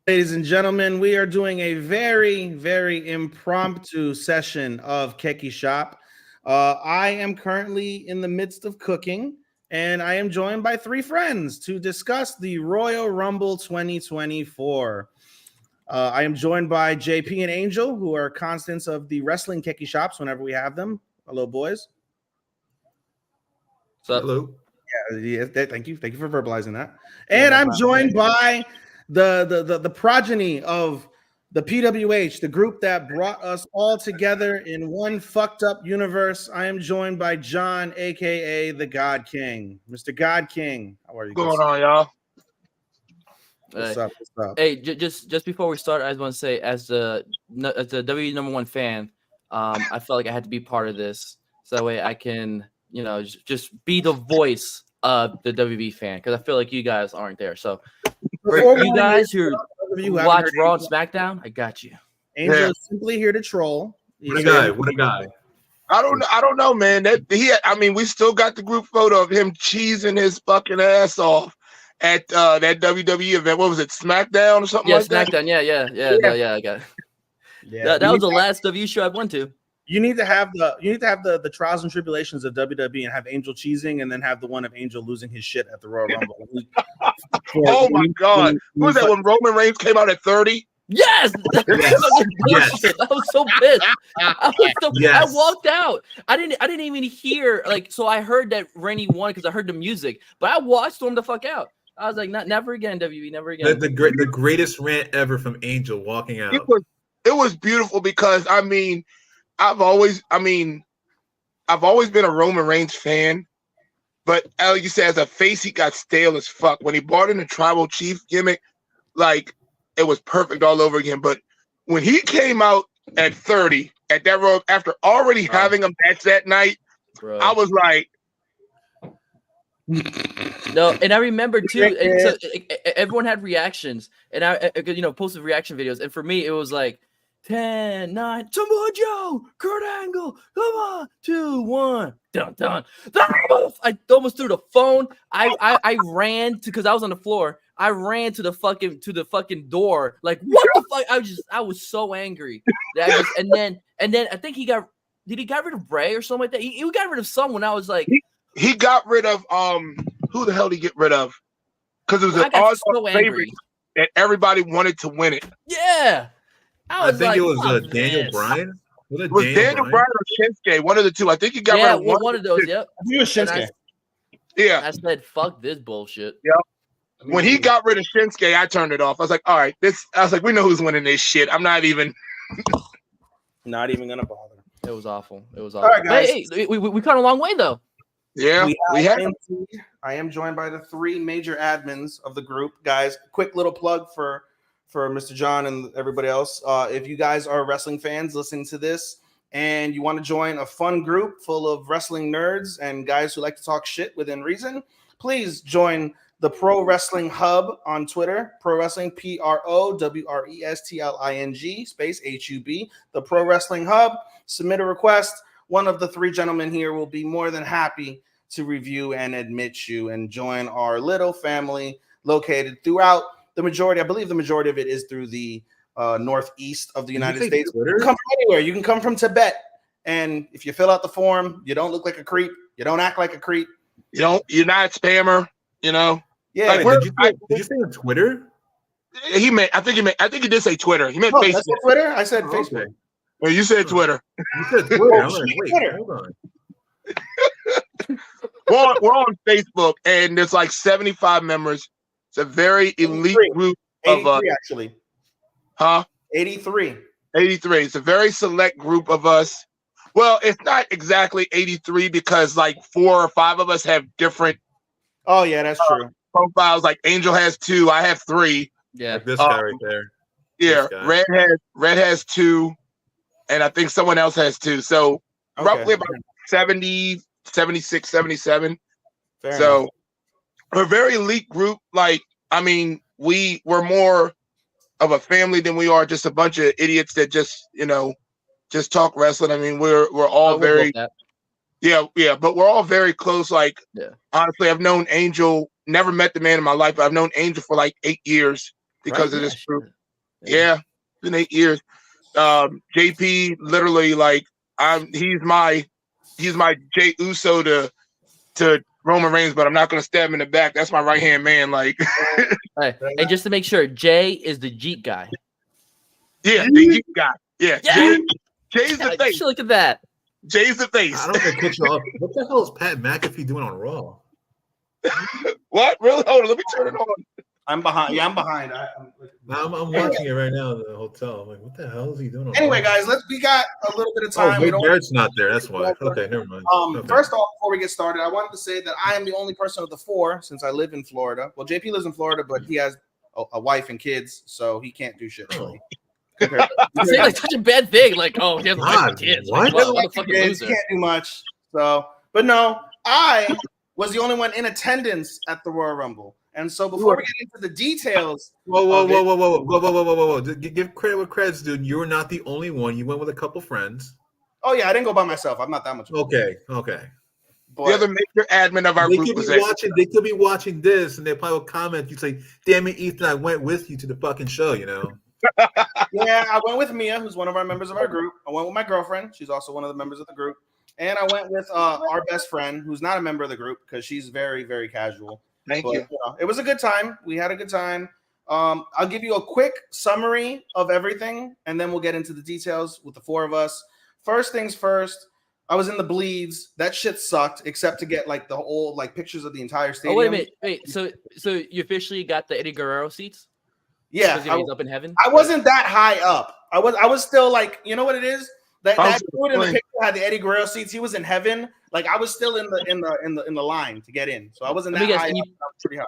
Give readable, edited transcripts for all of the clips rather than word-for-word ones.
Ladies and gentlemen, we are doing a very, very impromptu session of Keki Shop. I am currently in the midst of cooking, and I am joined by three friends to discuss the Royal Rumble 2024. I am joined by JP and Angel, who are constants of the wrestling Keki Shops whenever we have them. Hello, boys. Hello. Yeah, thank you for verbalizing that. And I'm joined by the progeny of the PWH, the group that brought us all together in one fucked up universe. I am joined by John, aka the God King, Mr. God King. How are you? What's going on, y'all? What's up? Hey, just before we start, I just want to say, as the WWE #1 fan, I felt like I had to be part of this, so that way I can, just be the voice of the WWE fan, because I feel like you guys aren't there. So for you guys who watch Raw and SmackDown, I got you. Angel is simply here to troll. What a guy. I don't know, man. We still got the group photo of him cheesing his fucking ass off at that WWE event. What was it, SmackDown or something like that? SmackDown. Yeah, I got it. Yeah, that was the last WWE show I went to. You need to have the trials and tribulations of WWE and have Angel cheesing, and then have the one of Angel losing his shit at the Royal Rumble. Oh my God! What was that when Roman Reigns came out at 30? Yes, I was so pissed. I walked out. I didn't even hear, so I heard that Randy won because I heard the music, but I watched him the fuck out. I was like, never again, WWE, never again. The greatest rant ever from Angel walking out. It was beautiful because I've always been a Roman Reigns fan, but like you said, as a face, he got stale as fuck. When he brought in the tribal chief gimmick, it was perfect all over again. But when he came out at 30 at that road, after already having a match that night, bro, I was like, no. And I remember too, and so everyone had reactions, and I posted reaction videos, and for me it was like 10, 9, Samoa Joe, Kurt Angle, come on, 2, 1, dun dun. I almost threw the phone. I ran because I was on the floor. I ran to the fucking door. Like, what the fuck? I was so angry. And then I think he got rid of Bray or something like that. He got rid of someone. I was like, he got rid of who the hell did he get rid of? Because it was an awesome favorite and everybody wanted to win it. Yeah. I think it was Daniel Bryan. It was Daniel Bryan or Shinsuke, one of the two. I think he got rid of one of those. Yep. I think it was Shinsuke. I said, "Fuck this bullshit." Yep. When he got rid of Shinsuke, I turned it off. I was like, "All right, we know who's winning this shit. I'm not even gonna bother." It was awful. All right, guys. Hey, we come a long way though. Yeah, we have. I am joined by the three major admins of the group, guys. Quick little plug for Mr. John and everybody else. If you guys are wrestling fans listening to this and you want to join a fun group full of wrestling nerds and guys who like to talk shit within reason, please join the Pro Wrestling Hub on Twitter. Pro Wrestling, PROWRESTLING space HUB. The Pro Wrestling Hub. Submit a request. One of the three gentlemen here will be more than happy to review and admit you and join our little family located throughout the majority. I believe the majority of it is through the northeast of the United States. You can come from anywhere. You can come from Tibet, and if you fill out the form, you don't look like a creep. You don't act like a creep. You're not a spammer. Yeah. Did you say on Twitter? I think he did say Twitter. He meant Facebook. Twitter. I said Facebook. Okay. Well, you said Twitter. You said Twitter. I'm like, wait, hold on. We're on Facebook, and there's like 75 members. It's a very elite group of us. Actually. Huh? 83. 83. It's a very select group of us. Well, it's not exactly 83 because like 4 or 5 of us have different. Oh yeah, that's true. Profiles. Like Angel has 2. I have 3. Yeah. Like this guy right there. Yeah. Red has 2, and I think someone else has 2. So roughly about 70, 76, 77. Fair so. enough. We're a very elite group. We're more of a family than we are just a bunch of idiots that just talk wrestling. I mean, we're all but we're all very close. Honestly, I've known Angel, never met the man in my life, but I've known Angel for like 8 years. because of this group. Yeah, it's been 8 years. JP literally like he's my Jey Uso to Roman Reigns, but I'm not gonna stab him in the back. That's my right hand man. Like, right. And just to make sure, Jay is the Jeet guy. Yeah, the Jeet guy. Yeah, Jay's the face. Look at that. Jay's the face. I don't think cut you off. What the hell is Pat McAfee doing on Raw? What? Really? Hold on, let me turn it on. I'm behind. Yeah, I'm behind. I'm watching it right now in the hotel. I'm like, what the hell is he doing? Anyway, guys, we got a little bit of time. Wade Barrett's not there. That's why. Okay, never mind. First off, before we get started, I wanted to say that I am the only person of the four since I live in Florida. Well, JP lives in Florida, but he has a wife and kids, so he can't do shit. Really. You say like such a bad thing, like he has a wife and kids. What? What a fucking loser. Can't do much. So, but no, I was the only one in attendance at the Royal Rumble. And so before we get into the details, whoa. Give credit where credit's due. You were not the only one. You went with a couple friends. Oh yeah, I didn't go by myself. I'm not that much. Okay. But the other major admin of our group was they could be watching this, and they probably will comment. You say, "Damn it, Ethan, I went with you to the fucking show." You know. Yeah, I went with Mia, who's one of our members of our group. I went with my girlfriend. She's also one of the members of the group. And I went with our best friend, who's not a member of the group because she's very, very casual. Thank you. It was a good time. We had a good time. I'll give you a quick summary of everything, and then we'll get into the details with the four of us. First things first, I was in the bleeds. That shit sucked, except to get like the old like pictures of the entire stadium. Oh wait a minute, wait. So you officially got the Eddie Guerrero seats? Yeah, he's up in heaven. I wasn't that high up. I was still like, you know what it is? That dude in the picture had the Eddie Guerrero seats. He was in heaven. Like I was still in the line to get in. So I wasn't that high. I was pretty high.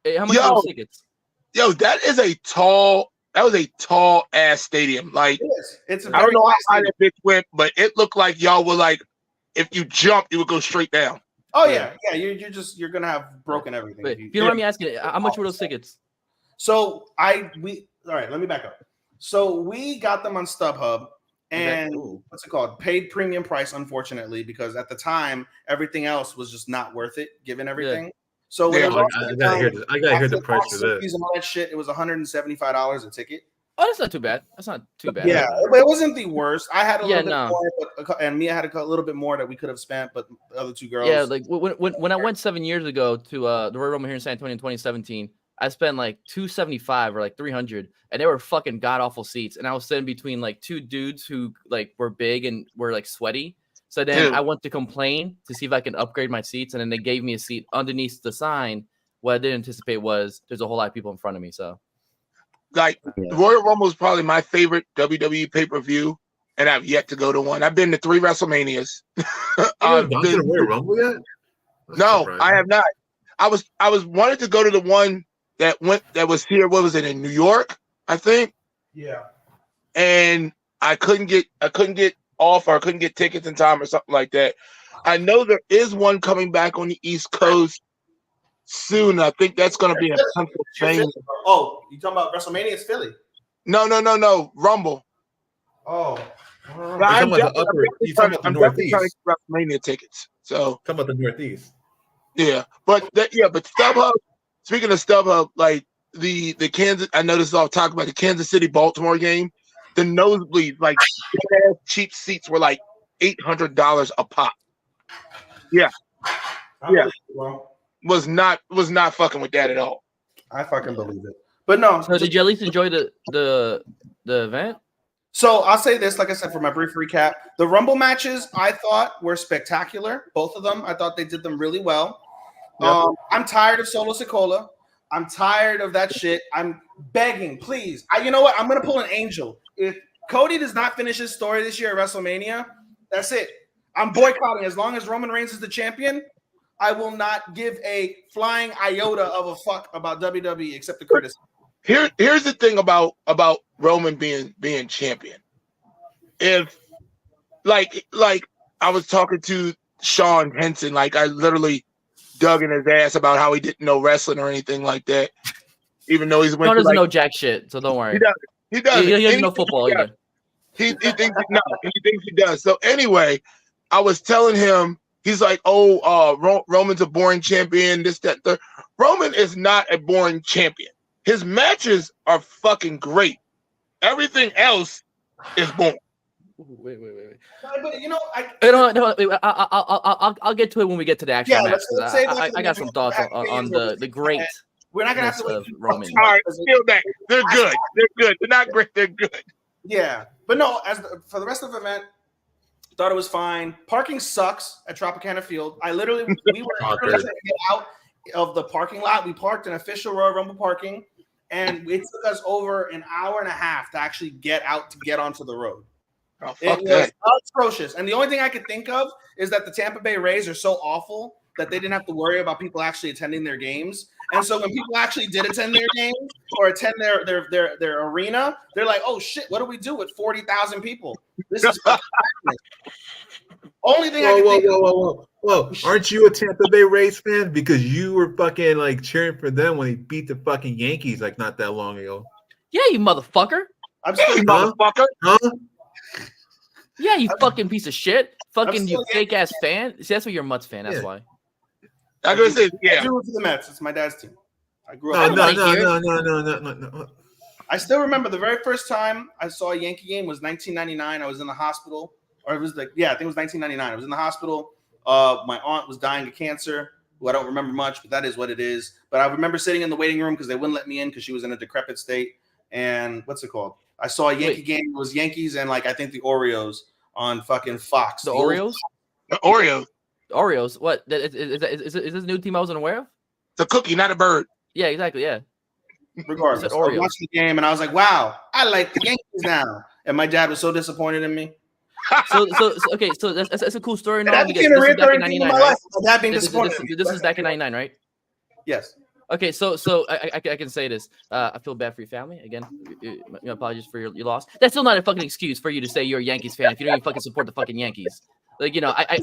Hey, how much are those tickets? Yo, that was a tall ass stadium. Like it's I don't know how high that bitch went, but it looked like y'all were like, if you jumped, you would go straight down. Oh yeah. You're gonna have broken everything. Wait, if you don't mind me asking, how much were those tickets? So all right, let me back up. So we got them on StubHub, and what's it called? Paid premium price, unfortunately, because at the time everything else was just not worth it, given everything. Yeah. So I gotta hear the price for this. And all that shit. It was $175 a ticket. Oh, that's not too bad. That's not too bad. Yeah, it wasn't the worst. I had a little bit more, and Mia had a little bit more that we could have spent, but the other two girls. Yeah, like when I went 7 years ago to the Royal Rumble here in San Antonio in 2017. I spent like $275 or like $300, and they were fucking god awful seats. And I was sitting between like two dudes who like were big and were like sweaty. So then I went to complain to see if I can upgrade my seats, and then they gave me a seat underneath the sign. What I didn't anticipate was there's a whole lot of people in front of me. So, like Royal Rumble is probably my favorite WWE pay-per-view, and I've yet to go to one. I've been to 3 WrestleManias. Have you been to Royal Rumble yet? No, I have not. I was wanted to go to the one that was here. What was it, in New York? I think. Yeah. And I couldn't get off, or I couldn't get tickets in time or something like that. I know there is one coming back on the East Coast soon. I think that's going to be in Pennsylvania. Oh, you talking about WrestleMania? It's Philly. No. Rumble. Oh. I'm definitely trying to get WrestleMania tickets. So talking about the Northeast. Yeah, but StubHub. Speaking of StubHub, like the Kansas, I know this is all talk about the Kansas City Baltimore game. The nosebleeds, like cheap seats, were like $800 a pop. Yeah. Was not fucking with that at all. I fucking believe it. But no. So did you at least enjoy the event? So I'll say this, like I said, for my brief recap, the Rumble matches I thought were spectacular. Both of them, I thought they did them really well. Yep. I'm tired of Solo Sikoa. I'm tired of that shit. I'm begging, please. You know what? I'm going to pull an angel. If Cody does not finish his story this year at WrestleMania, that's it. I'm boycotting. As long as Roman Reigns is the champion, I will not give a flying iota of a fuck about WWE except the criticism. Here's the thing about Roman being champion. If like I was talking to Sean Henson, like I literally dug in his ass about how he didn't know wrestling or anything like that, even though he's Sean doesn't know jack shit, so don't worry. He doesn't. He doesn't know football either. He thinks he does. So anyway, I was telling him, he's like, Roman's a boring champion. This, that, third. Roman is not a boring champion. His matches are fucking great. Everything else is boring. Wait. But you know, I'll get to it when we get to the actual Yeah, match. let's say I got some thoughts on the great. we're not gonna have to wait of too Roman. much All right, because feel that. They're good. They're good. They're not great. They're good. yeah, but no, for the rest of the event, thought it was fine. Parking sucks at Tropicana Field. We were trying to get out of the parking lot. We parked in official Royal Rumble parking, and it took us over an hour and a half to actually get out to get onto the road. Oh, It was atrocious. And the only thing I could think of is that the Tampa Bay Rays are so awful that they didn't have to worry about people actually attending their games. And so when people actually did attend their games or attend their arena, they're like, oh shit, what do we do with 40,000 people? This is only thing I can think of. Whoa. Aren't you a Tampa Bay Rays fan? Because you were fucking like cheering for them when they beat the fucking Yankees like not that long ago. Yeah, you motherfucker. I'm still Motherfucker. Huh? Yeah, you fucking piece of shit. Fucking you fake ass fan. See, that's why you're a Mets fan. That's why. I'm gonna say, I grew up to the Mets. It's my dad's team. I grew up. No. I still remember the very first time I saw a Yankee game was 1999. I was in the hospital, or it was I think it was 1999. I was in the hospital. My aunt was dying of cancer, who I don't remember much, but that is what it is. But I remember sitting in the waiting room because they wouldn't let me in because she was in a decrepit state. And what's it called? I saw a Yankee game. It was Yankees and I think the Oreos on fucking Fox. The Orioles? The Oreo. Oreos. What? Is this a new team I wasn't aware of? It's a cookie, not a bird. Yeah, exactly. Yeah. Regardless, I was watching the game and I was like, "Wow, I like the Yankees now." And my dad was so disappointed in me. So that's a cool story. That This became a is back recurring in thing in 99, my right? life. My dad being This disappointed. is back in 99, right? Yes. Okay, so I can say this. I feel bad for your family. Again, apologies for your loss. That's still not a fucking excuse for you to say you're a Yankees fan if you don't even fucking support the fucking Yankees. Like, I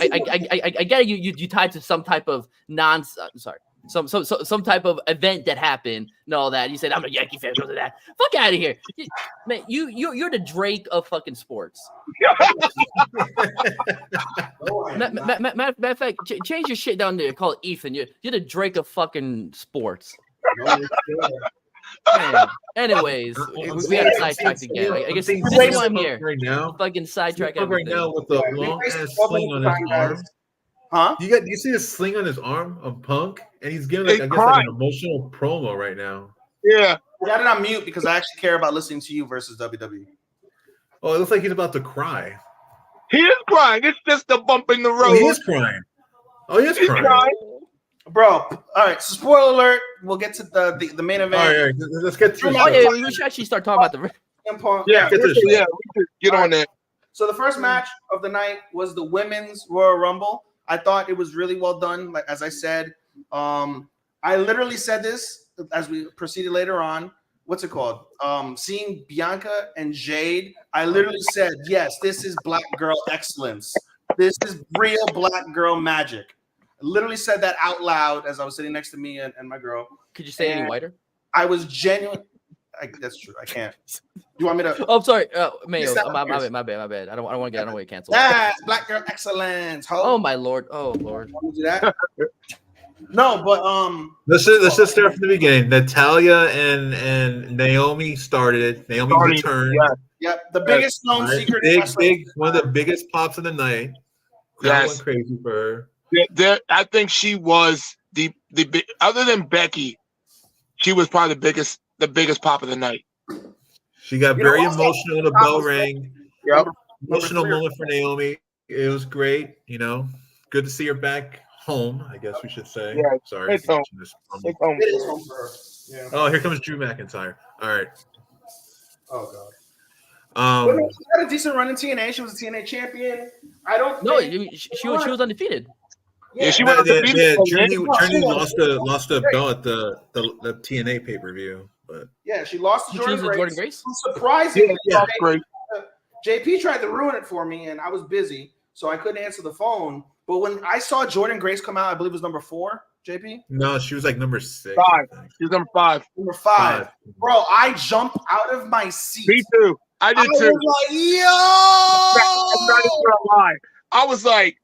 get it. You tied to some type of some type of event that happened and all that. You said I'm a Yankee fan because of that. Fuck out of here, man. You're the Drake of fucking sports. Matter of fact, change your shit down there. Call it Ethan. You're the Drake of fucking sports. Man. Anyways, we got sidetracked again. I guess this is why I'm here. Right now, fucking sidetrack right everything. now with the long ass sling on his arm. Huh? You see the sling on his arm of Punk, and he's giving like an emotional promo right now. Yeah. I got it on mute because I actually care about listening to you versus WWE. Oh, it looks like he's about to cry. He is crying. It's just a bump in the road. Oh, he is crying. He's crying. Bro, all right. So, spoiler alert. We'll get to the main event. All right, let's get to. We should actually start talking about the. Get on that. So the first match of the night was the women's Royal Rumble. I thought it was really well done. Like as I said, I literally said this as we proceeded later on. What's it called? Seeing Bianca and Jade, I literally said, yes, this is black girl excellence. This is real black girl magic. I literally said that out loud as I was sitting next to me and my girl. Could you say any whiter? I was genuine. That's true. I can't. You want me to? Oh, I'm sorry. Mayo. My bad. I don't want to get canceled. That's black girl excellence. Oh my lord. Oh lord. Want to do that? No, but let's just start from the beginning. Natalia and Naomi started it. Naomi returned. Yep. The biggest known secret. One of the biggest pops of the night. That went crazy for her. I think she was the other than Becky, she was probably the biggest pop of the night. She got very emotional when the bell rang. Yep. Emotional moment for Naomi. It was great. Good to see her back home, I guess we should say. Yeah, sorry. It's home. It is home for her. Yeah. Oh, here comes Drew McIntyre. All right. Oh god. She had a decent run in TNA. She was a TNA champion. I don't. No, she was undefeated. Yeah, she was undefeated. Journey lost the belt at the TNA pay-per-view. But yeah, she lost to Jordan Grace. Surprisingly, great. JP tried to ruin it for me, and I was busy, so I couldn't answer the phone. But when I saw Jordan Grace come out, I believe it was number 4. JP? No, she was like number 6. 5. She was number 5. Number 5. Bro, I jumped out of my seat. Me too. I did too. Was like, yo! I'm not even gonna lie. I was like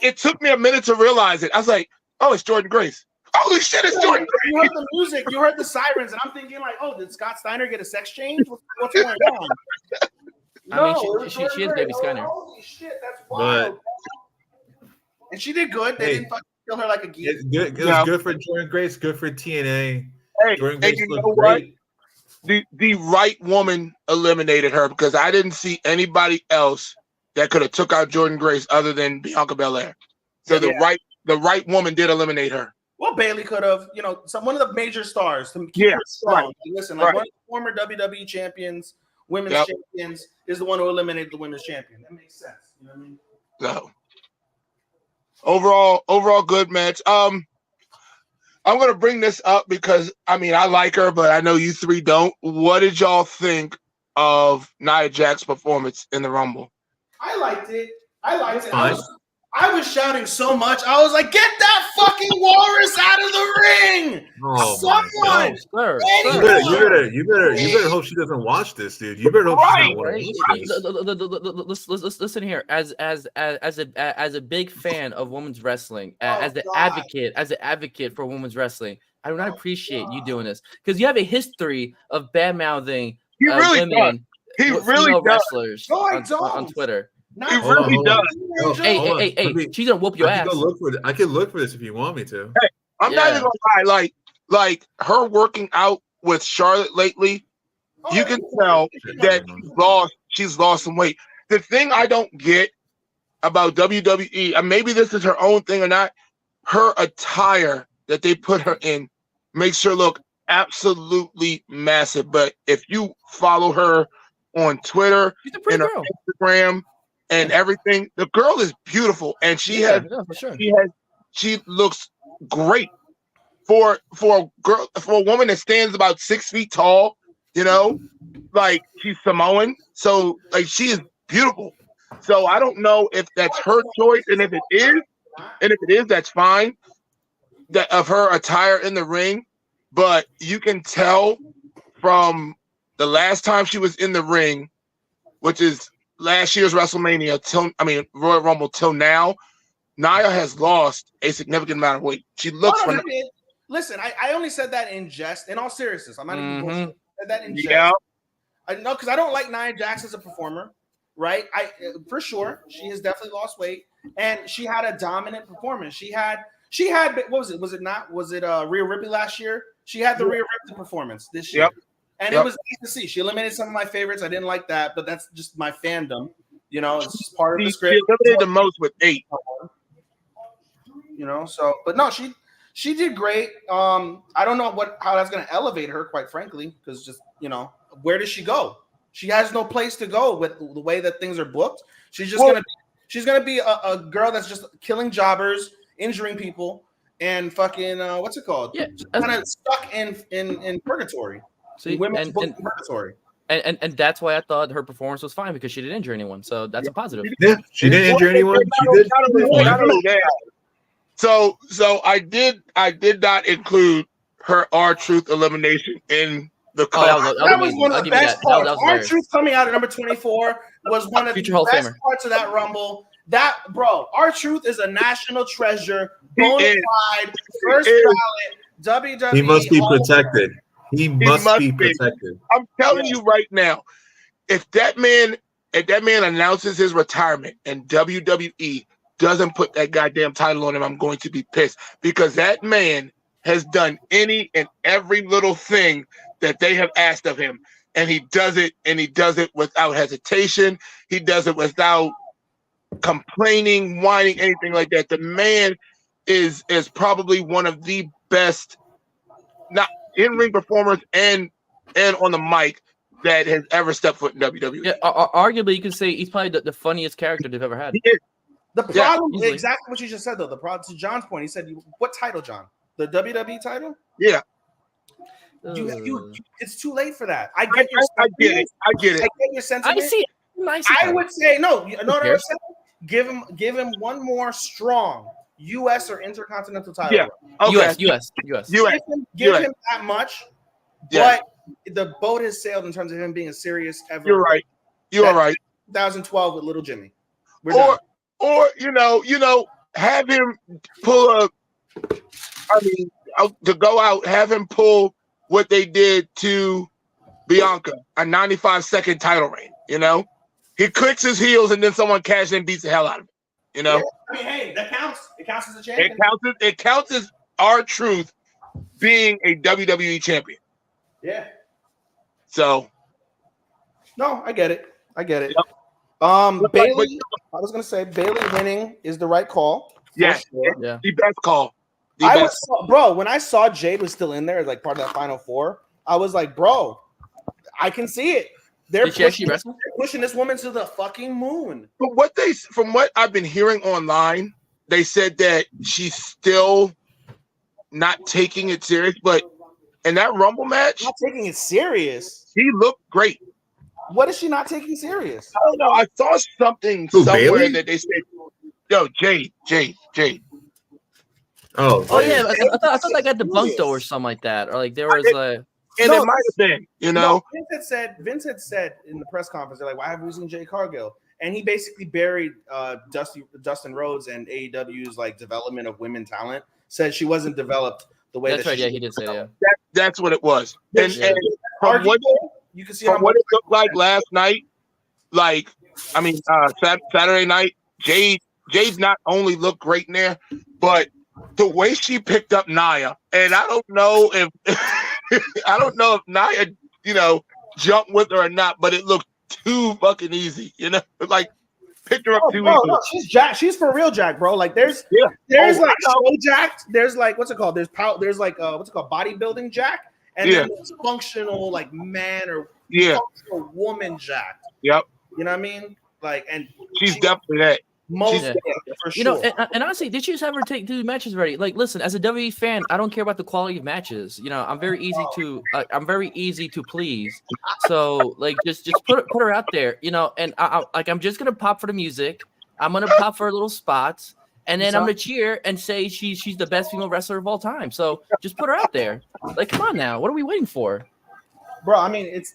it took me a minute to realize it. I was like, oh, it's Jordan Grace. Holy shit, it's Jordan Grace. You heard the music, you heard the sirens, and I'm thinking like, oh, did Scott Steiner get a sex change? What's going on? I mean, she is Baby Steiner. Holy shit, that's wild. And she did good. They didn't fucking kill her like a geek. It was good for Jordan Grace, good for TNA. Hey, Jordan and Grace you looked know great. what? The right woman eliminated her because I didn't see anybody else that could have took out Jordan Grace other than Bianca Belair. So the right woman did eliminate her. Well, Bailey could have, one of the major stars to keep her strong. Right. Listen, like one of the former WWE champions, women's champions, is the one who eliminated the women's champion. That makes sense. You know what I mean? So overall good match. I'm gonna bring this up because I like her, but I know you three don't. What did y'all think of Nia Jax's performance in the Rumble? I liked it. I was shouting so much. I was like, get that fucking walrus out of the ring! Oh, someone! You better hope she doesn't watch this, dude. You better hope she doesn't watch this. Let's listen here. As a big fan of women's wrestling, as an advocate for women's wrestling, I do not appreciate you doing this because you have a history of bad mouthing women, wrestlers on Twitter. He really does. Hey, she's gonna whoop your ass. I can look for this if you want me to. Hey, I'm not even gonna lie. Like her working out with Charlotte lately, you can tell that she's lost some weight. The thing I don't get about WWE, and maybe this is her own thing or not, her attire that they put her in makes her look absolutely massive. But if you follow her on Twitter and her Instagram and everything, the girl is beautiful, and she looks great for a woman that stands about 6 feet tall. Like she's Samoan, so like she is beautiful. So I don't know if that's her choice, and if it is, that's fine. That of her attire in the ring, but you can tell from the last time she was in the ring, which is last year's WrestleMania Royal Rumble till now, Nia has lost a significant amount of weight. She looks Listen, I only said that in jest. In all seriousness, I'm not even bullshit. I said that in jest. Yeah. I know because I don't like Nia Jax as a performer, right? For sure, she has definitely lost weight, and she had a dominant performance. She had what was it? Was it Rhea Ripley last year? She had the Rhea Ripley performance this year. Yep. And it was nice to see. She eliminated some of my favorites. I didn't like that, but that's just my fandom. It's just part of the script. She eliminated the most with 8. But no, she did great. I don't know how that's going to elevate her, quite frankly, because just, where does she go? She has no place to go with the way that things are booked. She's just going to be a girl that's just killing jobbers, injuring people, and fucking, what's it called? Yeah. Kind of stuck in purgatory. See, women's purgatory. And that's why I thought her performance was fine because she didn't injure anyone. So that's a positive. Yeah, she didn't injure anyone. She did. So I did not include her R-Truth elimination in the card. That was one of the best parts. R-Truth coming out at number 24 was one of the best parts of that Rumble. R-Truth is a national treasure, bona fide, first ballot WWE. He must be protected. He must be protected. I'm telling you right now, if that man announces his retirement and WWE doesn't put that goddamn title on him, I'm going to be pissed because that man has done any and every little thing that they have asked of him, and he does it without hesitation. He does it without complaining, whining, anything like that. The man is probably one of the best, not in-ring performers and on the mic that has ever stepped foot in WWE. Yeah, arguably you could say he's probably the funniest character they've ever had. He is. The problem, exactly what you just said though. The problem, to John's point, he said, "What title, John? The WWE title?" Yeah. It's too late for that. I get it. I get your sentiment. I see it. I would say no. Give him one more strong U.S. or Intercontinental title. Yeah. Okay. U.S. Give him that much. Yeah. But the boat has sailed in terms of him being a serious ever. You're right. You are right. 2012 with Little Jimmy. Or have him pull a. out, have him pull what they did to Bianca, a 95-second title reign. You know, he clicks his heels and then someone cashes in and beats the hell out of him. You know, I mean, hey, that counts. It counts as a champion. It counts as R-Truth being a WWE champion. Yeah. So. No, I get it. Yep. Bailey. I was gonna say Bailey winning is the right call. Yes. Sure. Yeah. The best call. Bro, when I saw Jade was still in there, like part of that final four, I was like, bro, I can see it. Did she actually wrestle? They're pushing this woman to the fucking moon. But from what I've been hearing online, they said that she's still not taking it serious. But in that Rumble match, not taking it serious. She looked great. What is she not taking serious? I don't know. I saw something somewhere that they said, "Yo, Jade." Oh yeah, I thought that got debunked though, or something like that, or like there was like. And it might have been, you know. Vince had said in the press conference, they're like, "Why haven't we seen Jay Cargill?" And he basically buried Dustin Rhodes and AEW's like development of women talent. Said she wasn't developed the way. That's right. Yeah, he did say that. That's what it was. And from what you can see from what it looked like last night, like I mean Saturday night, Jade's not only looked great in there, but the way she picked up Nia, and I don't know if Nia, jumped with her or not, but it looked too fucking easy, like picked her up too easy. No, she's jacked. She's for real jacked, bro. Like there's like show jacked. There's like what's it called? There's like what's it called? Bodybuilding jack, and then there's functional like man or functional woman jacked. Yep. You know what I mean? Like, and she's definitely that. For sure. And honestly, did you just have her do matches already? Like, listen, as a WWE fan, I don't care about the quality of matches. I'm very easy to please. So, like, just put her out there. And I'm just gonna pop for the music. I'm gonna pop for little spots, and then I'm gonna cheer and say she's the best female wrestler of all time. So just put her out there. Like, come on now, what are we waiting for? Bro, I mean, it's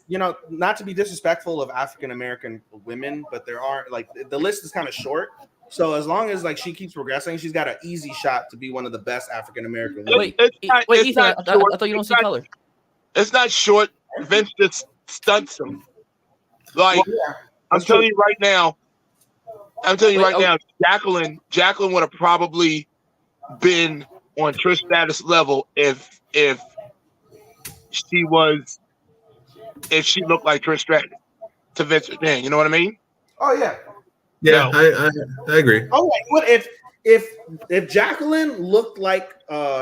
not to be disrespectful of African American women, but there are like the list is kind of short. So as long as like she keeps progressing, she's got an easy shot to be one of the best African American women. Wait, Ethan, I thought you don't see color. It's not short. Vince just stunts him. Like I'm telling you right now. Jacqueline would have probably been on Trish status level if she looked like Trish Stratus to Vince McMahon. You know what I mean? Oh yeah. Yeah, I agree. Oh, what if Jacqueline looked like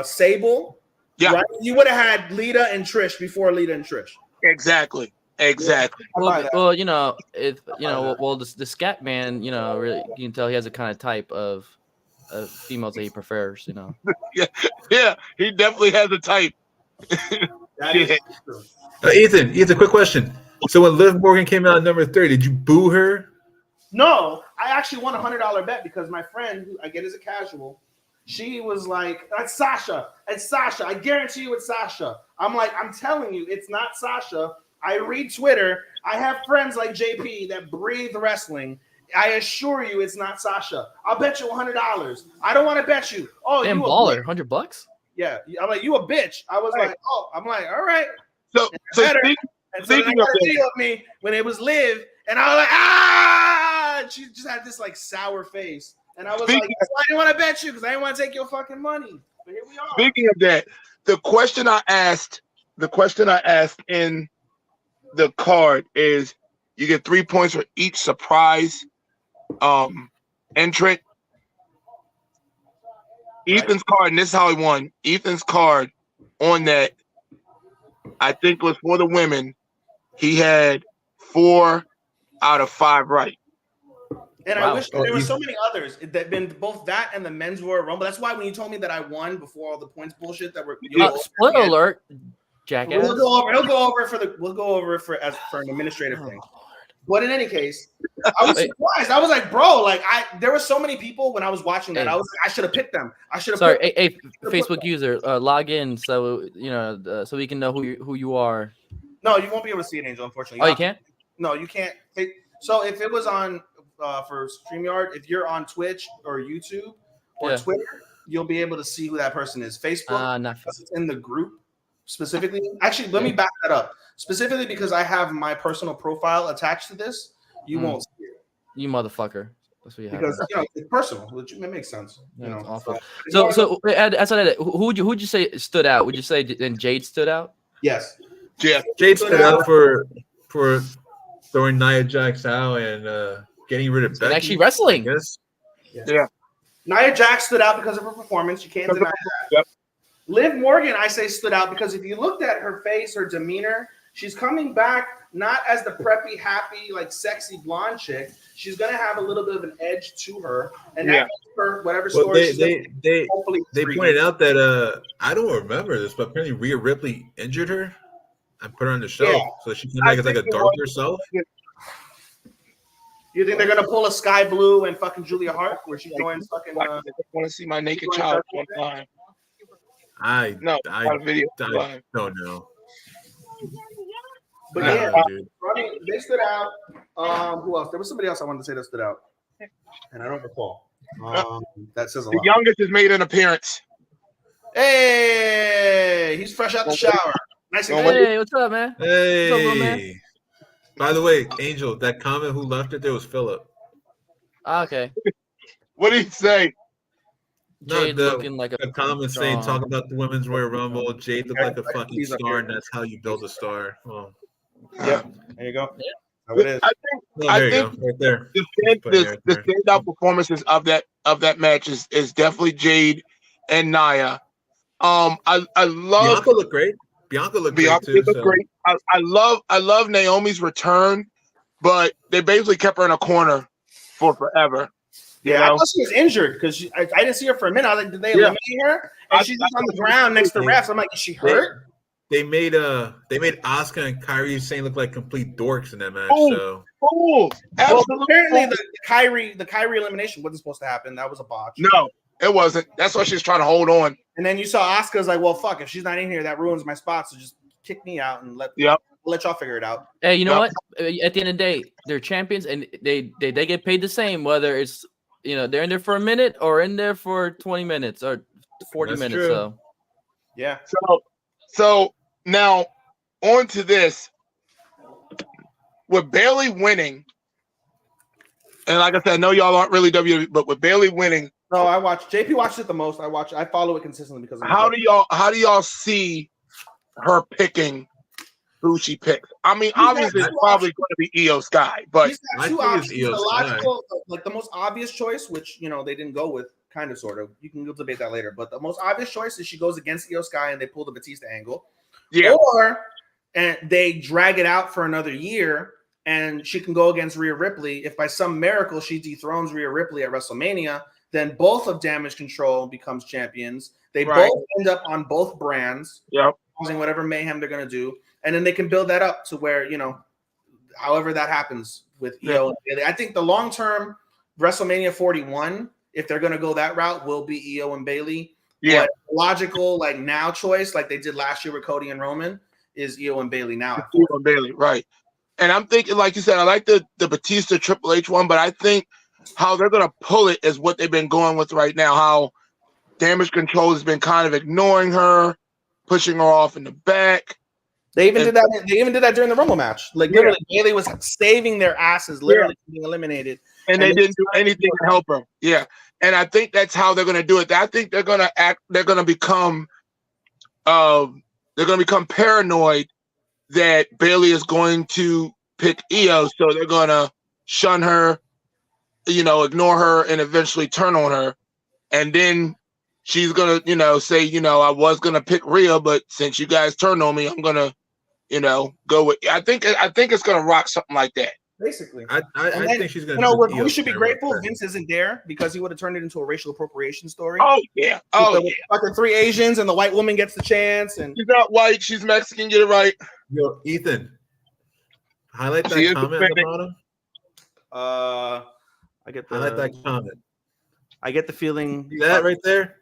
Sable? Yeah, right? You would have had Lita and Trish before Lita and Trish. Exactly. Well, the Scat Man, really, you can tell he has a kind of type of females that he prefers. Yeah, he definitely has a type. Ethan, quick question. So when Liv Morgan came out at number 30, did you boo her? No, I actually won $100 bet because my friend, who I get as a casual, she was like, "That's Sasha. It's Sasha. I guarantee you it's Sasha." I'm like, "I'm telling you, it's not Sasha." I read Twitter. I have friends like JP that breathe wrestling. I assure you, it's not Sasha. I'll bet you $100. I don't want to bet you. Oh, damn, baller, $100. Yeah, I'm like, you a bitch. I was like, oh, I'm like, all right. So speaking of me when it was Liv, and I was like, ah, she just had this like sour face, and I was like, I didn't want to bet you because I didn't want to take your fucking money. But here we are. Speaking of that, the question I asked in the card is, you get 3 points for each surprise entrant. Ethan's card, and this is how he won. Ethan's card on that, I think, was for the women. He had 4 out of 5 right. And I wish there were so many others that been both that and the men's Royal Rumble. That's why when you told me that I won before all the points bullshit that were spoiler alert, jackass. We'll go over it for an administrative thing. But in any case, I was surprised. I was like, bro, like there were so many people when I was watching that. I was like, I should have picked them. I should have. Sorry, Facebook user, log in so so we can know who you are. No, you won't be able to see it, Angel. Unfortunately. Oh, you can't. No, you can't. So if it was on for StreamYard, if you're on Twitch or YouTube or Twitter, you'll be able to see who that person is. Facebook, Not because it's in the group specifically. Actually, let me back that up. Specifically because I have my personal profile attached to this, you won't see it. You motherfucker. That's what you have. Because it's personal, which it makes sense. Yeah, it's awful. So So outside of that, who'd you say stood out? Would you say then Jade stood out? yes, Yeah, Jade stood out for throwing Nia Jax out and getting rid of Becky. Actually wrestling. I guess. yeah. Nia Jax stood out because of her performance. You can't deny that. Yep. Liv Morgan, I say, stood out because if you looked at her face, her demeanor, she's coming back not as the preppy, happy, like sexy blonde chick. She's gonna have a little bit of an edge to her, and that makes her whatever story. They pointed out that I don't remember this, but apparently Rhea Ripley injured her and put her on the show, so she came back as like a darker self. You think they're gonna pull a Sky Blue and fucking Julia Hart, where she joins fucking? I want to see my naked child one time. I don't know. But yeah, they stood out. Who else? There was somebody else I wanted to say that stood out, and I don't recall. That says a lot. The youngest has made an appearance. Hey, he's fresh out the shower. Nice and clean. Hey, what's up, man? Hey. What's up, little man? By the way, Angel, that comment who left it there was Philip. Okay. What did he say? Jade looking like a comment saying, talk about the women's Royal Rumble. Jade looked like a fucking star, and that's how you build a star. Well, yeah, there you go. How it is. I think right there. The standout performances of that match is definitely Jade and Nia. I love Bianca looked great. Bianca looked great. I love Naomi's return, but they basically kept her in a corner for forever. Yeah, I thought she was injured because I didn't see her for a minute. I was like, did they eliminate her? And she's just on the ground next to refs. I'm like, is she hurt? They made Asuka and Kyrie Sane look like complete dorks in that match. Well, apparently the Kyrie elimination wasn't supposed to happen. That was a botch. No, it wasn't. That's why she's trying to hold on. And then you saw Asuka's like, well, fuck, if she's not in here, that ruins my spot. So just kick me out and let y'all figure it out. Hey, you know what? At the end of the day, they're champions and they get paid the same, whether it's they're in there for a minute or in there for 20 minutes or 40 minutes. True. So yeah. So now on to this. With Bayley winning, and like I said, I know y'all aren't really WWE, but with Bayley winning. No, I watch. JP watched it the most. I follow it consistently because of how do y'all see her picking who she picks? I mean, obviously it's probably going to be Io Sky, but he's got two options. The logical, like the most obvious choice, which they didn't go with, kind of sort of. You can go debate that later, but the most obvious choice is she goes against Io Sky and they pull the Batista angle. Yeah. And they drag it out for another year and she can go against Rhea Ripley. If by some miracle she dethrones Rhea Ripley at WrestleMania, then both of Damage Control becomes champions. They both end up on both brands, causing whatever mayhem they're going to do. And then they can build that up to where, however that happens with Io and Bayley. I think the long-term WrestleMania 41, if they're going to go that route, will be Io and Bayley. Yeah. But logical, like now choice, like they did last year with Cody and Roman, is Io and Bayley now. Io and Bayley, right. And I'm thinking, like you said, I like the Batista Triple H one, but I think how they're going to pull it is what they've been going with right now, how Damage Control has been kind of ignoring her, pushing her off in the back. They even did that. They even did that during the Rumble match. Like literally, Bayley was saving their asses, literally being eliminated, and they didn't do anything to help her. Yeah, and I think that's how they're going to do it. I think they're going to act. They're going to become, paranoid that Bayley is going to pick Io, so they're going to shun her, ignore her, and eventually turn on her, and then she's gonna, say, I was gonna pick Rhea, but since you guys turned on me, I'm gonna, go with. I think it's gonna rock something like that. Basically, I think she's gonna. We should be grateful Vince isn't there because he would have turned it into a racial appropriation story. Oh yeah, fucking 3 Asians and the white woman gets the chance, and she's not white, she's Mexican. Get it right. Yo, Ethan, highlight that comment at the bottom. Highlight that comment. I get the feeling that right there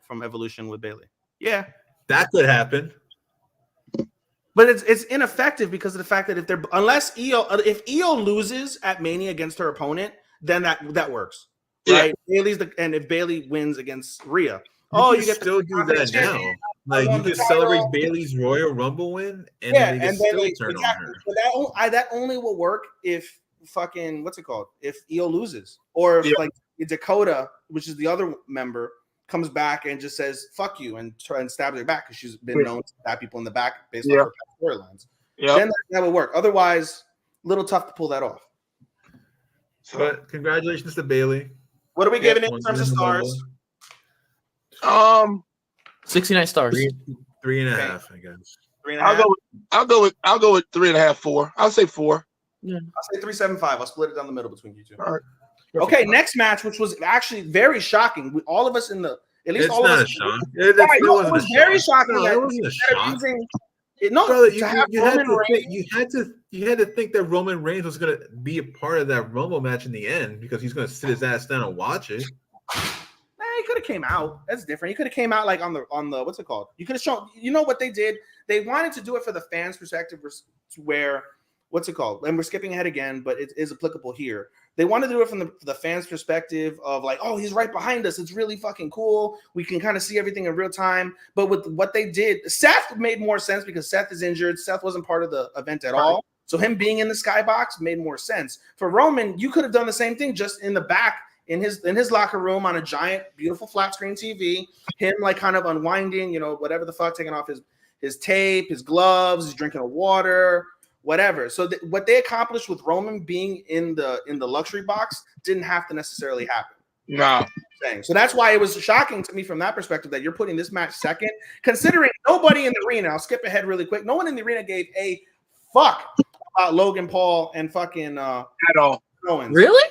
from Evolution with Bayley. Yeah, that could happen. But it's ineffective because of the fact that if Io loses at Mania against her opponent, then that works. right? Bailey's and if Bailey wins against Rhea, you get still do that now. Like you can celebrate Bailey's Royal Rumble win, and then they still turn on her. But that only will work if fucking what's it called? If Io loses, or if like Dakota, which is the other member, comes back and just says "fuck you" and stabs her back because she's been known to stab people in the back based on her storylines. Then that would work. Otherwise, a little tough to pull that off. But congratulations to Bailey. What are we giving it in terms of stars? 69 stars. 3.5, I guess. 3.5. I'll go with 3.5, 4. I'll say 4. Yeah. I'll say 3.75. I'll split it down the middle between you two. All right. Okay, next match, which was actually very shocking. All of us in the it was very shocking. No, it wasn't a shock. You had to think that Roman Reigns was going to be a part of that Rumble match in the end because he's going to sit his ass down and watch it. He could have came out. That's different. He could have came out like on the what's it called? You could have shown. You know what they did? They wanted to do it for the fans' perspective, where what's it called? And we're skipping ahead again, but it is applicable here. They wanted to do it from the fans' perspective of like, oh, he's right behind us. It's really fucking cool. We can kind of see everything in real time. But with what they did, Seth made more sense because Seth is injured. Seth wasn't part of the event at all. So him being in the skybox made more sense. For Roman, you could have done the same thing just in the back in his locker room on a giant, beautiful flat screen TV. Him like kind of unwinding, whatever the fuck, taking off his tape, his gloves, he's drinking water. Whatever. So what they accomplished with Roman being in the luxury box didn't have to necessarily happen. No. So that's why it was shocking to me from that perspective that you're putting this match second, considering nobody in the arena. I'll skip ahead really quick. No one in the arena gave a fuck about Logan Paul and fucking at all. Owens. Really?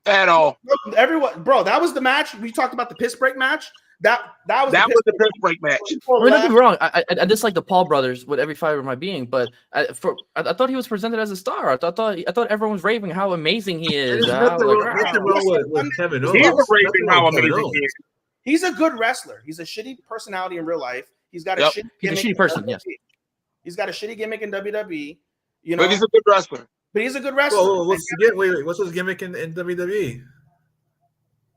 At all. Everyone, bro. That was the match. We talked about the piss break match. That was the piss break match. I mean, don't get me wrong. I dislike the Paul brothers with every fiber of my being, but I thought he was presented as a star. I thought everyone was raving how amazing he is. He's raving how amazing he is. He's a good wrestler. He's a shitty personality in real life. He's got a shitty. He's a shitty person. Yes. He's got a shitty gimmick in WWE. But he's a good wrestler. What's his gimmick in WWE?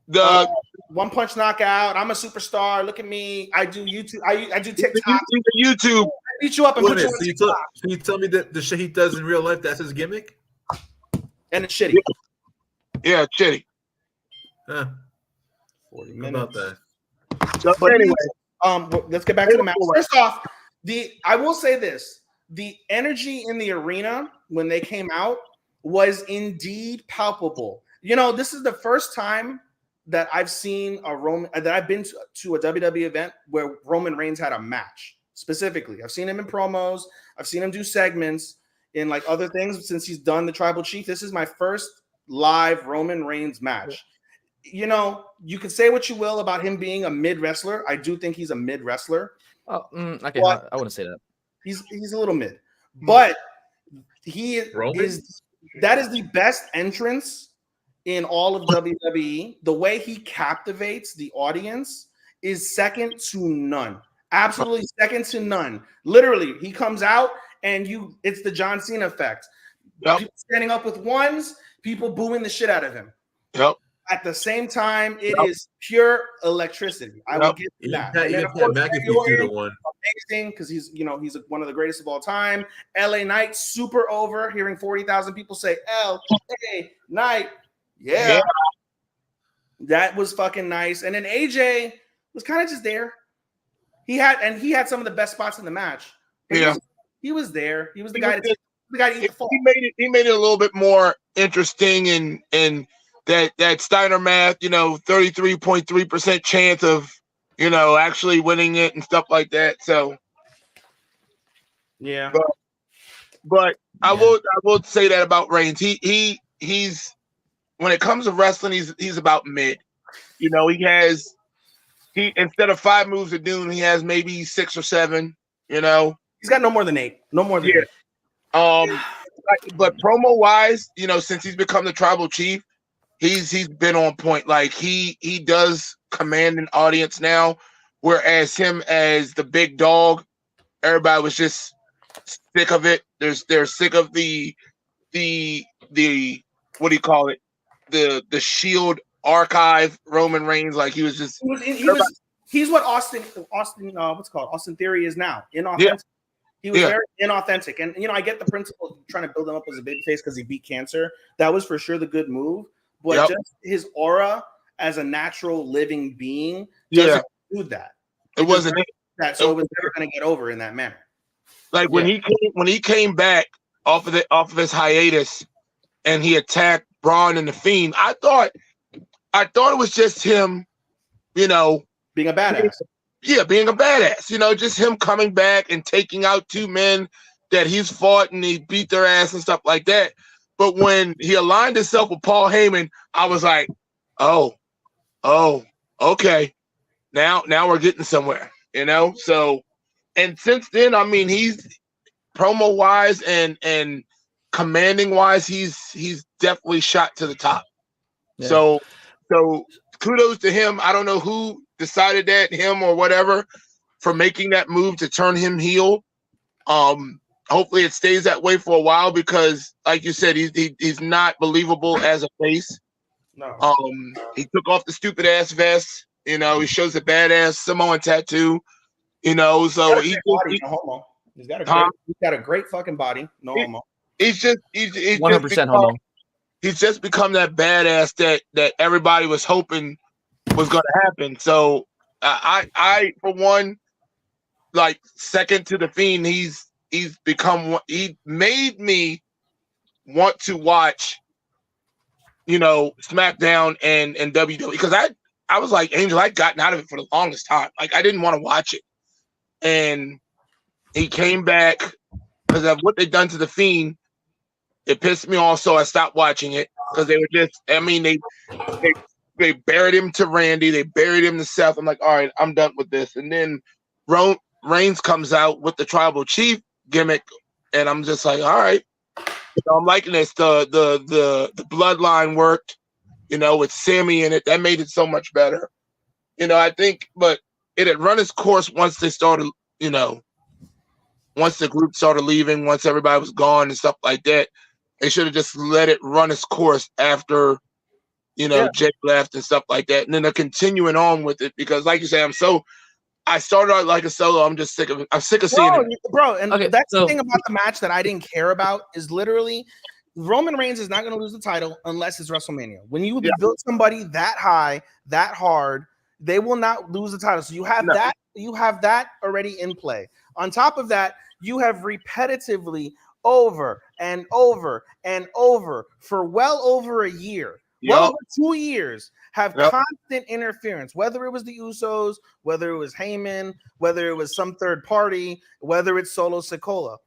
The one punch knockout. I'm a superstar. Look at me. I do YouTube. I do TikTok. YouTube. I beat you up and put you on TikTok. So you tell me that the shit he does in real life, that's his gimmick? And it's shitty. Yeah, shitty. 40 minutes. About that. So, anyway, let's get back to the match. First off, I will say this. The energy in the arena when they came out was indeed palpable. This is the first time that I've seen I've been to a WWE event where Roman Reigns had a match specifically. I've seen him in promos. I've seen him do segments in like other things since he's done the Tribal Chief. This is my first live Roman Reigns match. You can say what you will about him being a mid wrestler. I do think he's a mid wrestler. Okay, I wouldn't say that. He's a little mid, but that is the best entrance in all of WWE. The way he captivates the audience is second to none. Absolutely second to none. Literally, he comes out and it's the John Cena effect. Yep. People standing up with ones, people booing the shit out of him. Yep. At the same time, it is pure electricity. I will give you that. And then, of course, amazing because he's one of the greatest of all time. LA Knight, super over. Hearing 40,000 people say LA Knight. Yeah. That was fucking nice. And then AJ was kind of just there. He had some of the best spots in the match. He was there. He was the guy to eat the fall. He made it a little bit more interesting and that Steiner math, 33.3% chance of, actually winning it and stuff like that. So yeah. But I will say that about Reigns. He's when it comes to wrestling, he's about mid. He instead of 5 moves of doom, he has maybe 6 or 7. He's got no more than 8. No more than 8. But promo wise, since he's become the Tribal Chief, he's been on point. Like he does command an audience now, whereas him as the big dog, everybody was just sick of it. They're sick of the what do you call it? The Shield archive Roman Reigns. Like he was just he's what Austin what's it called? Austin Theory is now. Inauthentic. Yeah. He was very inauthentic. And I get the principle of trying to build him up as a babyface because he beat cancer. That was for sure the good move. But just his aura as a natural living being doesn't do that. It wasn't that, so it was never going to get over in that manner. Like when he came back off of his hiatus and he attacked Braun and the Fiend, I thought it was just him, being a badass. Yeah, being a badass. Just him coming back and taking out two men that he's fought and he beat their ass and stuff like that. But when he aligned himself with Paul Heyman, I was like, oh, okay. Now we're getting somewhere, So, and since then, I mean, he's promo wise and commanding wise, he's definitely shot to the top. Yeah. So kudos to him. I don't know who decided that, him or whatever, for making that move to turn him heel. Hopefully it stays that way for a while because, like you said, he's not believable as a face. No. He took off the stupid ass vest. He shows a badass Samoan tattoo. So he's got a great fucking body. No homo. He's 100% homo. He's just become that badass that everybody was hoping was going to happen. So I for one, like second to the Fiend, he made me want to watch, SmackDown and WWE because I was like Angel. I'd gotten out of it for the longest time. Like I didn't want to watch it, and he came back because of what they'd done to the Fiend. It pissed me off, so I stopped watching it because they were just. I mean, they buried him to Randy. They buried him to Seth. I'm like, all right, I'm done with this. And then Reigns comes out with the Tribal Chief gimmick, and I'm just like, all right, I'm liking this. The bloodline worked, with Sammy in it. That made it so much better. I think, but it had run its course once they started, once the group started leaving, once everybody was gone and stuff like that. They should have just let it run its course after, Jake left and stuff like that. And then they're continuing on with it because, like you say, I started out like a solo. I'm just sick of it. I'm sick of seeing it. Bro, and that's the thing about the match that I didn't care about is literally Roman Reigns is not going to lose the title unless it's WrestleMania. When you build somebody that high, that hard, they will not lose the title. So you have that. You have that already in play. On top of that, you have repetitively over and over and over for well over a year, well over 2 years, have constant interference, whether it was the Usos, whether it was Heyman, whether it was some third party, whether it's Solo Sikoa.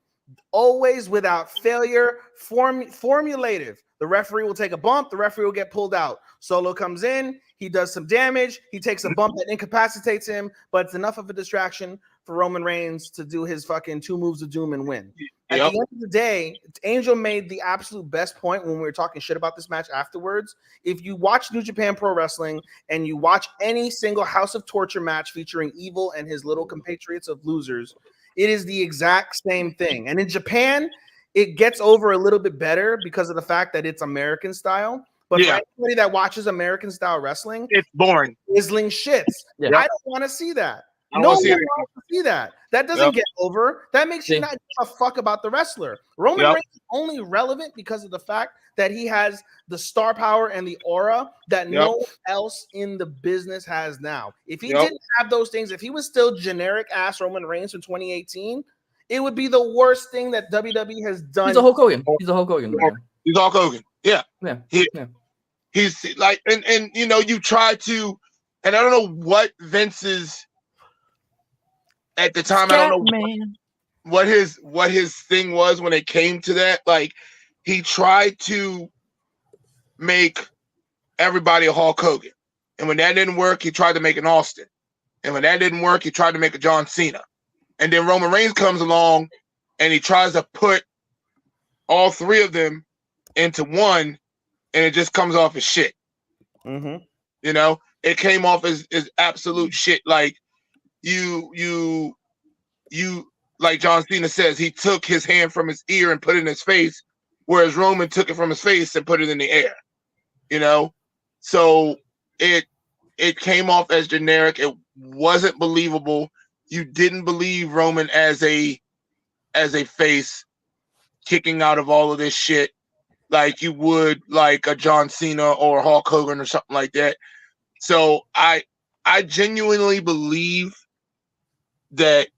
Always without failure, formulative. The referee will take a bump, the referee will get pulled out. Solo comes in, he does some damage, he takes a bump that incapacitates him, but it's enough of a distraction for Roman Reigns to do his fucking 2 moves of doom and win. At the end of the day, Angel made the absolute best point when we were talking shit about this match afterwards. If you watch New Japan Pro Wrestling and you watch any single House of Torture match featuring Evil and his little compatriots of losers, it is the exact same thing. And in Japan, it gets over a little bit better because of the fact that it's American style. But for anybody that watches American style wrestling, it's boring. Sizzling shits. I don't want to see that. No one wants to see that. That doesn't get over. That makes you not give a fuck about the wrestler. Roman Reigns is only relevant because of the fact that he has the star power and the aura that no one else in the business has now. If he didn't have those things, if he was still generic ass Roman Reigns from 2018, it would be the worst thing that WWE has done. He's a Hulk Hogan. He's a Hulk Hogan. He's Hulk Hogan. Yeah. He's like, and you try to, and I don't know what Vince's at the time. I don't know what his thing was when it came to that. Like, he tried to make everybody a Hulk Hogan, and when that didn't work, he tried to make an Austin, and when that didn't work, he tried to make a John Cena, and then Roman Reigns comes along, and he tries to put all three of them into one, and it just comes off as shit. Mm-hmm. It came off as absolute shit. Like you like John Cena says, he took his hand from his ear and put it in his face, whereas Roman took it from his face and put it in the air. So it came off as generic. It wasn't believable. You didn't believe Roman as a face kicking out of all of this shit like you would like a John Cena or Hulk Hogan or something like that. So I genuinely believe that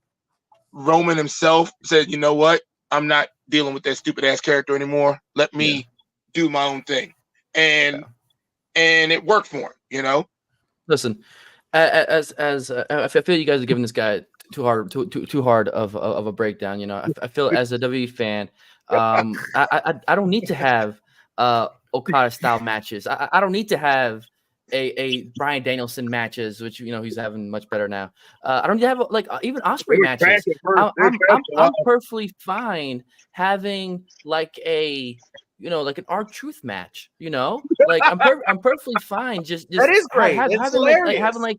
Roman himself said, you know what? I'm not dealing with that stupid ass character anymore. Let me do my own thing. And it worked for him, you know? Listen, as I feel you guys are giving this guy too hard of a breakdown. You know, I feel as a WWE fan, I don't need to have Okada style matches. I don't need to have a Bryan Danielson matches, which you know he's having much better now. I don't need to have like even Ospreay matches. I'm perfectly fine having like a like an R-Truth match, like I'm perfectly fine. Just that is great. Having like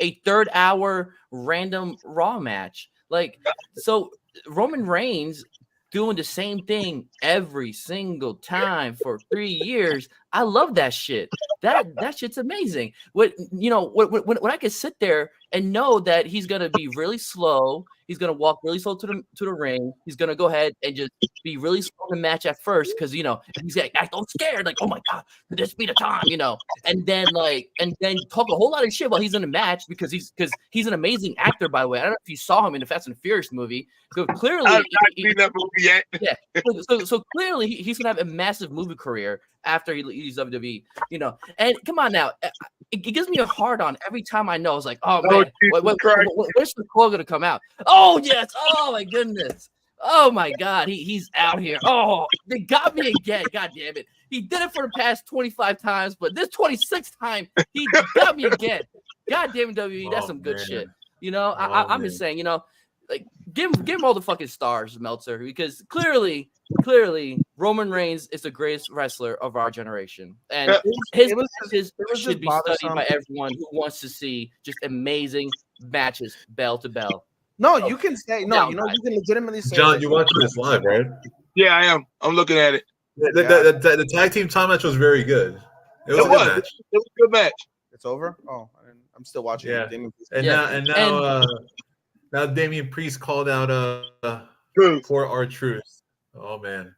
a third hour random Raw match. Like, so Roman Reigns doing the same thing every single time for 3 years. I love that shit. That shit's amazing. When I can sit there and know that he's gonna be really slow, he's gonna walk really slow to the ring. He's gonna go ahead and just be really slow in the match at first, because he's like, act all scared, like, oh my god, this be the time, and then talk a whole lot of shit while he's in the match because he's an amazing actor, by the way. I don't know if you saw him in the Fast and Furious movie. So clearly, I've not seen that movie yet. Yeah. So clearly he's gonna have a massive movie career after he leaves WWE, And come on now, it gives me a hard on every time I know. It's like, oh man, where's the call gonna come out? Oh yes, oh my goodness, oh my god, he's out here. Oh, they got me again. God damn it, he did it for the past 25 times, but this 26th time he got me again. God damn it, WWE, that's some good shit. I'm just saying, like give him all the fucking stars, Meltzer, because clearly Roman Reigns is the greatest wrestler of our generation, and his should be studied by everyone who wants to see just amazing matches, bell to bell. No, you can say no. You can legitimately say. John, you watching this live, right? Yeah, I am. I'm looking at it. The tag team time match was very good. It was a good match. It was a good match. It's over. Oh, I'm still watching. Yeah, it. Now Damian Priest called out for R-Truth. Oh man,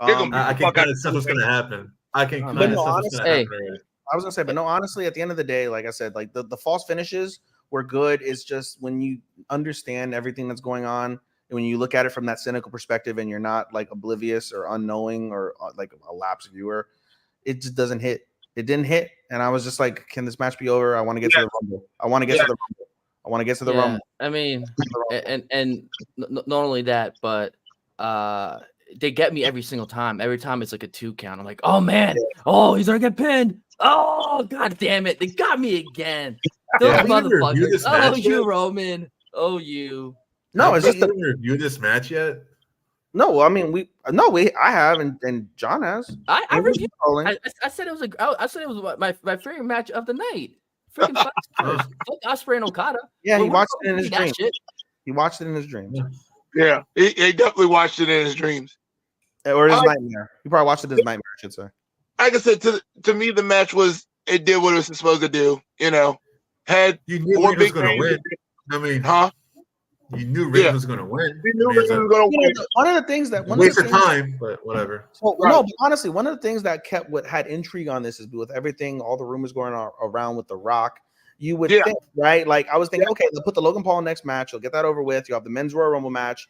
I can kind of sense what's gonna happen. I can kind of sense what's gonna happen. I was gonna say, but no, honestly, at the end of the day, like I said, like the false finishes were good. It's just when you understand everything that's going on, and when you look at it from that cynical perspective, and you're not like oblivious or unknowing or like a lapsed viewer, it just doesn't hit. It didn't hit, and I was just like, can this match be over? I want to get to the Rumble. I want to get to the Rumble. I mean, and not only that, but they get me every single time. Every time it's like a 2 count. I'm like, oh man, oh, he's gonna get pinned. Oh god damn it, they got me again. Those motherfuckers. Oh you, Roman. Oh you. No, it's just didn't review this match yet. No, I mean I have, and John has. I reviewed. I said it was my favorite match of the night. Freaking Ospreay and Okada. Yeah, he watched it in his dreams. He watched it in his dreams. Yeah, he definitely watched it in his dreams. Or his nightmare. He probably watched it in his nightmare, I should say. Like I said, to me, the match it did what it was supposed to do. Had you knew Reigns was going to win. I mean, you knew Reigns was going to win. You knew Reigns was going to win. One of the things that waste of time, but whatever. No, but honestly, one of the things that had intrigue on this is with everything, all the rumors going around with The Rock. You would think, right? Like I was thinking, okay, they'll put the Logan Paul next match. You'll get that over with. You'll have the Men's Royal Rumble match.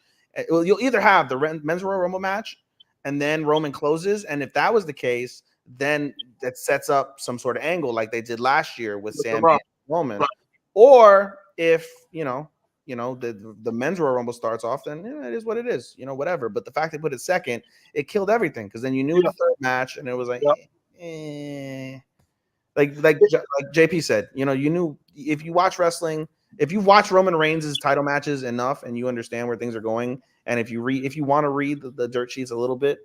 You'll either have the Men's Royal Rumble match and then Roman closes. And if that was the case, then that sets up some sort of angle like they did last year with Sam and Roman. Right. Or if the Men's Royal Rumble starts off, then it is what it is. Whatever. But the fact they put it second, it killed everything, because then you knew the third match, and it was like, Like JP said, you knew if you watch wrestling, if you watch Roman Reigns' title matches enough and you understand where things are going, and if you want to read the dirt sheets a little bit,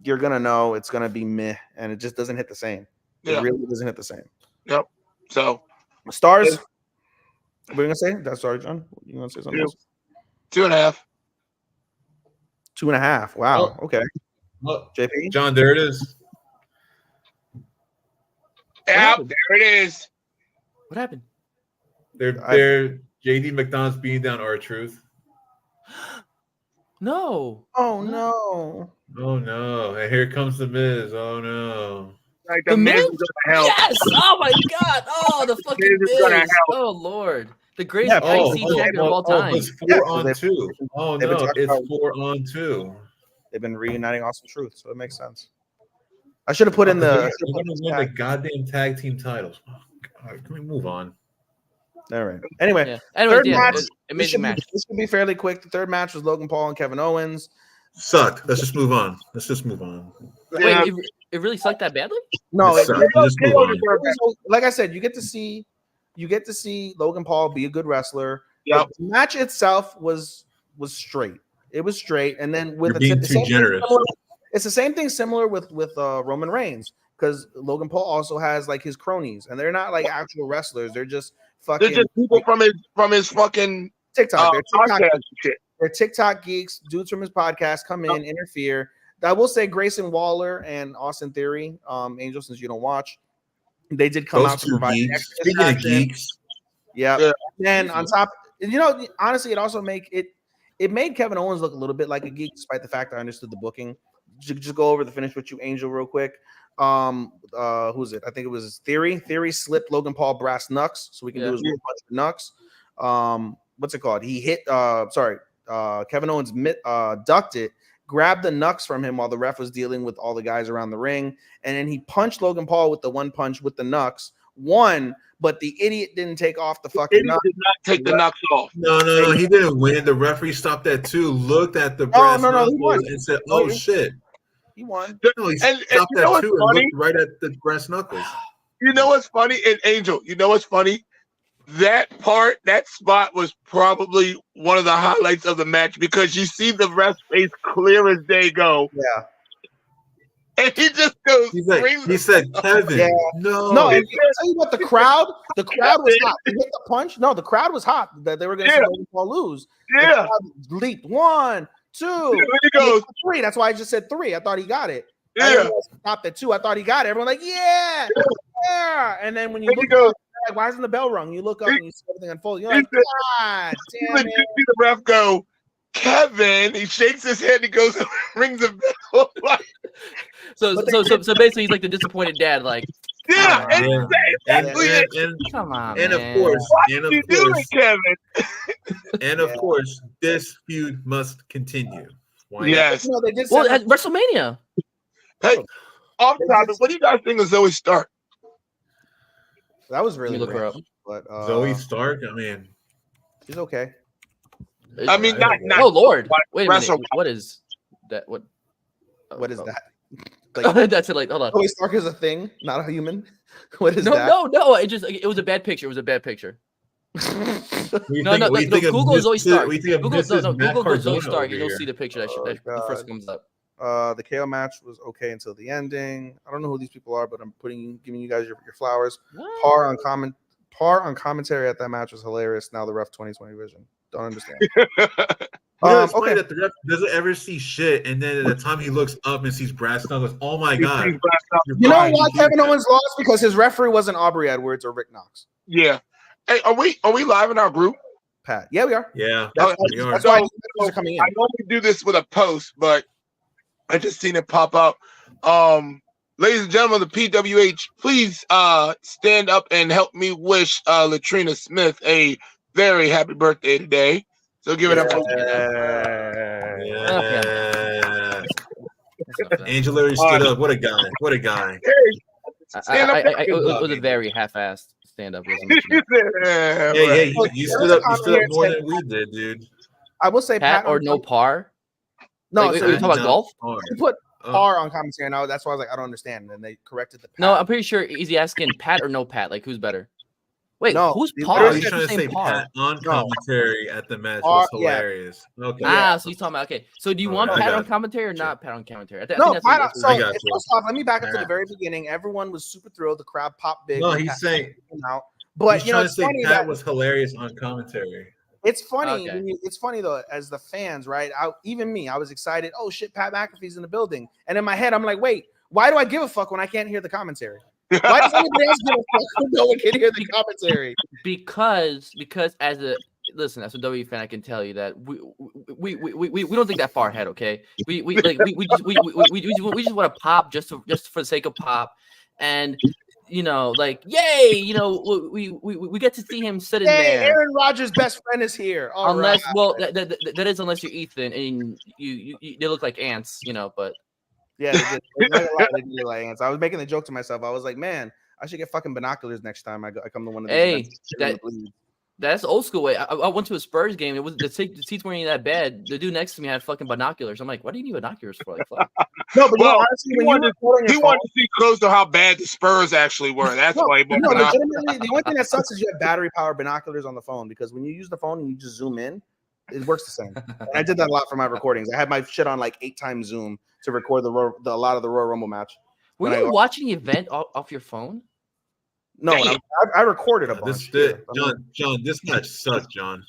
you're gonna know it's gonna be meh, and it just doesn't hit the same. It really doesn't hit the same. Yep. So stars. What are you gonna say? That's sorry, John. You want to say something else? 2.5. 2.5. Wow. Okay. Look, JP. John, there it is. Yeah, there it is. What happened? They're JD McDonald's beating down R-Truth. No. Oh no. Oh no! And here comes the Miz. Oh no! Like The Miz? Help. Yes! Oh my God! Oh, the fucking Miz! Oh Lord! The greatest IC champion of all time. It's 4-on-2. Oh no! It's 4-on-2. They've been reuniting Awesome Truth, so it makes sense. I should have put in the. They're gonna win the goddamn tag team titles. Oh, God, can we move on? All right. Anyway, Anyways, third match. amazing match. This should be fairly quick. The third match was Logan Paul and Kevin Owens. Sucked. Let's just move on. Wait, it really sucked that badly? No, like I said, you get to see Logan Paul be a good wrestler. Yep. The match itself was straight. It was straight, and then with You're being too generous. It's the same thing similar with Roman Reigns, because Logan Paul also has like his cronies, and they're not like actual wrestlers. They're just fucking. They're just people from his fucking TikTok. Shit. They're TikTok geeks. Dudes from his podcast come in, interfere. I will say Grayson Waller and Austin Theory, Angel, since you don't watch, they did come out to provide extra Speaking of geeks, yeah. And on top, honestly, it also made Kevin Owens look a little bit like a geek, despite the fact I understood the booking. Just go over the finish with you, Angel, real quick. Who's it? I think it was Theory. Theory slipped Logan Paul brass knucks, so we can do his punch of knucks. What's it called? He hit. Kevin Owens ducked it, grabbed the knucks from him while the ref was dealing with all the guys around the ring, and then he punched Logan Paul with the one punch with the knucks. But the idiot didn't take off the fucking knucks. Did not take the knucks off. No, he didn't win. The referee stopped that too. Looked at the brass knuckles and said, "Oh shit." He won. No, he stopped that too and looked right at the brass knuckles. You know what's funny? And Angel, you know what's funny? That spot was probably one of the highlights of the match, because you see the ref's face clear as day go. Yeah. And he just goes. He said, "Kevin, no." No, and I'll tell you what, the crowd was hot. You hit the punch. No, the crowd was hot. That they were going to see Logan Paul lose. Yeah. Leaped 1, 2. He goes 3. That's why I just said 3. I thought he got it. Yeah. Stopped at 2. I thought he got it. Everyone like, yeah. And then when you look, like, why isn't the bell rung? You look up and you see everything unfold. You're like, God damn it. You see the ref go, Kevin. He shakes his head. He goes and rings the bell. So basically, he's like the disappointed dad. Like, yeah, come on, and man. of course, what are you doing, Kevin? And of course, this feud must continue. Why yes. No, they did At WrestleMania. Hey, off topic, what do you guys think of Zoe Stark? That was really look her up. But Zoe Stark, I mean, she's okay. I mean, not. Oh Lord! Wait a minute. What is that? What is that? Like, that's it. Like, hold on. Zoe Stark is a thing, not a human. What is that? No. It was a bad picture. It was a bad picture. Google Zoe Stark. Google Zoe Stark, and you'll see the picture that first comes up. The KO match was okay until the ending. I don't know who these people are, but I'm giving you guys your flowers. Par on commentary at that match was hilarious. Now the ref 2020 vision. Don't understand. It's funny that the ref doesn't ever see shit, and then at the time he looks up and sees brass knuckles. Oh my god! You know why Kevin Owens lost? Because his referee wasn't Aubrey Edwards or Rick Knox. Yeah. Hey, are we live in our group? Pat. Yeah, we are. Yeah. That's why they're coming in. I normally do this with a post, but I just seen it pop up. Ladies and gentlemen of the PWH, please stand up and help me wish Latrina Smith a very happy birthday today. So give it up. Yeah. Angel Larry stood up. What a guy. What a guy. It was a very half-assed stand-up. Yeah. You stood up more than we did, dude. I will say Pat or no par. No, like, we talking about golf. You put par on commentary now. That's why I was like, I don't understand. And they corrected the Pat. No, I'm pretty sure he's asking Pat or no Pat. Like, who's better? Wait, no, who's par? He's trying to say Pat on commentary at the match was hilarious. Yeah. Okay. So he's talking about So do you want Pat on commentary or not Pat on commentary? No, Pat. So first off, let me back up to the very beginning. Everyone was super thrilled. The crowd popped big. No, he's saying out. But he's trying to say Pat was hilarious on commentary. It's funny. It's funny though, as the fans, right? Even me, I was excited. Oh shit, Pat McAfee's in the building, and in my head, I'm like, wait, why do I give a fuck when I can't hear the commentary? Why does anybody else give a fuck? No one can hear the commentary. Because as a WWE fan, I can tell you that we don't think that far ahead. Okay, we just want to pop just for the sake of pop, and like yay, we get to see him sitting there. Aaron Rodgers' best friend is here. Unless that is unless you're Ethan and you they look like ants, but. Yeah, they did like ants. I was making the joke to myself. I was like, man, I should get fucking binoculars next time I come to one of these. Hey, that's old school way. I went to a Spurs game. It was the seats weren't even that bad. The dude next to me had fucking binoculars. I'm like, what do you need binoculars for? Like, no, but honestly, he wanted to see close to how bad the Spurs actually were. That's why. Legitimately, the only thing that sucks is you have battery powered binoculars on the phone because when you use the phone and you just zoom in, it works the same. And I did that a lot for my recordings. I had my shit on like 8 times zoom to record a lot of the Royal Rumble match. Were you watching the event off your phone? No, I recorded a bunch. John, this match sucked, John,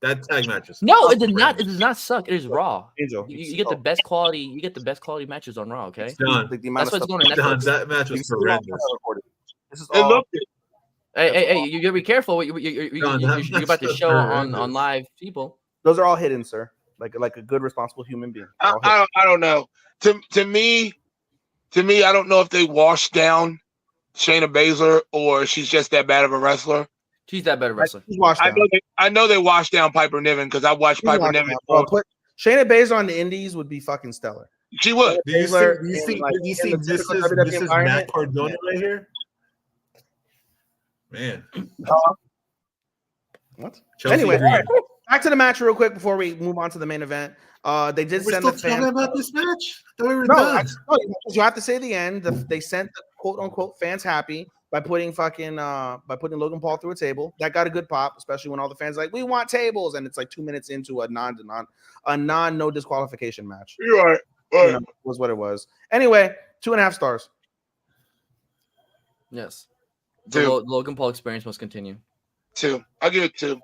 that tag match is no, it did not. It does not suck. It is Raw. Angel, you get the best quality. You get the best quality matches on Raw. Okay, John, that's what's going on. John, that match was horrendous. This is all. Hey, you gotta be careful. You're about to show on live people. Those are all hidden, sir. Like a good, responsible human being. I don't know. To me, I don't know if they washed down Shayna Baszler or she's just that bad of a wrestler. She's that bad of a wrestler. I know they washed down Piper Niven because I watched Piper Niven. Put Shayna Baszler on the Indies would be fucking stellar. She would. Do you see this is Matt Cardona right here? Man. What? Chelsea Anyway, Green. Back to the match real quick before we move on to the main event. They did send the fans. Talking about this match. I thought we were done. You have to say the end. They sent the quote unquote fans happy by putting Logan Paul through a table. That got a good pop, especially when all the fans are like, we want tables, and it's like 2 minutes into a no disqualification match. You're right. Was what it was. Anyway, 2.5 stars. Yes. The Logan Paul experience must continue. 2. I'll give it 2.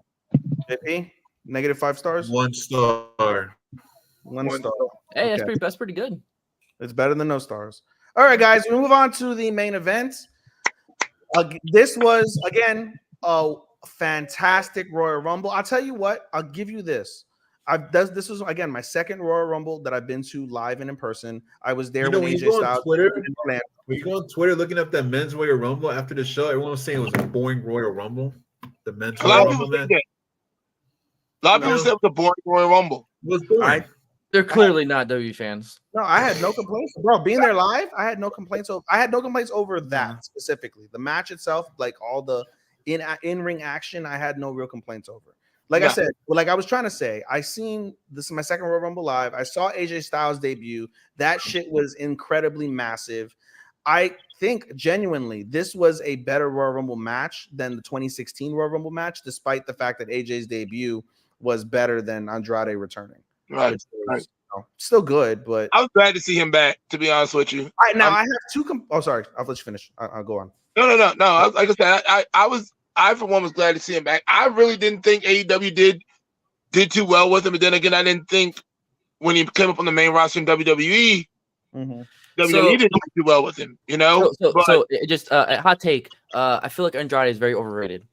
JP, -5 stars. 1 star. 1 star. Hey, that's pretty good. It's better than no stars. All right, guys, we move on to the main event. This was again a fantastic Royal Rumble. I'll tell you what. I'll give you this. This was again my second Royal Rumble that I've been to live and in person. I was there when AJ Styles. When you go on Twitter looking up that men's Royal Rumble after the show, everyone was saying it was a boring Royal Rumble. The men's Royal Rumble, man. A lot of people said it was a boring Royal Rumble. It was boring. They're clearly not W fans. No, I had no complaints, bro. Being there live, I had no complaints. I had no complaints over that specifically. The match itself, like all the in-ring action, I had no real complaints over. Like I said, like I was trying to say, this is my second Royal Rumble live. I saw AJ Styles debut. That shit was incredibly massive. I think genuinely this was a better Royal Rumble match than the 2016 Royal Rumble match, despite the fact that AJ's debut was better than Andrade returning. Right. Still good, but I was glad to see him back, to be honest with you. I have two. Sorry, I'll let you finish. I'll go on. No. Like I said, I for one was glad to see him back. I really didn't think AEW did too well with him, but then again, I didn't think when he came up on the main roster in WWE, WWE didn't do too well with him. So just a hot take. I feel like Andrade is very overrated.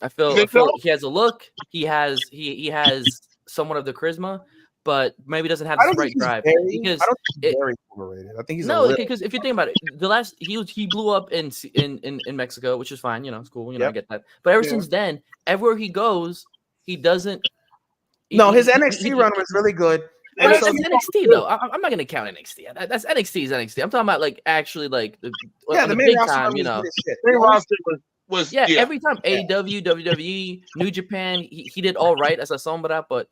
I feel he has a look. He has somewhat of the charisma, but maybe doesn't have the right drive. I don't think he's very overrated. I think he's because if you think about it, the last he blew up in Mexico, which is fine. It's cool. I get that. But ever since then, everywhere he goes, he doesn't. His NXT run was really good. And that's NXT though. I'm not gonna count NXT. That's NXT's NXT. I'm talking about like actually like the main big roster time. Main roster was every time AEW, WWE, New Japan, he did all right as a sombra, but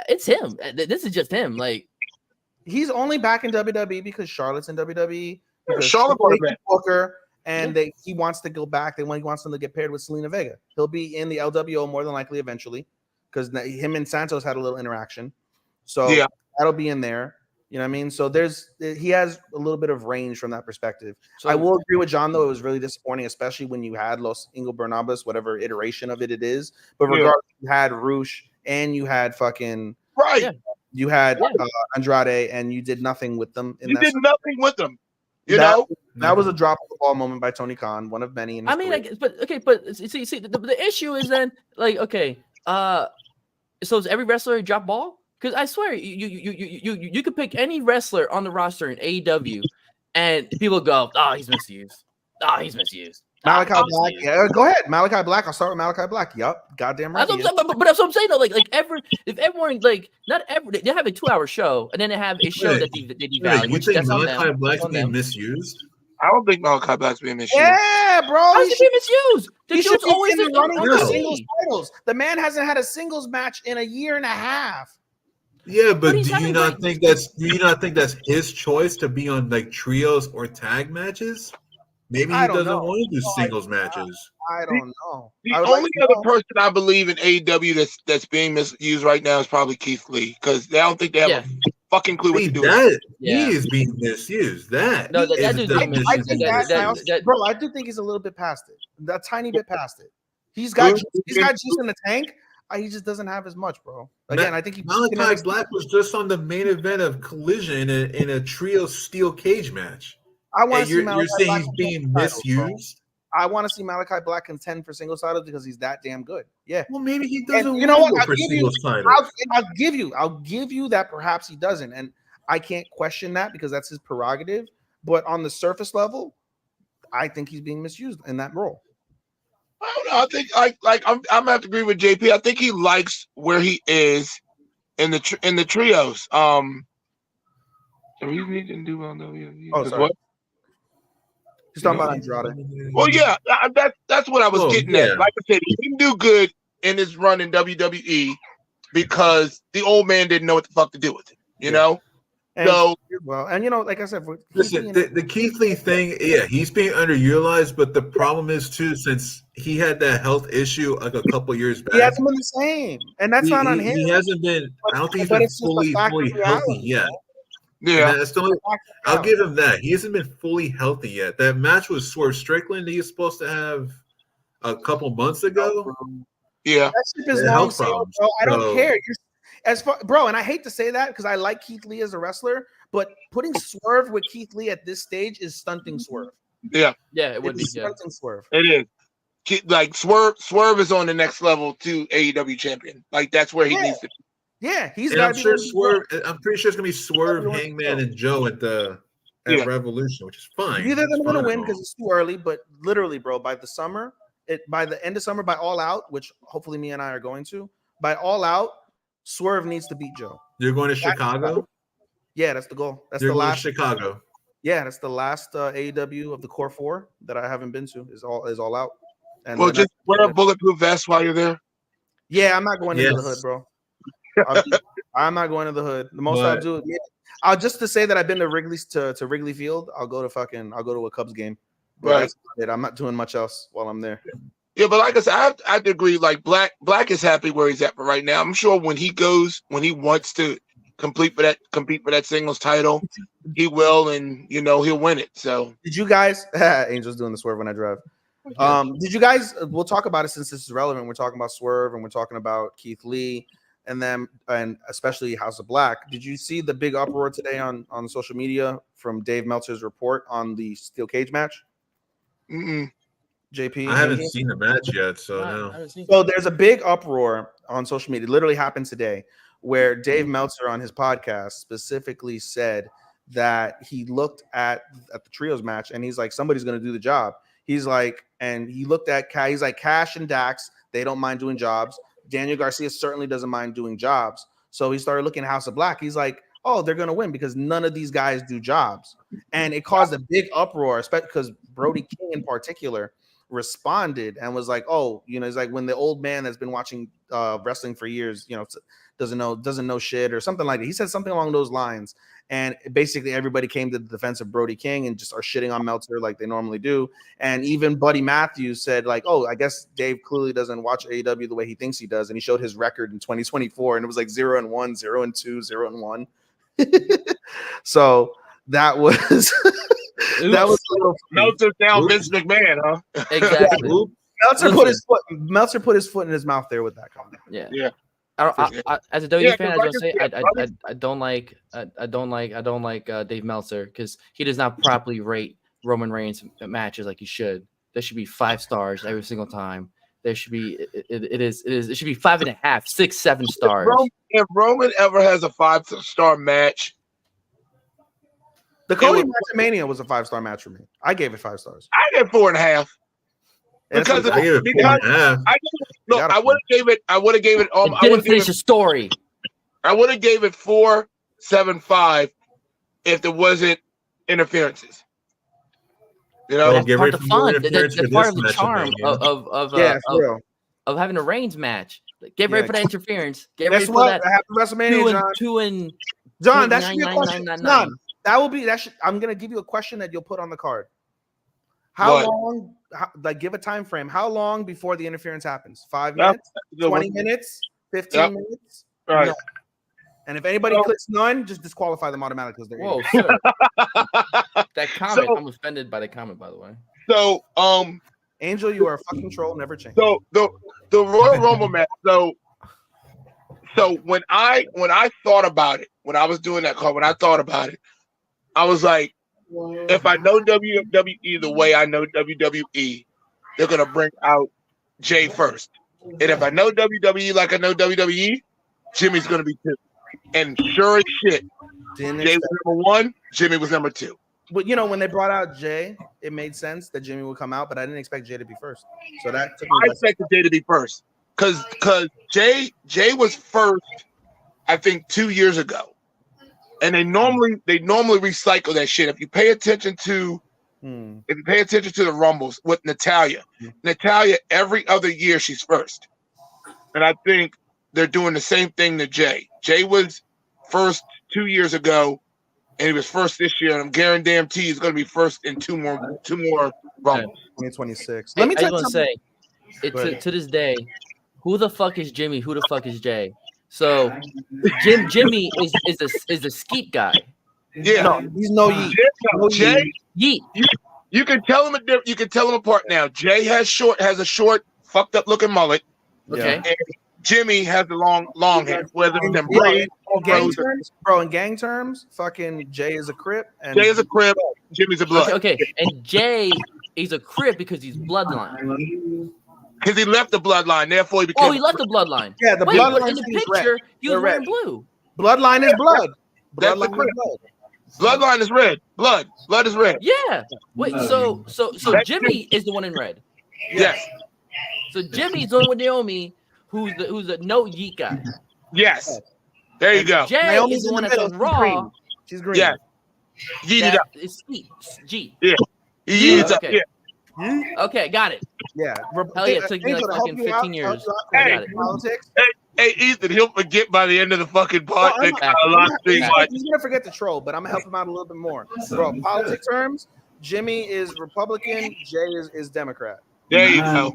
it's him. This is just him. Like he's only back in WWE because Charlotte's in WWE. Charlotte Booker, and he wants to go back. He wants them to get paired with Selena Vega. He'll be in the LWO more than likely eventually because him and Santos had a little interaction. So that'll be in there. You know what I mean? So he has a little bit of range from that perspective. So I will agree with John, though. It was really disappointing, especially when you had Los Ingobernables, whatever iteration of it is. But regardless, you had Rush and you had fucking you had Andrade, and you did nothing with them. You did nothing with them. You know, that was a drop of the ball moment by Tony Khan, one of many. In his career. but see, the issue is then like, okay, so is every wrestler a drop ball? Because I swear, you could pick any wrestler on the roster in AEW, and people go, "Oh, he's misused. Oh, he's misused." Malachi Black. Yeah, go ahead. Malachi Black. I'll start with Malachi Black. Yup. Goddamn right. But that's what I'm saying though. Like if everyone not every they have a 2-hour show and then they have a show that they devalue. You think Malachi Black's being misused? I don't think Malachi Black's being misused. Yeah, bro. How's he being misused? He should be always in the running for singles titles. The man hasn't had a singles match in a year and a half. Yeah, but do you not think that's his choice to be on like trios or tag matches? Maybe he doesn't want to do singles matches. I don't know. The only other person I believe in AEW that's being misused right now is probably Keith Lee, because I don't think they have a fucking clue what to do. He is being misused. Bro, I do think he's a little bit past it. A tiny bit past it. He's got juice in the tank. He just doesn't have as much, bro. Again, I think Malachi Black was just on the main event of Collision in a trio steel cage match. I want to see Malachi You're saying Black he's being misused? I want to see Malachi Black contend for singles titles because he's that damn good. Yeah. Well, maybe he doesn't. You know what? I'll give you that perhaps he doesn't, and I can't question that because that's his prerogative. But on the surface level, I think he's being misused in that role. I don't know. I think I'm gonna have to agree with JP. I think he likes where he is in the trios. The reason he didn't do well WWE. Oh, sorry. What? He's talking about Andrade. Well, yeah, that's what I was getting at. Like I said, he didn't do good in his run in WWE because the old man didn't know what the fuck to do with it. You know. And, and you know, like I said, listen, the Keith Lee thing, he's being underutilized, but the problem is too, since he had that health issue like a couple years back, he hasn't been the same, and that's not on him. He hasn't been. I don't think he's been fully healthy yet. Yeah, I'll give him that. He hasn't been fully healthy yet. That match with Swerve Strickland he was supposed to have a couple months ago. Yeah, that ship is long sailed, bro. I don't care. Bro, and I hate to say that because I like Keith Lee as a wrestler, but putting Swerve with Keith Lee at this stage is stunting Swerve. Yeah, it would be stunting Swerve. It is. Like Swerve is on the next level to AEW champion. Like that's where he needs to be. Yeah, I'm sure Swerve. I'm pretty sure it's gonna be Swerve, Hangman, and Joe at Revolution, which is fine. Neither of them are gonna win because it's too early. But literally, bro, by the end of summer, by All Out, which hopefully me and I are going to, by All Out, Swerve needs to beat Joe. You're going to Chicago? Yeah, that's the goal. That's the last Chicago. Yeah, that's the last AEW of the core 4 that I haven't been to. Is All Out. And just wear a bulletproof vest while you're there. Yeah, I'm not going into the hood, bro. I'm not going to the hood. The most I'll do, I'll just to say that I've been to Wrigley Field. I'll go to a Cubs game. But that's it. I'm not doing much else while I'm there. Yeah, but like I said, I have to agree. Like Black is happy where he's at for right now. I'm sure when he wants to compete for that singles title, he will, and he'll win it. So did you guys? Angel's doing the swerve when I drive. Did you guys? We'll talk about it since this is relevant. We're talking about Swerve and we're talking about Keith Lee. And especially House of Black. Did you see the big uproar today on social media from Dave Meltzer's report on the steel cage match? JP, I haven't seen the match yet, so no. So there's a big uproar on social media. It literally happened today, where Dave Meltzer on his podcast specifically said that he looked at the trios match and he's like, somebody's going to do the job. He's like, and he looked at he's like, Cash and Dax, they don't mind doing jobs. Daniel Garcia certainly doesn't mind doing jobs. So he started looking at House of Black. He's like, oh, they're going to win because none of these guys do jobs. And it caused a big uproar, especially because Brody King in particular responded and was like, oh, it's like when the old man that's been watching wrestling for years, doesn't know shit or something like that. He said something along those lines. And basically everybody came to the defense of Brody King and just are shitting on Meltzer like they normally do. And even Buddy Matthews said like, oh, I guess Dave clearly doesn't watch AEW the way he thinks he does. And he showed his record in 2024 and it was like 0-1, 0-2, 0-1. So that was that was Meltzer down Vince McMahon, huh? Exactly. Meltzer put his foot in his mouth there with that comment. Yeah. As a WWE fan, I just say I don't like Dave Meltzer because he does not properly rate Roman Reigns matches like he should. There should be 5 stars every single time. There should be it should be 5.5, 6, 7 stars. If Roman ever has a 5-star match, the Cody match at Mania was a 5-star match for me. I gave it 5 stars. I gave 4.5. Because I gave it 4.5. I would have gave it. I didn't finish the story. I would have gave it 4.75 if there wasn't interferences. You know, that's part of the fun. That's part of the charm of having a Reigns match. Get ready for that interference. Get ready for that. WrestleMania, John. That should be a question. John, that will be. I'm gonna give you a question that you'll put on the card. How long? Give a time frame. How long before the interference happens? 5 minutes, 20 minutes, 15 minutes. Right. No. And if anybody clicks none, just disqualify them automatically because they're. Whoa, sir. That comment. I'm offended by the comment, by the way. So, Angel, you are a fucking troll. Never change. So the Royal Rumble match. So when I thought about it, when I was doing that call, when I thought about it, I was like, if I know WWE the way I know WWE, they're gonna bring out Jay first. And if I know WWE like I know WWE, Jimmy's gonna be 2. And sure as shit, Jay was number 1, Jimmy was number 2. But when they brought out Jay, it made sense that Jimmy would come out, but I didn't expect Jay to be first. So that took me. I expected Jay to be first because Jay was first, I think 2 years ago. And they normally recycle that shit. If you pay attention to the Rumbles with Natalya, Natalya every other year she's first. And I think they're doing the same thing to Jay. Jay was first 2 years ago, and he was first this year. And I'm guaranteed he's going to be first in two more Rumbles. 2026. Let me tell you something. To this day, who the fuck is Jimmy? Who the fuck is Jay? So Jimmy is a skeet guy. Yeah, no, he's no yeet. Jay, yeet. You can tell him apart now. Jay has a short, fucked up looking mullet. Okay. And Jimmy has the long hair. Whether it's braids, in gang terms, fucking Jay is a Crip. And Jay is a Crip. Jimmy's a Blood. Okay. And Jay is a Crip because he's bloodline. Because he left the bloodline, therefore he became. He left the bloodline. Yeah, the bloodline. In the picture, he was wearing blue. Bloodline is blood. Bloodline is red. Blood is red. Yeah. Wait. So Jimmy is the one in red. Yes. So Jimmy's the one with Naomi, who's the no yeet guy. Yes. There you go. Jay Naomi's is the one that's on Raw. She's green. Yeah. Yeet it up. It's G. Yeah. He yeets up. Okay. Yeah. Okay, got it. Yeah. Hell yeah, it took me like fucking 15 years. Hey, Ethan, he'll forget by the end of the fucking part. He's gonna forget the troll, but I'm gonna help him out a little bit more. Bro, politics terms, Jimmy is Republican, Jay is Democrat. There you go.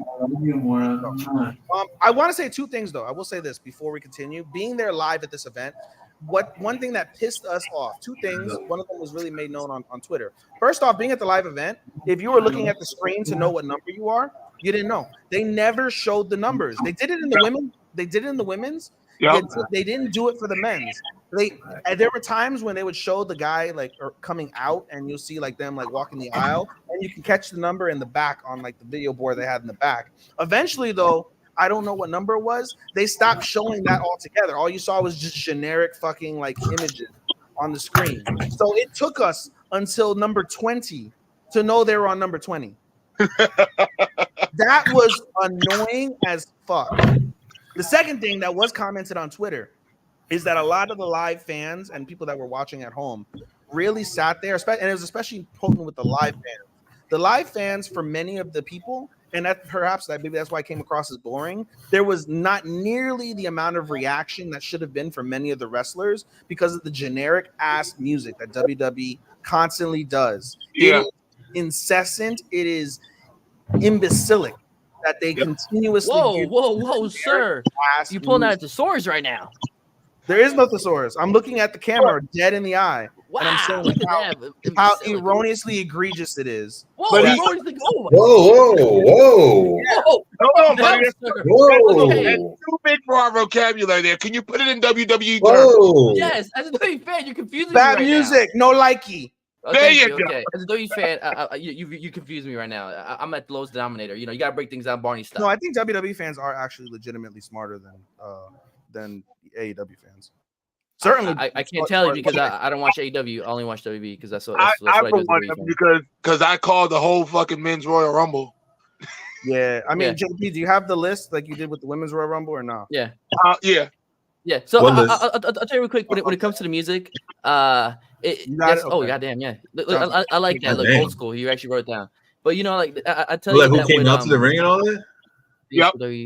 I want to say 2 things though. I will say this before we continue. Being there live at this event, one thing that pissed us off, 2 things. One of them was really made known on Twitter. First off, being at the live event, if you were looking at the screen to know what number you are, you didn't know. They never showed the numbers. They did it in the women. They did it in the women's. Yep. They didn't do it for the men's. There were times when they would show the guy coming out, and you'll see them walking the aisle, and you can catch the number in the back on the video board they had in the back. Eventually, though, I don't know what number it was. They stopped showing that altogether. All you saw was just generic fucking images on the screen. So it took us until number 20 to know they were on number 20. That was annoying as fuck. The second thing that was commented on Twitter is that a lot of the live fans and people that were watching at home really sat there, and it was especially potent with the live fans. The live fans, for many of the people, and maybe that's why it came across as boring, there was not nearly the amount of reaction that should have been for many of the wrestlers because of the generic ass music that WWE constantly does. Yeah. It is incessant. It is imbecilic that they continuously. Whoa, sir! You pulling out the swords right now? There is no thesaurus. I'm looking at the camera dead in the eye. Wow, and I'm saying look at that. how erroneously egregious it is. Whoa, But whoa. Hold on, buddy. Whoa. That's too big for our vocabulary there. Can you put it in WWE terms? Whoa. Yes, as a WWE fan, you're confusing Bad me right music, no likey. now. There you go. Okay, as a WWE fan, you confuse me right now. I'm at the lowest denominator. You know, you gotta break things down, Barney style. No, I think WWE fans are actually legitimately smarter than AEW fans. Certainly, I can't tell you because I don't watch AEW. I only watch WWE because that's what I do. because I called the whole fucking men's Royal Rumble. Yeah, I mean, JP, do you have the list like you did with the women's Royal Rumble or not? Yeah. Yeah. Yeah. So I'll tell you real quick when it comes to the music. Oh goddamn, yeah. I like that. Look, old school. You actually wrote it down. But you know, like I tell you, who came out to the ring and all that. Yep. Yeah. I know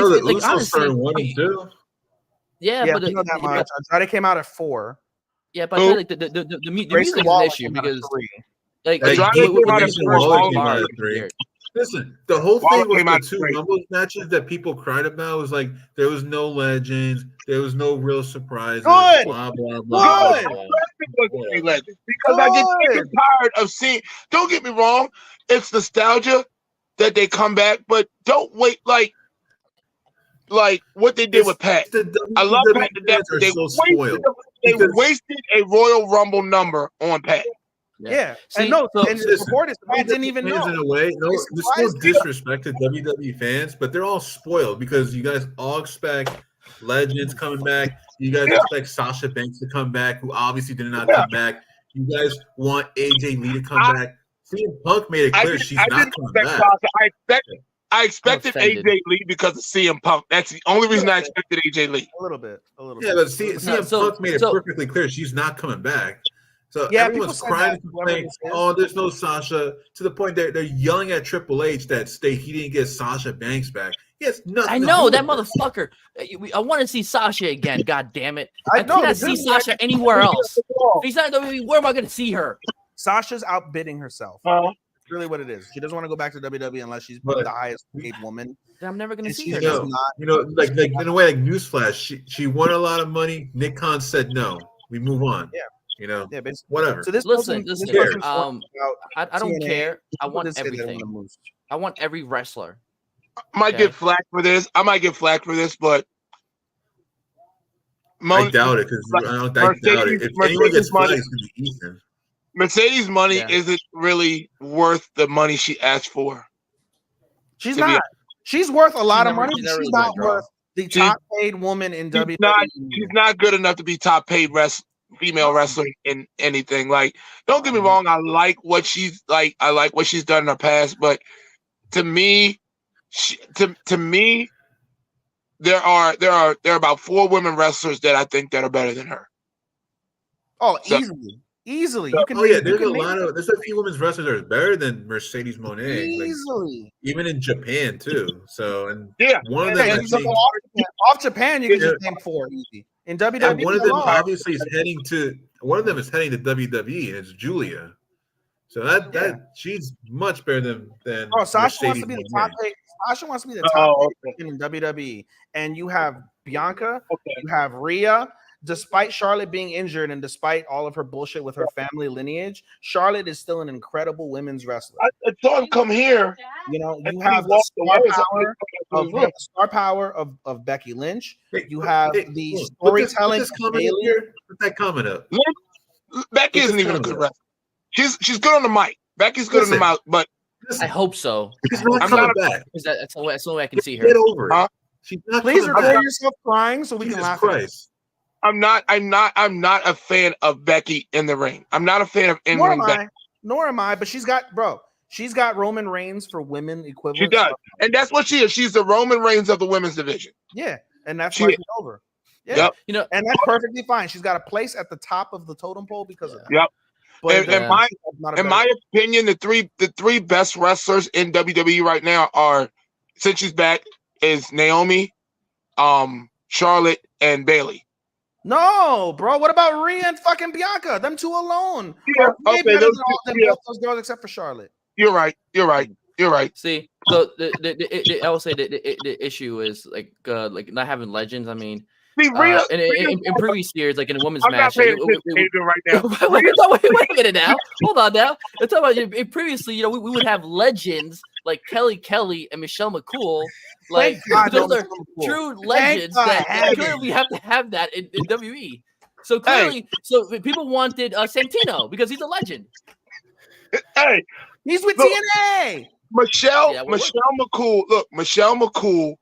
that Usos started 1 and 2. Yeah, but you know that much. Andrade came out at 4. Yeah, but I feel like the music is an issue because like listen, the whole thing with the 2 Rumble matches that people cried about was like there was no legends, there was no real surprises. Good. Blah blah blah. Good. Because I get tired of seeing. Don't get me wrong, it's nostalgia that they come back, but don't wait like what they did with Pat. I love Pat to death. They wasted a Royal Rumble number on Pat. Yeah. And the report is Pat didn't even know. In a way, there's no disrespect to WWE fans, but they're all spoiled because you guys all expect legends coming back. You guys expect Sasha Banks to come back, who obviously did not come back. You guys want AJ Lee to come back. CM Punk made it clear she's not coming back. I expected AJ Lee because of CM Punk. That's the only reason I expected AJ Lee. A little bit. Yeah, but CM Punk made it perfectly clear she's not coming back. So everyone's crying and saying, "Oh, there's no Sasha." To the point they're yelling at Triple H that he didn't get Sasha Banks back. Yes, nothing. I know that motherfucker. I want to see Sasha again. God damn it! I cannot see Sasha anywhere else. If he's not WWE, where am I going to see her? Sasha's outbidding herself. That's really what it is. She doesn't want to go back to WWE unless she's the highest paid woman. I'm never going to see her. Like in a way, like newsflash, she won a lot of money. Nick Khan said no. We move on. Yeah. Whatever. So listen. I don't care. I want everything. I want every wrestler. I might get flack for this, but I doubt it because I doubt it. If anyone gets flack, it's going to be Ethan. Mercedes' money isn't really worth the money she asked for. She's not. She's worth a lot of money. She's not worth the top paid woman in WWE. She's not good enough to be top paid female wrestler in anything. Like, don't get me wrong, I like what she's like. I like what she's done in her past, but to me, there are about 4 women wrestlers that I think that are better than her. Oh, easily. You can. There's a few women's wrestlers that are better than Mercedes Moné. Easily, even in Japan too. So one of them off Japan, you can just name 4 easy. In WWE, one of them obviously is heading to WWE, and it's Julia. So that she's much better than Sasha Mercedes wants to be the top paid. Sasha wants to be the top paid in WWE, and you have Bianca, you have Rhea. Despite Charlotte being injured and despite all of her bullshit with her family lineage, Charlotte is still an incredible women's wrestler. I saw him come here. You know, you have the star power of Becky Lynch. You have the storytelling. Put that comment up. Becky isn't even a good wrestler. She's good on the mic. Becky's good on the mic, but I hope so. She's not coming back. That's the only way I can see her. Get over it. She's not. Please record yourself crying so we can laugh. Christ. I'm not a fan of Becky in the ring. I'm not a fan of in-ring Becky. Nor am I, but she's got Roman Reigns for women equivalent. She does. And that's what she is. She's the Roman Reigns of the women's division. Yeah. And that's why she's over. Yeah. Yep. And that's perfectly fine. She's got a place at the top of the totem pole because of that. Yep. But in my opinion, the three best wrestlers in WWE right now are, since she's back, is Naomi, Charlotte, and Bayley. No, bro. What about Rhea and fucking Bianca? Them two alone. Yeah. Okay. Both those girls except for Charlotte. You're right. You're right. See, so I will say that the issue is like not having legends. I mean, see, Rhea, in previous years, like in a women's I'm match, not paying attention right now. wait a minute now. Hold on now. Let's talk about previously. We would have legends like Kelly and Michelle McCool. Like those are true legends that clearly we have to have that in WWE. So clearly, so people wanted Santino because he's a legend. Hey, he's with TNA. Michelle McCool. Look, Michelle McCool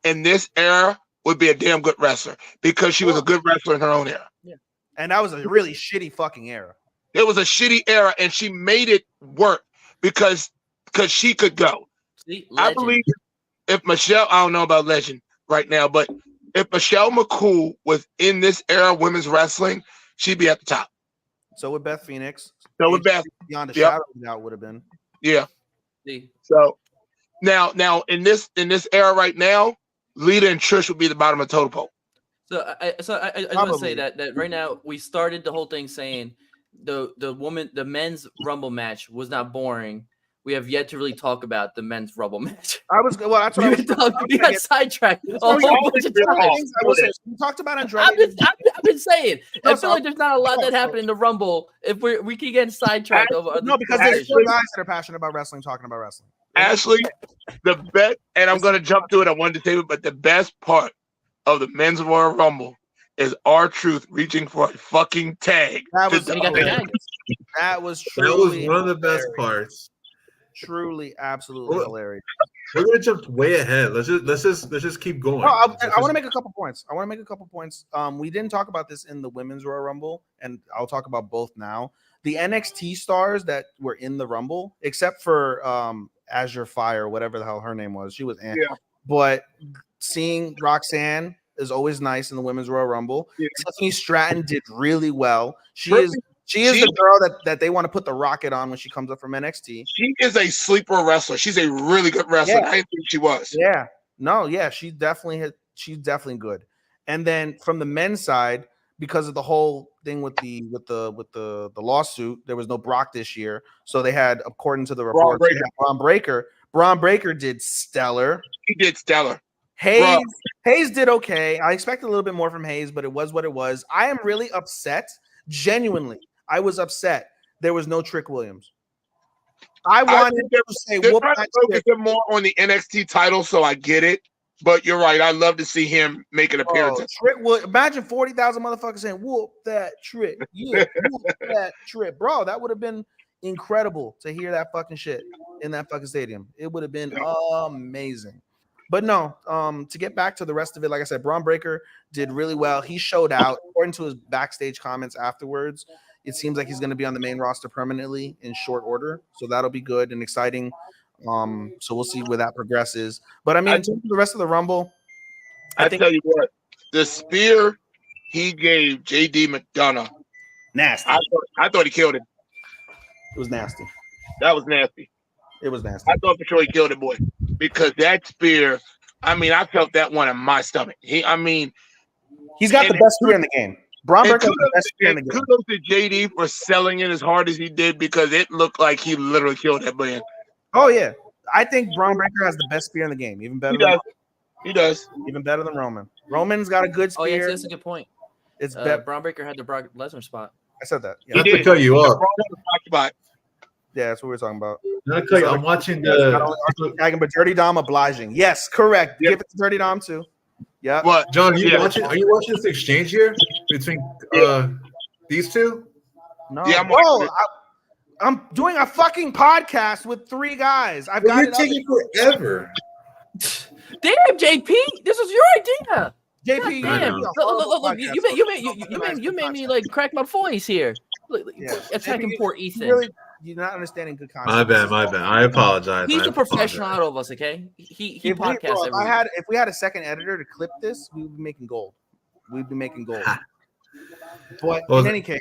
in this era would be a damn good wrestler because she was a good wrestler in her own era. Yeah. And that was a really shitty fucking era. It was a shitty era, and she made it work because she could go. See, I believe if Michelle, I don't know about legend right now, but if Michelle McCool was in this era of women's wrestling, she'd be at the top. So would Beth Phoenix. So would Beth. Beyond a shadow of a doubt would have been. Yeah. See. So now in this era right now, Lita and Trish would be the bottom of the totem pole. So I just want to say that right now we started the whole thing saying the men's Rumble match was not boring. We have yet to really talk about the men's Rumble match. That's what we got sidetracked a whole bunch of times. We talked about Andrade. I've been saying. I feel like there's not a lot that happened in the Rumble. If we keep getting sidetracked no, because there's two guys that are passionate about wrestling talking about wrestling. Ashley, the best, and I'm going to jump to it. I wanted to say it, but the best part of the men's Royal Rumble is R-Truth reaching for a fucking tag. That was truly one of the best parts. Truly, absolutely hilarious. We're gonna jump way ahead. Let's just keep going. No, I want to make a couple points. We didn't talk about this in the women's Royal Rumble, and I'll talk about both now. The NXT stars that were in the Rumble, except for Azure Fire, whatever the hell her name was, she was But seeing Roxanne is always nice in the women's Royal Rumble. Yeah. Tiffany Stratton did really well. She is the girl that they want to put the rocket on when she comes up from NXT. She is a sleeper wrestler. She's a really good wrestler. Yeah. I didn't think she was. Yeah. No, yeah, she's definitely good. And then from the men's side, because of the whole thing with the lawsuit, there was no Brock this year. So they had, according to the report, Braun Breaker. Braun Breaker did stellar. He did stellar. Hayes did okay. I expected a little bit more from Hayes, but it was what it was. I am really upset. Genuinely, I was upset there was no Trick Williams. I wanted to say they're trying to focus him more on the NXT title, so I get it. But you're right. I'd love to see him make an appearance. Imagine 40,000 motherfuckers saying, "Whoop that Trick, yeah, whoop that Trick, bro." That would have been incredible to hear that fucking shit in that fucking stadium. It would have been amazing. But no, to get back to the rest of it, like I said, Braun Breaker did really well. He showed out. According to his backstage comments afterwards, it seems like he's going to be on the main roster permanently in short order. So that'll be good and exciting. So we'll see where that progresses. But I mean, in terms of the rest of the Rumble, I tell you what, the spear he gave JD McDonough, nasty. I thought he killed him. It was nasty. That was nasty. It was nasty. I thought for sure he killed it, boy, because that spear. I mean, I felt that one in my stomach. He's got the best spear in the game. Braun Breaker has the best spear in the game. Kudos to JD for selling it as hard as he did because it looked like he literally killed that man. Oh yeah, I think Braun Breaker has the best spear in the game. Even better. He does. Even better than Roman. Roman's got a good spear. Oh yeah, that's a good point. It's Braun Breaker had the Brock Lesnar spot. I said that. Yeah. He did cut you off. Yeah, that's what we're talking about. I'm watching the tagging, but Dirty Dom obliging. Yes, correct. Yep. Give it to Dirty Dom too. Yeah. What, John? Are you watching this exchange here between these two? No. Yeah, I'm doing a fucking podcast with three guys. You're taking forever. Damn, JP, this was your idea. JP, look, you made me like crack my voice here. Attacking poor Ethan. You're not understanding good content. My bad. I apologize. He's a professional out of us, okay? He podcasts every week. If we had a second editor to clip this, we would be making gold. We'd be making gold. But in any case,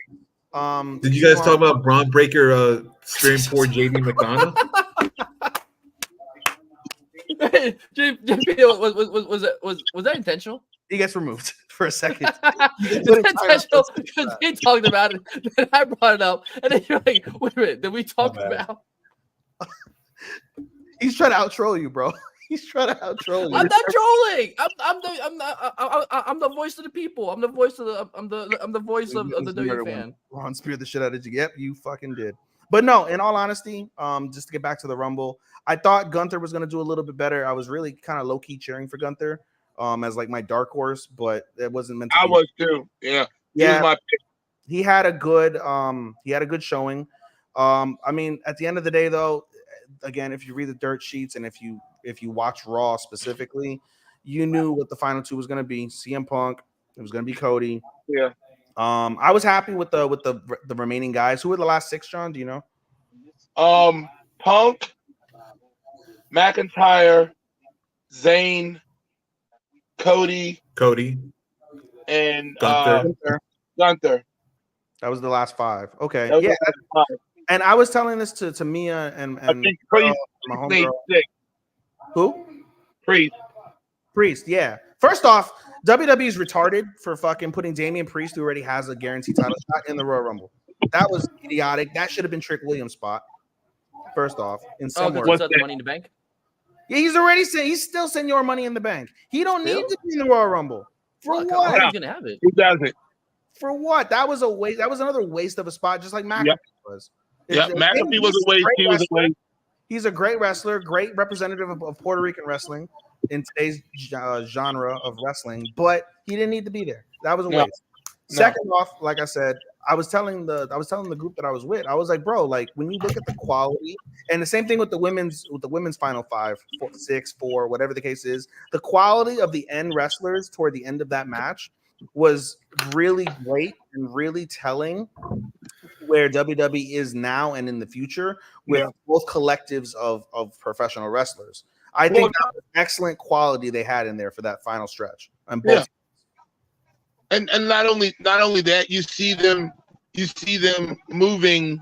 did you guys talk about Braun Breaker stream poor JD McDonough? Was that intentional? He gets removed for a second. Intentional because he talked about it, then I brought it up, and then you're like, "Wait a minute, did we talk about?" He's trying to out-troll you, bro. He's trying to out-troll you. I'm not trolling. I'm the voice of the people. I'm the voice of the voice of the W fan. Ron speared the shit out of you. Yep, you fucking did. But no, in all honesty, just to get back to the Rumble, I thought Gunther was gonna do a little bit better. I was really kind of low-key cheering for Gunther as like my dark horse, but it wasn't meant to be. I was too. Yeah. Yeah. He had a good showing. I mean, at the end of the day, though, again, if you read the dirt sheets and if you watch Raw specifically, you knew what the final two was going to be. CM Punk, it was going to be Cody. Yeah. I was happy with the remaining guys. Who were the last 6, John? Do you know? Punk, McIntyre, Zayn, Cody, and Gunther. That was the last 5. Okay. Yeah. And I was telling this to Mia and I think Priest my made homegirl. 6. Who? Priest. Yeah. First off, WWE's retarded for fucking putting Damian Priest, who already has a guaranteed title shot, in the Royal Rumble. That was idiotic. That should have been Trick Williams' spot. First off, in some what's the Money in the Bank? Yeah, he's still Senor Money in the Bank. He don't need to be in the Royal Rumble. For what? He's gonna have it. He doesn't. For what? That was a waste. That was another waste of a spot, just like McAfee was. Yeah, McAfee was a waste. He was a waste. He's a great wrestler, great representative of Puerto Rican wrestling in today's genre of wrestling, but he didn't need to be there. That was a waste. Second off, like I said, I was telling the group that I was with, I was like, bro, like when you look at the quality, and the same thing with the women's final 5, 6, 4, whatever the case is, the quality of the end wrestlers toward the end of that match was really great and really telling where WWE is now and in the future with both collectives of professional wrestlers. I think that was excellent quality they had in there for that final stretch. And not only that, you see them moving,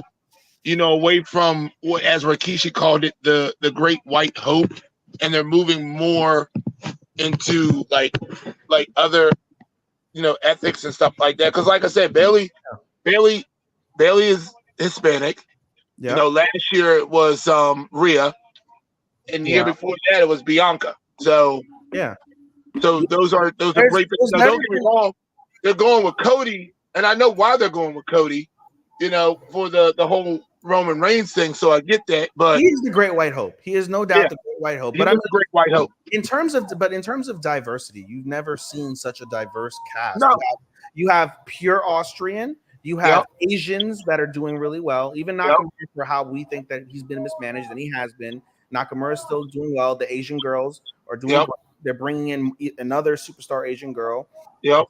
away from what, as Rikishi called it, the Great White Hope, and they're moving more into like other ethics and stuff like that. Because like I said, Bailey is Hispanic. Yeah. Last year it was Rhea, and the year before that it was Bianca. So so those are great. Now, don't get me wrong, they're going with Cody, and I know why they're going with Cody. For the whole Roman Reigns thing. So I get that, but he's the Great White Hope. He is no doubt the Great White Hope. But I'm the Great White Hope. In terms of diversity, you've never seen such a diverse cast. No. You have pure Austrian. You have Asians that are doing really well. Even Nakamura, for how we think that he's been mismanaged, and he has been. Nakamura is still doing well. The Asian girls are doing well. They're bringing in another superstar Asian girl. Yep.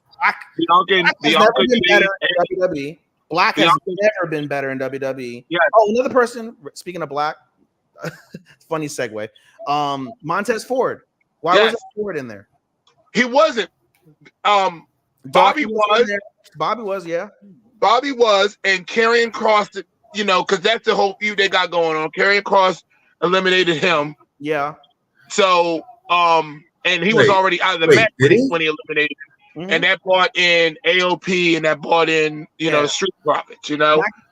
Black has never been better in WWE. Yeah. Oh, another person. Speaking of Black, funny segue. Montez Ford. Why wasn't Ford in there? He wasn't. Bobby was. Bobby was, yeah. Bobby was, and Karrion Kross, because that's the whole feud they got going on. Karrion Kross eliminated him. Yeah. So, and he was already out of the match when he eliminated him. Mm-hmm. And that brought in AOP, and that brought in, Street Profits,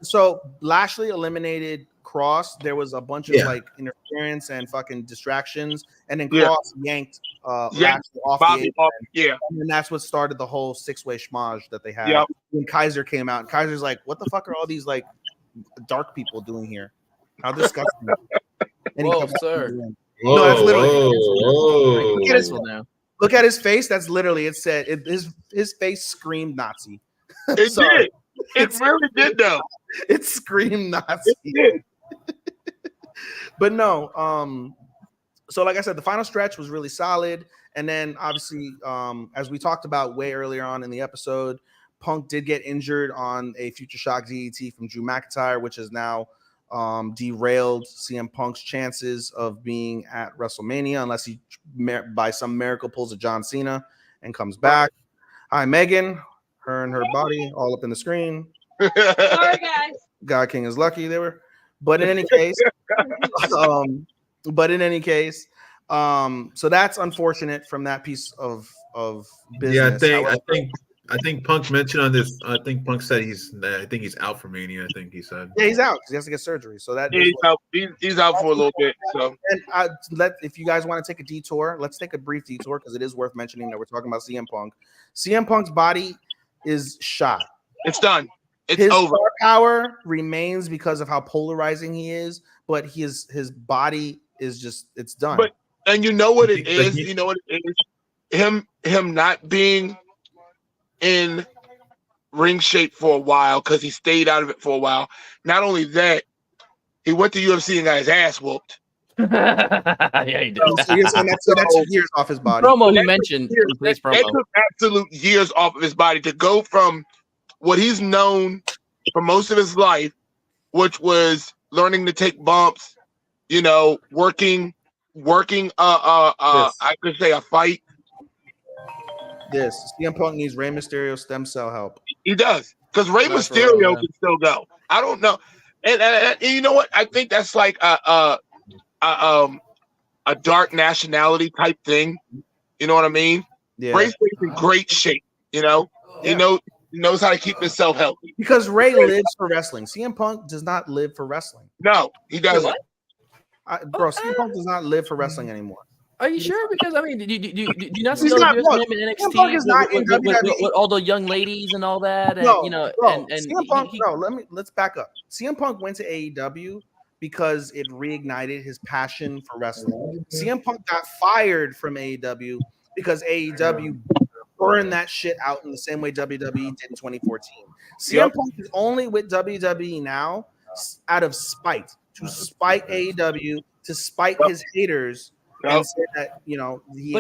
So Lashley eliminated Cross. There was a bunch of interference and fucking distractions, and then Cross yanked Lashley off Bobby the apron. And that's what started the whole 6-way schmage that they had. Yep. When Kaiser came out, and Kaiser's like, "What the fuck are all these like dark people doing here? How disgusting!" And whoa, sir. No, that's literally. Look at his face. That's literally it. Said his face screamed Nazi. It did. It really did, though. It screamed Nazi. It did. But no. So like I said, the final stretch was really solid, and then obviously, as we talked about way earlier on in the episode, Punk did get injured on a Future Shock DDT from Drew McIntyre, which is now derailed CM Punk's chances of being at WrestleMania unless he by some miracle pulls a John Cena and comes back. Hi, Megan. Her and her body all up in the screen. Sorry, guys. God King is lucky they were. But in any case, so that's unfortunate from that piece of business. Yeah, I think I think Punk mentioned on this. I think Punk said he's out for Mania. I think he said. Yeah, he's out because he has to get surgery. So that he's out for a little bit. So and if you guys want to take a detour, let's take a brief detour because it is worth mentioning that we're talking about CM Punk. CM Punk's body is shot. It's done. It's his over. Star power remains because of how polarizing he is, but his body is just it's done. And you know what it is? You know what it is? Him not being in ring shape for a while because he stayed out of it for a while. Not only that, he went to UFC and got his ass whooped. Yeah, he did. So you're saying that's years off his body. Promo he mentioned. That took absolute years off of his body to go from what he's known for most of his life, which was learning to take bumps, working. I could say a fight. CM Punk needs Rey Mysterio stem cell help. He does because Rey Mysterio can still go. I don't know, and you know what? I think that's like a dark nationality type thing. You know what I mean? Yeah. Rey's in great shape. He knows how to keep himself healthy. Because Rey lives for wrestling. CM Punk does not live for wrestling. No, he doesn't. CM Punk does not live for wrestling anymore. Are you sure? Because I mean, do you not He's see not, him in NXT is not in WWE. With all the young ladies and all that? And, CM Punk. Let's back up. CM Punk went to AEW because it reignited his passion for wrestling. CM Punk got fired from AEW because AEW burned that shit out in the same way WWE did in 2014. CM Punk is only with WWE now out of spite, to spite AEW, to spite his haters, and say that he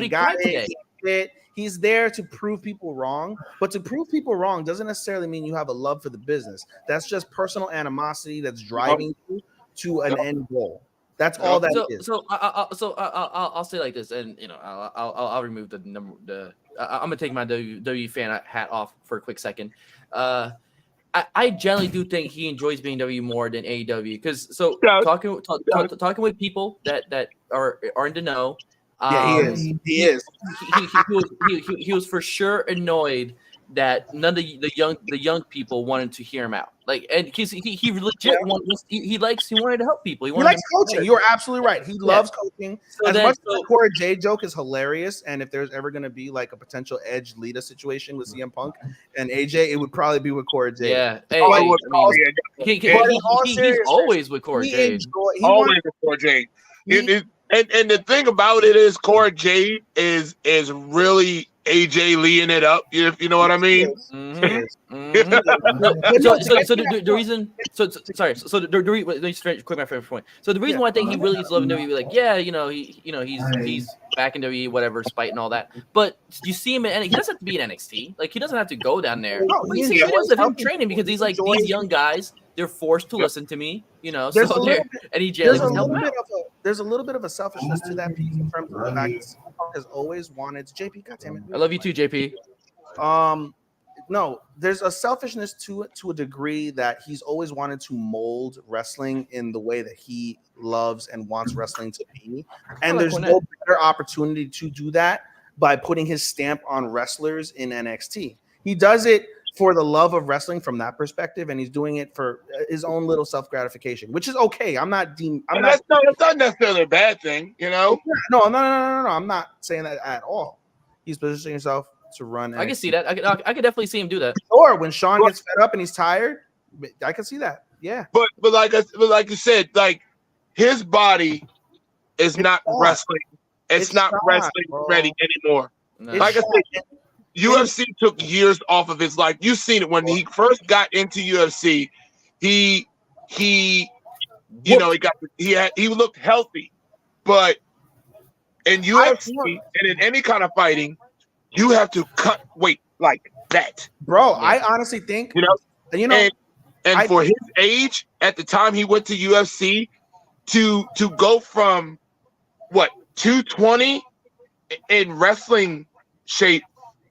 got it. He's there to prove people wrong, but to prove people wrong doesn't necessarily mean you have a love for the business. That's just personal animosity that's driving you to an end goal. That's all that is. So I'll say like this, and I'll remove the number. I'm gonna take my WWE fan hat off for a quick second. I generally do think he enjoys being W more than AEW because talking with people that are in the know. He is. He was for sure annoyed that none of the young people wanted to hear him out. And he legit wanted to help people. He likes coaching. You're absolutely right. He loves coaching. So much as the Cora Jade joke is hilarious, and if there's ever going to be like a potential Edge Lita situation with CM Punk and AJ, it would probably be with Cora Jade. Yeah, he's always with Cora Jade. Always with Cora Jade. And the thing about it is, Cora Jade is really AJ Leeing it up, if you know what I mean. The reason. Let me straight quick my favorite point. So the reason why I think he really is loving WWE, he's back in WWE, whatever, spite and all that. But you see him, and he doesn't have to be in NXT. He doesn't have to go down there. But you see videos of him training because he's like these young guys. They're forced to listen to me, There's a little bit of a selfishness to that piece in terms of the fact that CM Punk has always wanted JP. Goddammit. I love you too, JP. No, there's a selfishness to it to a degree that he's always wanted to mold wrestling in the way that he loves and wants wrestling to be. And there's no better opportunity to do that by putting his stamp on wrestlers in NXT. He does it for the love of wrestling from that perspective, and he's doing it for his own little self-gratification, which is okay. That's not necessarily a bad thing, No. I'm not saying that at all. He's positioning himself to run. I can see that. I could definitely see him do that. Or when Sean gets fed up and he's tired, I can see that. Yeah. But like you said, his body is not wrestling. It's not wrestling ready anymore. No. Like I said, UFC took years off of his life. You've seen it when he first got into UFC. He looked healthy, but in UFC and in any kind of fighting, you have to cut weight like that, bro. I honestly think and for his age at the time he went to UFC to go from 220 in wrestling shape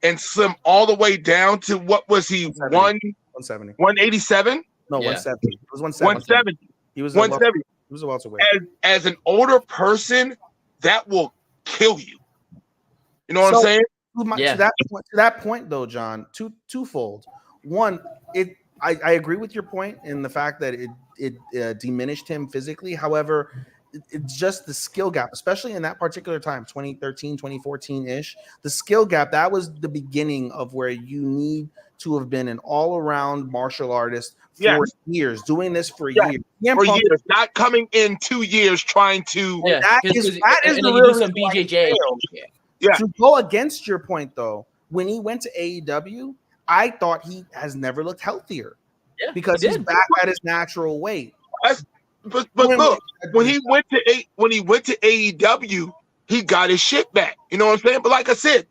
and slim all the way down to what was he 170 187? No, 170. It was 170. He was 170. He was a welterweight. As an older person, that will kill you. You know what I'm saying? To that point, though, John, twofold. One, I agree with your point in the fact that it diminished him physically. However, it's just the skill gap, especially in that particular time, 2013, 2014-ish. The skill gap, that was the beginning of where you need to have been an all-around martial artist for years, doing this for years. For years, not coming in 2 years trying to. Yeah, that is the real some BJJ. To go against your point, though, when he went to AEW, I thought he has never looked healthier because he's back at his natural weight. But look, when he went to AEW, he got his shit back. You know what I'm saying? But like I said,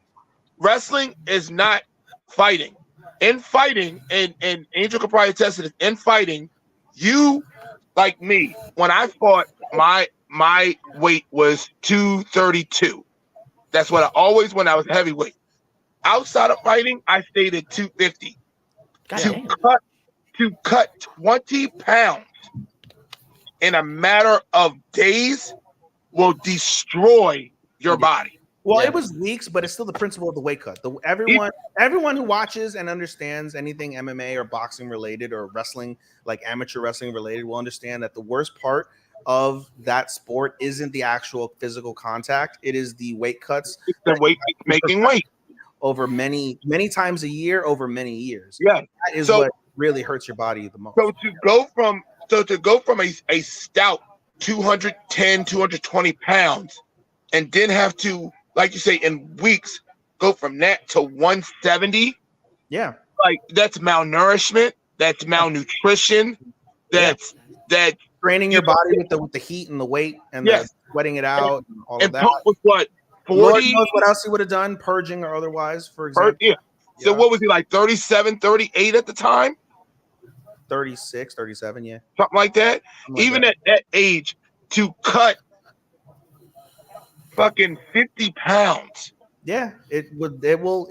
wrestling is not fighting. In fighting, and Angel could probably attest to this, in fighting, you, like me, when I fought, my weight was 232. That's what I always, when I was heavyweight. Outside of fighting, I stayed at 250. To cut 20 pounds in a matter of days will destroy your body. Well, it was weeks, but it's still the principle of the weight cut. Everyone who watches and understands anything MMA or boxing related or wrestling, like amateur wrestling related, will understand that the worst part of that sport isn't the actual physical contact. It is the weight cuts. It's the weight making weight over many times a year, over many years. Yeah, that is what really hurts your body the most. So to go from a stout 210, 220 pounds, and then have to, like you say, in weeks, go from that to 170. Yeah. Like, that's malnourishment. That's malnutrition. That's draining your body with the heat and the weight and the sweating it out and all of that. Pump was what, 40? Lord knows what else he would have done, purging or otherwise, for example. So what was he, like 37, 38 at the time? 36, 37, yeah. Something like that. Even at that age, to cut fucking 50 pounds. Yeah, it'll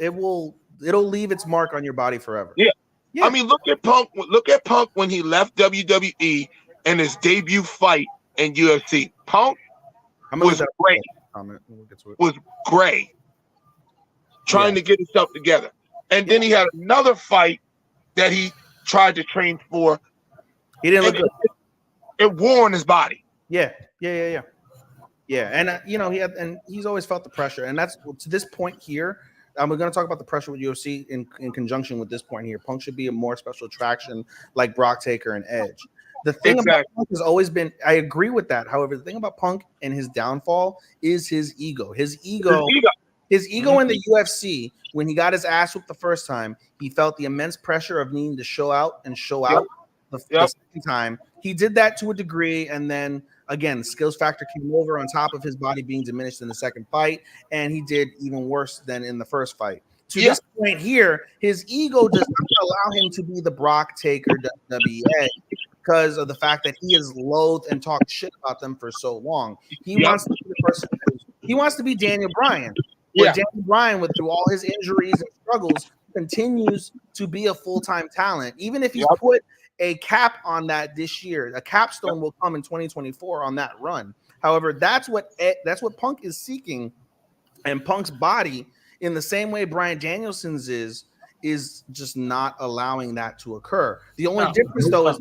leave its mark on your body forever. Yeah. I mean, look at Punk when he left WWE and his debut fight in UFC. Punk was great. Was great. Trying to get himself together. And then he had another fight that he tried to train for. He didn't look good. It wore on his body. Yeah. And he's always felt the pressure. And that's to this point here. We're going to talk about the pressure with UFC in conjunction with this point here. Punk should be a more special attraction like Brock Taker and Edge. The thing about Punk has always been, I agree with that. However, the thing about Punk and his downfall is his ego. His ego in the UFC, when he got his ass whooped the first time, he felt the immense pressure of needing to show out the second time. He did that to a degree, and then again, skills factor came over on top of his body being diminished in the second fight, and he did even worse than in the first fight. To this point here, his ego does not allow him to be the Brock Taker WWE because of the fact that he has loathed and talked shit about them for so long. He wants to be the person. He wants to be Daniel Bryan. Daniel Bryan, through all his injuries and struggles, continues to be a full-time talent, even if he's put a cap on that this year. A capstone will come in 2024 on that run. However, that's what Punk is seeking, and Punk's body, in the same way Bryan Danielson's is just not allowing that to occur. The only difference, though, is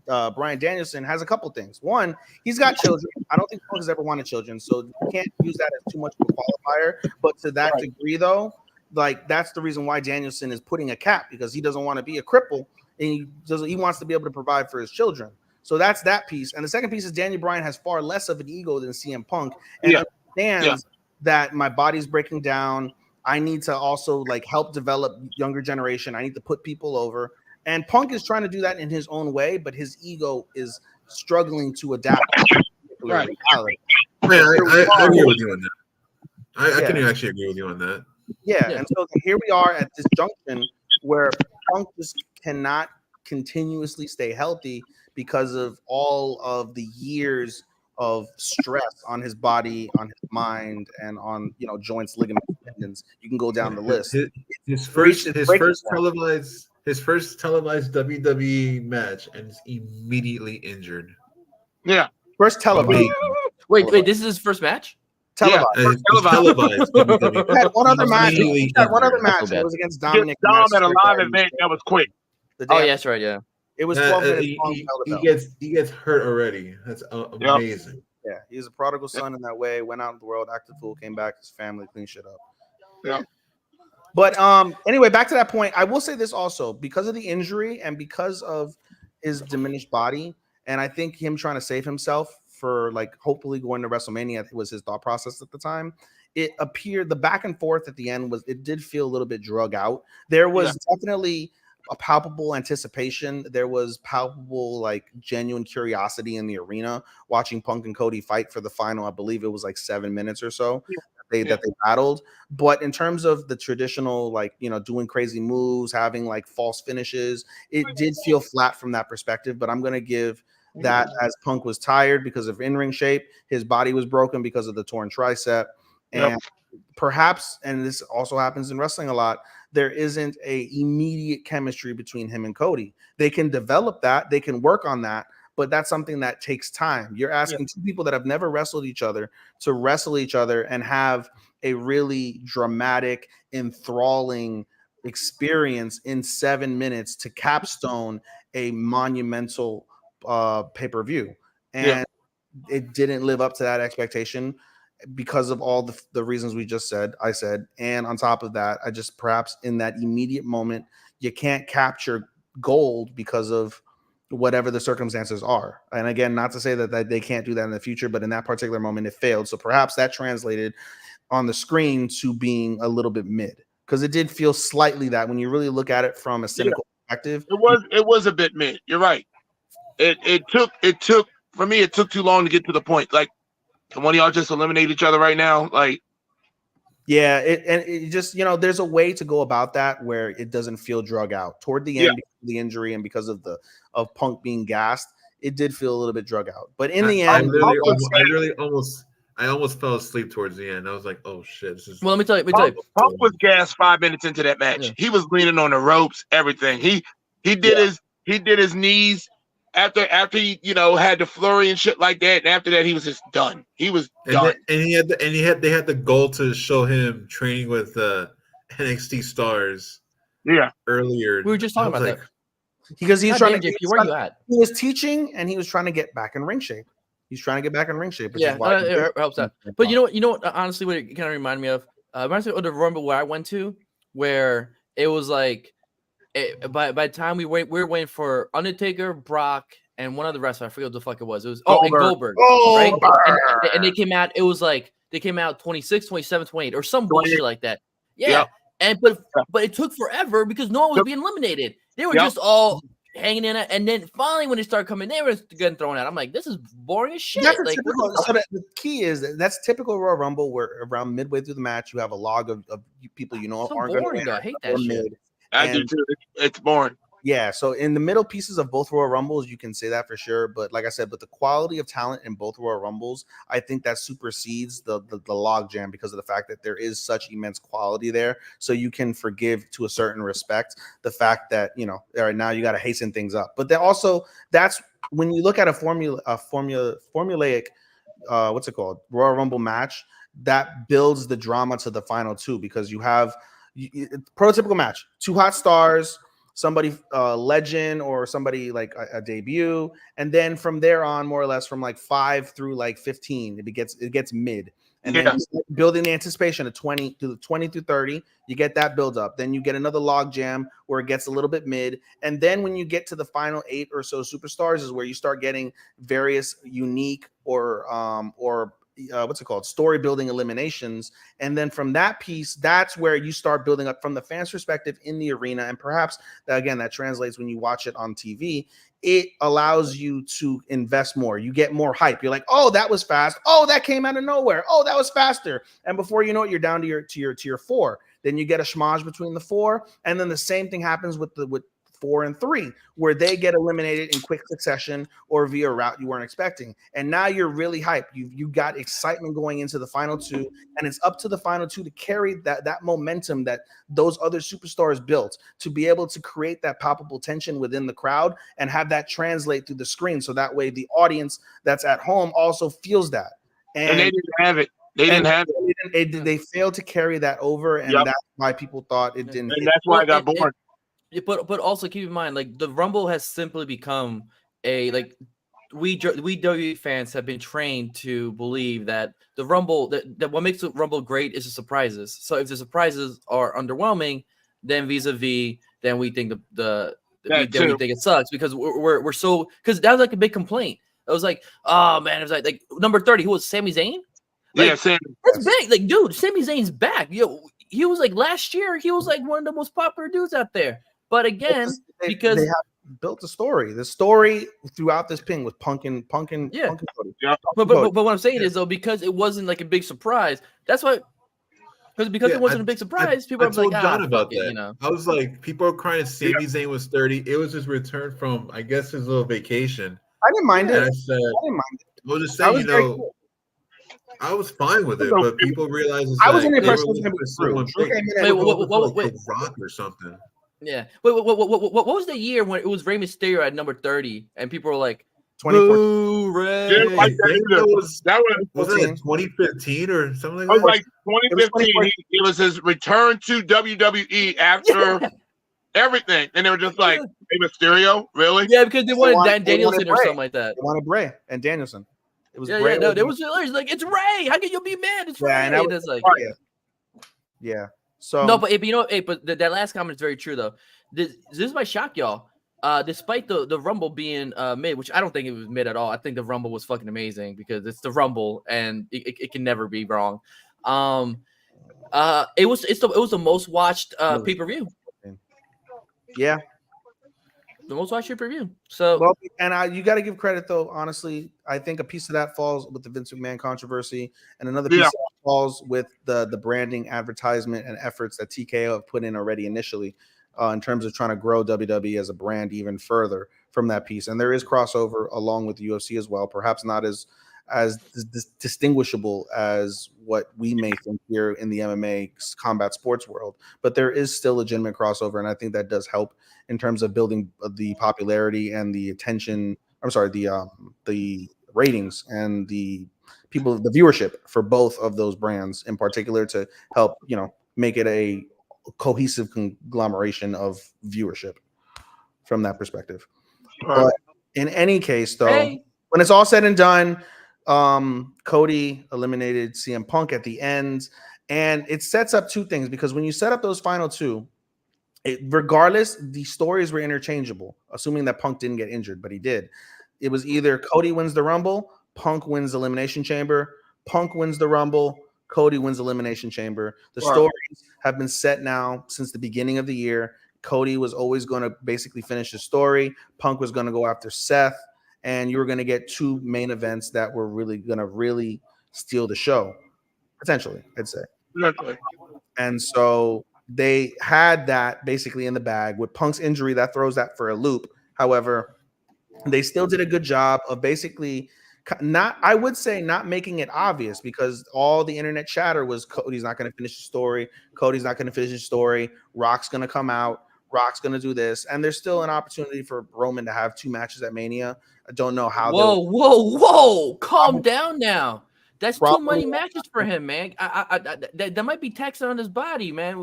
Bryan Danielson has a couple things. One, he's got children. I don't think Punk has ever wanted children, so you can't use that as too much of a qualifier. But to that degree, though, like that's the reason why Danielson is putting a cap, because he doesn't want to be a cripple. And he wants to be able to provide for his children. So that's that piece. And the second piece is Daniel Bryan has far less of an ego than CM Punk, and understands that my body's breaking down. I need to also help develop younger generation. I need to put people over. And Punk is trying to do that in his own way, but his ego is struggling to adapt. Right. I agree with you on that. I can actually agree with you on that. Yeah. And so here we are at this junction where Punk just cannot continuously stay healthy because of all of the years of stress on his body, on his mind, and on joints, ligaments, tendons. You can go down the list. His first televised WWE match, and is immediately injured. Yeah, first televised. Wait, this is his first match? Televised. Televised. He had one other match. He had one other match. It was against Dominic. Dom at a live event that was quick. Oh, yeah, that's right. Yeah. It was 12 minutes long. He gets hurt already. That's amazing. Yeah, he's a prodigal son in that way. Went out in the world, acted fool, came back, his family cleaned shit up. Yeah. But anyway, back to that point. I will say this also, because of the injury and because of his diminished body, and I think him trying to save himself for like hopefully going to WrestleMania was his thought process at the time. It appeared the back and forth at the end it did feel a little bit drug out. There was definitely a palpable anticipation. There was palpable, like, genuine curiosity in the arena watching Punk and Cody fight for the final. I believe it was like 7 minutes or so that they battled. But in terms of the traditional, like, you know, doing crazy moves, having like false finishes, it did feel flat from that perspective. But I'm going to give that, as Punk was tired because of in-ring shape, his body was broken because of the torn tricep, and perhaps, and this also happens in wrestling a lot, there isn't a immediate chemistry between him and Cody. They can develop that, they can work on that, but that's something that takes time. You're asking two people that have never wrestled each other to wrestle each other and have a really dramatic, enthralling experience in 7 minutes to capstone a monumental pay-per-view. And it didn't live up to that expectation because of all the reasons we just said, I said. And on top of that, I just, perhaps in that immediate moment, you can't capture gold because of whatever the circumstances are. And again, not to say that they can't do that in the future, but in that particular moment, it failed. So perhaps that translated on the screen to being a little bit mid, because it did feel slightly that when you really look at it from a cynical perspective. It was a bit mid. You're right. It took for me, it took too long to get to the point. Like, can one of y'all just eliminate each other right now? Like, yeah, it just, you know, there's a way to go about that where it doesn't feel drug out. Toward the end, because of the injury and because of Punk being gassed, it did feel a little bit drug out. But in the end, I almost fell asleep towards the end. I was like, "Oh shit, this is." Well, let me tell you. Punk was gassed 5 minutes into that match. Yeah. He was leaning on the ropes, everything. He did his knees. After he, you know, had the flurry and shit like that, and after that he was just done. He was done. They had the goal to show him training with NXT stars. Yeah, earlier we were just talking about that because he's trying to. Where you at? He was teaching and he was trying to get back in ring shape. He's trying to get back in ring shape. Yeah, it helps out. But you know what? Honestly, what it kind of reminded me of, reminds me of the Rumble where I went to, where it was like. By the time we were waiting for Undertaker, Brock, and one other wrestler. I forget what the fuck it was. It was Goldberg. Right? And they came out. It was like they came out 26, 27, 28, or some bullshit like that. Yeah. And but it took forever because no one was being eliminated. They were just all hanging in it. And then finally, when they started coming, they were getting thrown out. I'm like, this is boring as shit. Like, so the key is that's typical Royal Rumble, where around midway through the match, you have a log of people you know aren't going to. I hate that shit. I do too. It's boring. Yeah, so in the middle pieces of both Royal Rumbles, you can say that for sure. But like I said, the quality of talent in both Royal Rumbles, I think that supersedes the log jam because of the fact that there is such immense quality there. So you can forgive to a certain respect the fact that, you know, all right, now you got to hasten things up. But then also, that's when you look at a formulaic, what's it called, Royal Rumble match, that builds the drama to the final two, because you have prototypical match, two hot stars, somebody legend or somebody like a debut, and then from there on, more or less from like 5 through like 15, it gets mid, and then building the anticipation of 20 through 30, you get that build up. Then you get another log jam where it gets a little bit mid, and then when you get to the final 8 or so superstars is where you start getting various unique or what's it called, story building eliminations. And then from that piece, that's where you start building up from the fans' perspective in the arena. And perhaps again, that translates when you watch it on TV. It allows you to invest more. You get more hype. You're like, oh, that was fast. Oh, that came out of nowhere. Oh, that was faster. And before you know it, you're down to your 4. Then you get a schmozz between the 4, and then the same thing happens with 4 and 3, where they get eliminated in quick succession or via a route you weren't expecting. And now you're really hyped. You got excitement going into the final 2, and it's up to the final 2 to carry that momentum that those other superstars built, to be able to create that palpable tension within the crowd and have that translate through the screen. So that way the audience that's at home also feels that. And they didn't have it. They didn't have it. They failed to carry that over, and that's why people thought it didn't. And that's why I got bored. But also keep in mind, like the Rumble has simply become a we WWE fans have been trained to believe that the Rumble that what makes the Rumble great is the surprises. So if the surprises are underwhelming, then vis-a-vis, then we think we think it sucks because we're so because that was like a big complaint. It was like, oh man, it was like number 30, who was Sami Zayn? Like, Sammy. That's big. Like, dude, Sami Zayn's back. He was like last year, he was like one of the most popular dudes out there. But again, because they have built a story. The story throughout this ping was punkin. Yeah. Punkin Cody. But what I'm saying is though, because it wasn't like a big surprise, that's why. Because it wasn't a big surprise, people are like, John about that. You know, I was like, people are crying. Sami Zayn was 30. It was his return from, I guess, his little vacation. I didn't mind it. And I said, I didn't mind it. I was just saying, cool. I was fine with it, but people realized I was in the impression it was going to be Rock or something. Yeah. What was the year when it was Rey Mysterio at number 30 and people were like, 2014. Ray. Yeah, like that was it 2015 or something like that? It was like 2015. It was his return to WWE after everything. And they were just like, Rey Mysterio? Really? Yeah, because they wanted Danielson or something like that. They wanted Bray and Danielson. It was Bray. No, there was like, it's Ray. How can you be mad? It's Ray. And it's like, yeah. So no, but you know, but that last comment is very true though. This might shock y'all. Despite the Rumble being mid, which I don't think it was mid at all. I think the Rumble was fucking amazing because it's the Rumble and it can never be wrong. It was the most watched pay-per-view. Yeah. The most watched pay-per-view. So well, and you got to give credit though. Honestly, I think a piece of that falls with the Vince McMahon controversy, and another piece of that falls with the branding, advertisement, and efforts that TKO have put in already initially. In terms of trying to grow WWE as a brand even further from that piece. And there is crossover along with the UFC as well, perhaps not as distinguishable as what we may think here in the MMA combat sports world, but there is still legitimate crossover. And I think that does help in terms of building the popularity and the attention. I'm sorry, the ratings and the viewership for both of those brands in particular to help, make it a cohesive conglomeration of viewership from that perspective. But in any case, though, when it's all said and done, Cody eliminated CM Punk at the end, and it sets up two things because when you set up those final two, regardless, the stories were interchangeable, assuming that Punk didn't get injured, but he did. It was either Cody wins the Rumble, Punk wins the Elimination Chamber, Punk wins the Rumble, Cody wins Elimination Chamber. The stories have been set now since the beginning of the year. Cody was always going to basically finish the story. Punk was going to go after Seth, and you were going to get two main events that were really going to steal the show, potentially, I'd say. And so they had that basically in the bag. With Punk's injury, that throws that for a loop. However, they still did a good job of basically not making it obvious because all the internet chatter was Cody's not going to finish the story. Cody's not going to finish the story. Rock's going to come out. Rock's going to do this. And there's still an opportunity for Roman to have two matches at Mania. I don't know how. Whoa. Calm down now. That's too many matches for him, man. That might be taxing on his body, man.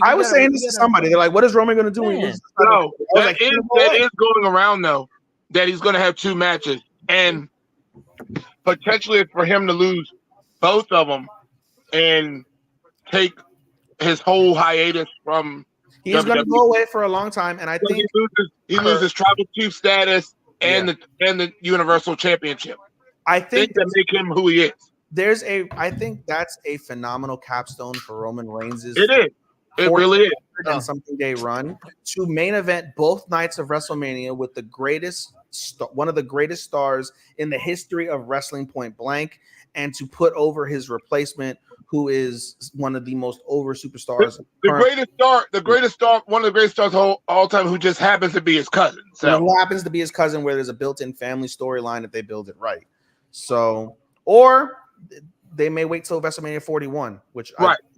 I was saying this to somebody. They're like, what is Roman going to do when he loses? No, that is going around, though, that he's going to have two matches. And potentially for him to lose both of them and take his whole hiatus from he's going to go away for a long time, and I think he loses tribal chief status and the Universal Championship. I think that make him who he is. I think that's a phenomenal capstone for Roman Reigns. It is. It really is. And something day run to main event both nights of WrestleMania with one of the greatest stars in the history of wrestling, point blank, and to put over his replacement, who is one of the most over superstars. The greatest star, one of the greatest stars all time, who just happens to be his cousin. So who happens to be his cousin, where there's a built-in family storyline if they build it right. So, or they may wait till WrestleMania 41, which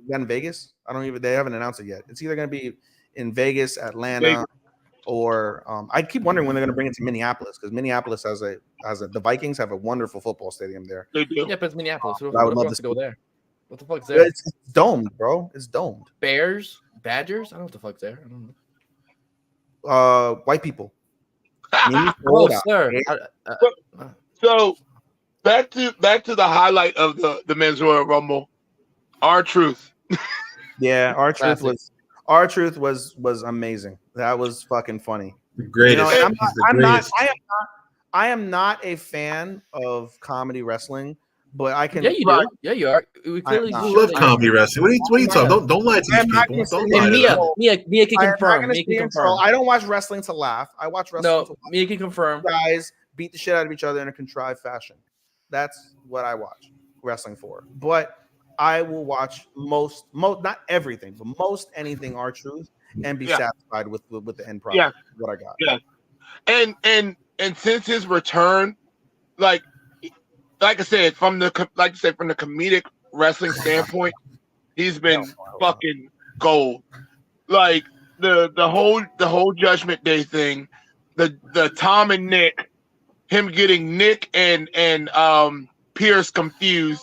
in Vegas. They haven't announced it yet. It's either going to be in Vegas, Atlanta, or I keep wondering when they're going to bring it to Minneapolis, because Minneapolis the Vikings have a wonderful football stadium there. They do. Yeah, but it's Minneapolis. I would love to go there. What the fuck's there? It's domed, bro. It's domed. Bears, Badgers. I don't know what the fuck's there. I don't know. White people. Oh, sir. So back to the highlight of the men's Royal Rumble. R-Truth. Yeah, R-Truth was amazing. That was fucking funny. The greatest. You know, I am not a fan of comedy wrestling, but I can. Yeah, you do. Yeah, you are. We clearly love comedy wrestling. What are you talking? Don't lie to these people. Don't lie to them. Mia can confirm. Mia can confirm. I don't watch wrestling to laugh. I watch wrestling. No, Mia can confirm. Guys beat the shit out of each other in a contrived fashion. That's what I watch wrestling for. But I will watch most not everything, but most anything R-Truth and be satisfied with the end product. Yeah. What I got. Yeah. And since his return, like I said, from the comedic wrestling standpoint, he's been fucking gold. Like the whole Judgment Day thing, the Tom and Nick, him getting Nick and Pierce confused,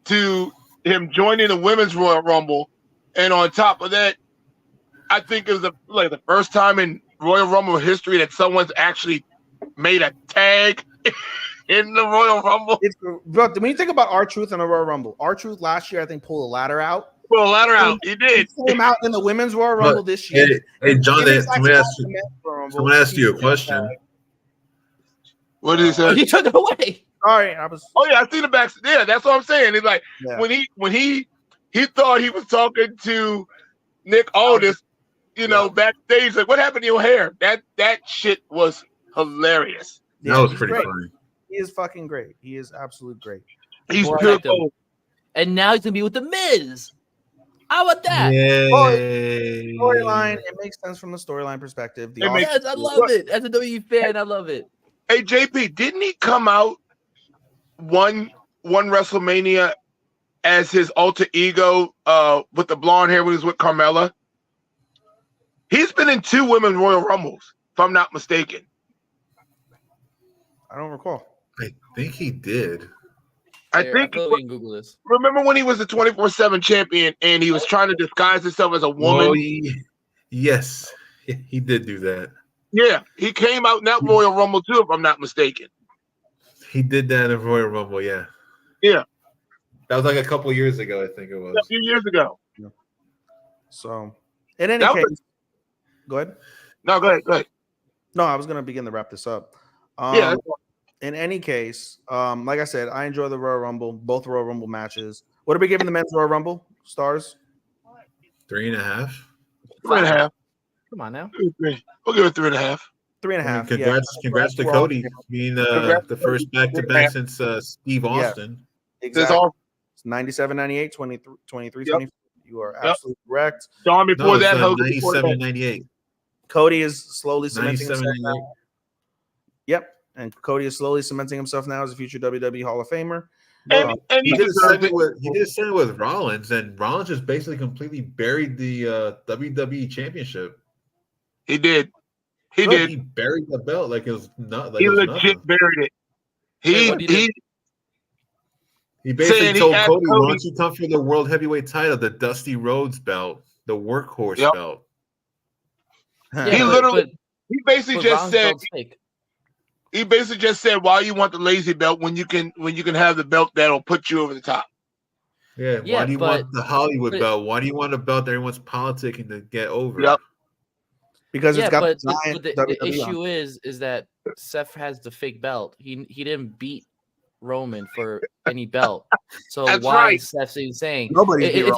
to him joining the Women's Royal Rumble, and on top of that, I think it was the first time in Royal Rumble history that someone's actually made a tag in the Royal Rumble. But when you think about R-Truth in the Royal Rumble, R-Truth last year I think pulled a ladder out. He did. He came out in the Women's Royal Rumble this year. Hey John, someone asked you a question. What did he say? He took it away. Sorry, I was. Oh yeah, I seen the back. Yeah, that's what I'm saying. It's like when he thought he was talking to Nick Aldis, backstage. Like, what happened to your hair? That shit was hilarious. That was pretty funny. He is fucking great. He is absolutely great. He's pure gold. And now he's gonna be with the Miz. How about that? Storyline. It makes sense from the storyline perspective. Yes, I love it. As a WWE fan, I love it. Hey JP, didn't he come out one WrestleMania as his alter ego with the blonde hair when he was with Carmella? He's been in 2 Women's Royal Rumbles, if I'm not mistaken. I don't recall. I think he did. I think we can Google this. Remember when he was the 24/7 champion and he was trying to disguise himself as a woman? Oh, yes, he did do that. Yeah, he came out in that Royal Rumble too, if I'm not mistaken. He did that in the Royal Rumble, yeah. Yeah. That was like a couple years ago, I think it was. A few years ago. Yeah. So, in any case, go ahead. No, go ahead. No, I was going to begin to wrap this up. In any case, like I said, I enjoy the Royal Rumble, both Royal Rumble matches. What are we giving the men's Royal Rumble stars? 3.5. 3.5. Come on now. We'll give it 3.5. 3.5. Congrats to Cody being the first back-to-back since Steve Austin. Yeah, exactly. 97, 98, 23, 24. You are absolutely correct. Dawn before that, 97, 98. Cody is slowly cementing himself now. Yep. And Cody is slowly cementing himself now as a future WWE Hall of Famer. And he did the same with Rollins, and Rollins just basically completely buried the WWE Championship. He did. He buried the belt like it was not. Like he legit buried it. He basically told Cody, "Why don't you come for the World Heavyweight title, the Dusty Rhodes belt, the workhorse belt?" Yeah, he basically just said. He basically just said, "Why you want the lazy belt when you can have the belt that'll put you over the top?" Yeah. Why do you want the Hollywood belt? Why do you want a belt that everyone's politicking to get over? Yep. Because it's got the issue is that Seth has the fake belt. He didn't beat Roman for any belt. So why is Seth saying nobody? It's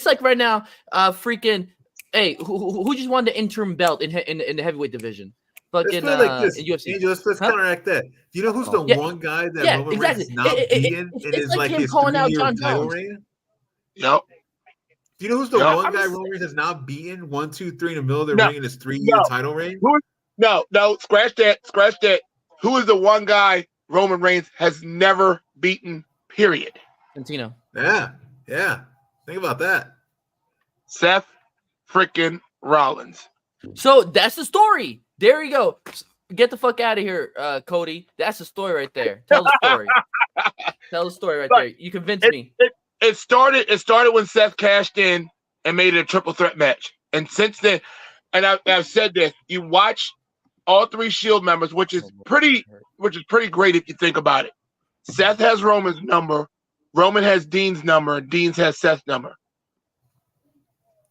like right now, freaking. Hey, who just won the interim belt in the heavyweight division? Fucking UFC. Let's counteract that. Do you know who's the one guy that Roman Reigns is not beaten in his like his 3-year title reign? Yep. Do you know who's the one guy Roman Reigns has not beaten 1, 2, 3 in the middle of the ring in his 3-year title reign? No, scratch that. Who is the one guy Roman Reigns has never beaten? Period. Santino. Yeah. Think about that. Seth freaking Rollins. So that's the story. There you go. get the fuck out of here, Cody. That's the story right there. Tell the story. Tell the story right there. You convinced me. It started when Seth cashed in and made it a triple threat match. And since then, and I've said this, you watch all 3 Shield members, which is pretty great if you think about it. Seth has Roman's number, Roman has Dean's number, and Dean's has Seth's number.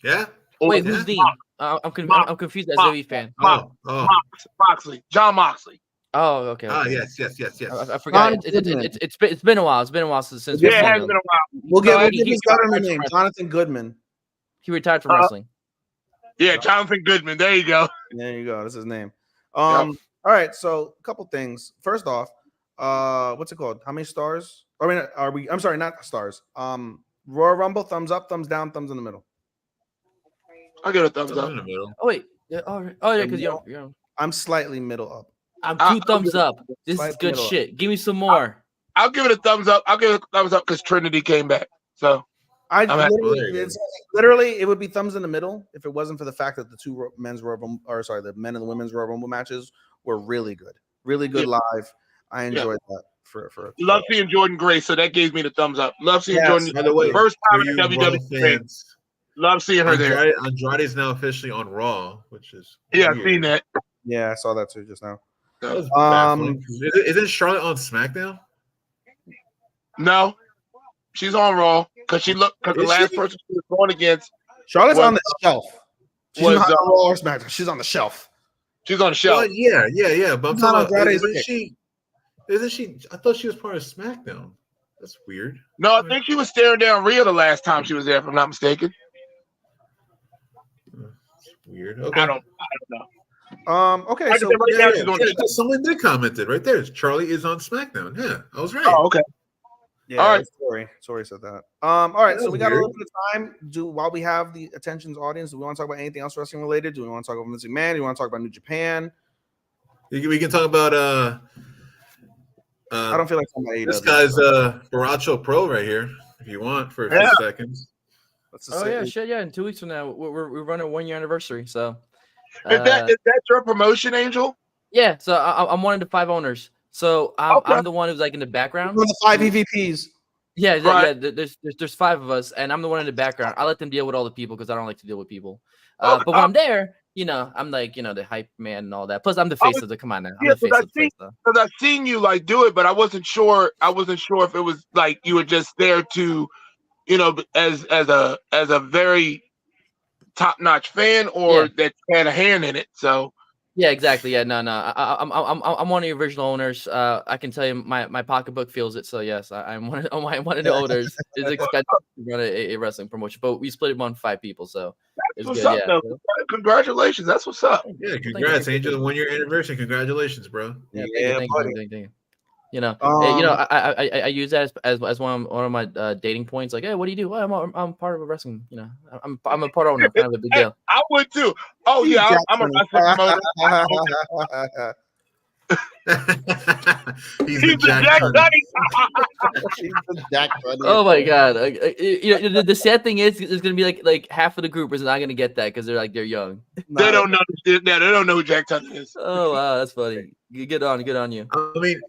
Yeah. Wait, who's Dean? I'm confused as a WWE fan. Moxley. John Moxley. Oh, okay. Yes. I forgot. It's been a while. It's been a while since. Yeah, it has been a while. We'll give his government name, Jonathan Goodman. He retired from wrestling. Yeah, Jonathan Goodman. There you go. There you go. That's his name. All right. So a couple things. First off, what's it called? How many stars? I mean, I'm sorry, not stars. Royal Rumble, thumbs up, thumbs down, thumbs in the middle. I'll give it a thumbs up. In the middle. Oh wait. Yeah, because you're. I'm slightly middle up. I'm 2 thumbs up. This is good shit. Give me some more. I'll give it a thumbs up. I'll give it a thumbs up because Trinity came back. So literally, it would be thumbs in the middle if it wasn't for the fact that the 2 men's Royal Rumble, the men and the women's Royal Rumble matches were really good live. I enjoyed that. Love seeing Jordan Grace, so that gave me the thumbs up. Love seeing Jordan. By the way, first time in WWE fans. Love seeing her there. Andrade's now officially on Raw, which is I've seen that. Yeah, I saw that too just now. Isn't Charlotte on SmackDown? No, she's on Raw because the last person she was going against. Charlotte's on the shelf. She's not on Raw or SmackDown. She's on the shelf. She's on the shelf. Well, yeah. But I'm talking about, isn't she? I thought she was part of SmackDown. That's weird. No, I think she was staring down Rhea the last time she was there, if I'm not mistaken. That's weird. Okay. I don't know. Okay. So someone did commented right there. Charlie is on SmackDown. Yeah, I was right. Oh, okay. Yeah. All right. Sorry said that. All right. So we got a little bit of time. While we have the attention's audience, do we want to talk about anything else wrestling related? Do we want to talk about Vince McMahon? Do we want to talk about New Japan? We can talk about I don't feel like somebody. This guy's Baracho Pro right here. If you want for a few seconds. Shit. Yeah, in 2 weeks from now, we're running a 1-year anniversary. So, is that your promotion, Angel? Yeah. So I'm one of the 5 owners. So I'm the one who's like in the background. One of the 5 EVPs. Yeah, right. There's 5 of us, and I'm the one in the background. I let them deal with all the people because I don't like to deal with people. But when I'm there, I'm like, the hype man and all that. Plus, I'm the face of the. Come on now. I'm the face of the place, though. Because I've seen you like do it, but I wasn't sure. I wasn't sure if it was like you were just there to, as a very top-notch fan, or that you had a hand in it. So. Yeah, exactly. Yeah, no. I'm one of the original owners. I can tell you, my pocketbook feels it. So yes, I'm one of the owners. It's expensive to run a wrestling promotion, but we split it among 5 people. So it's good. Up, yeah. Congratulations. That's what's up. Yeah, congrats, Angel. 1-year anniversary. Congratulations, bro. Yeah, thank you. I use that as one of my dating points. Like, hey, what do you do? Well, I'm part of a wrestling. I'm a part owner. Kind of a big deal. I would too. Oh yeah, I'm a wrestling promoter. He's the Jack Bunny. He's the Jack Bunny. Oh my god! The sad thing is, there's gonna be like half of the group is not gonna get that because they're young. They don't know. They don't know who Jack Bunny is. Oh wow, that's funny. Good on you. I mean,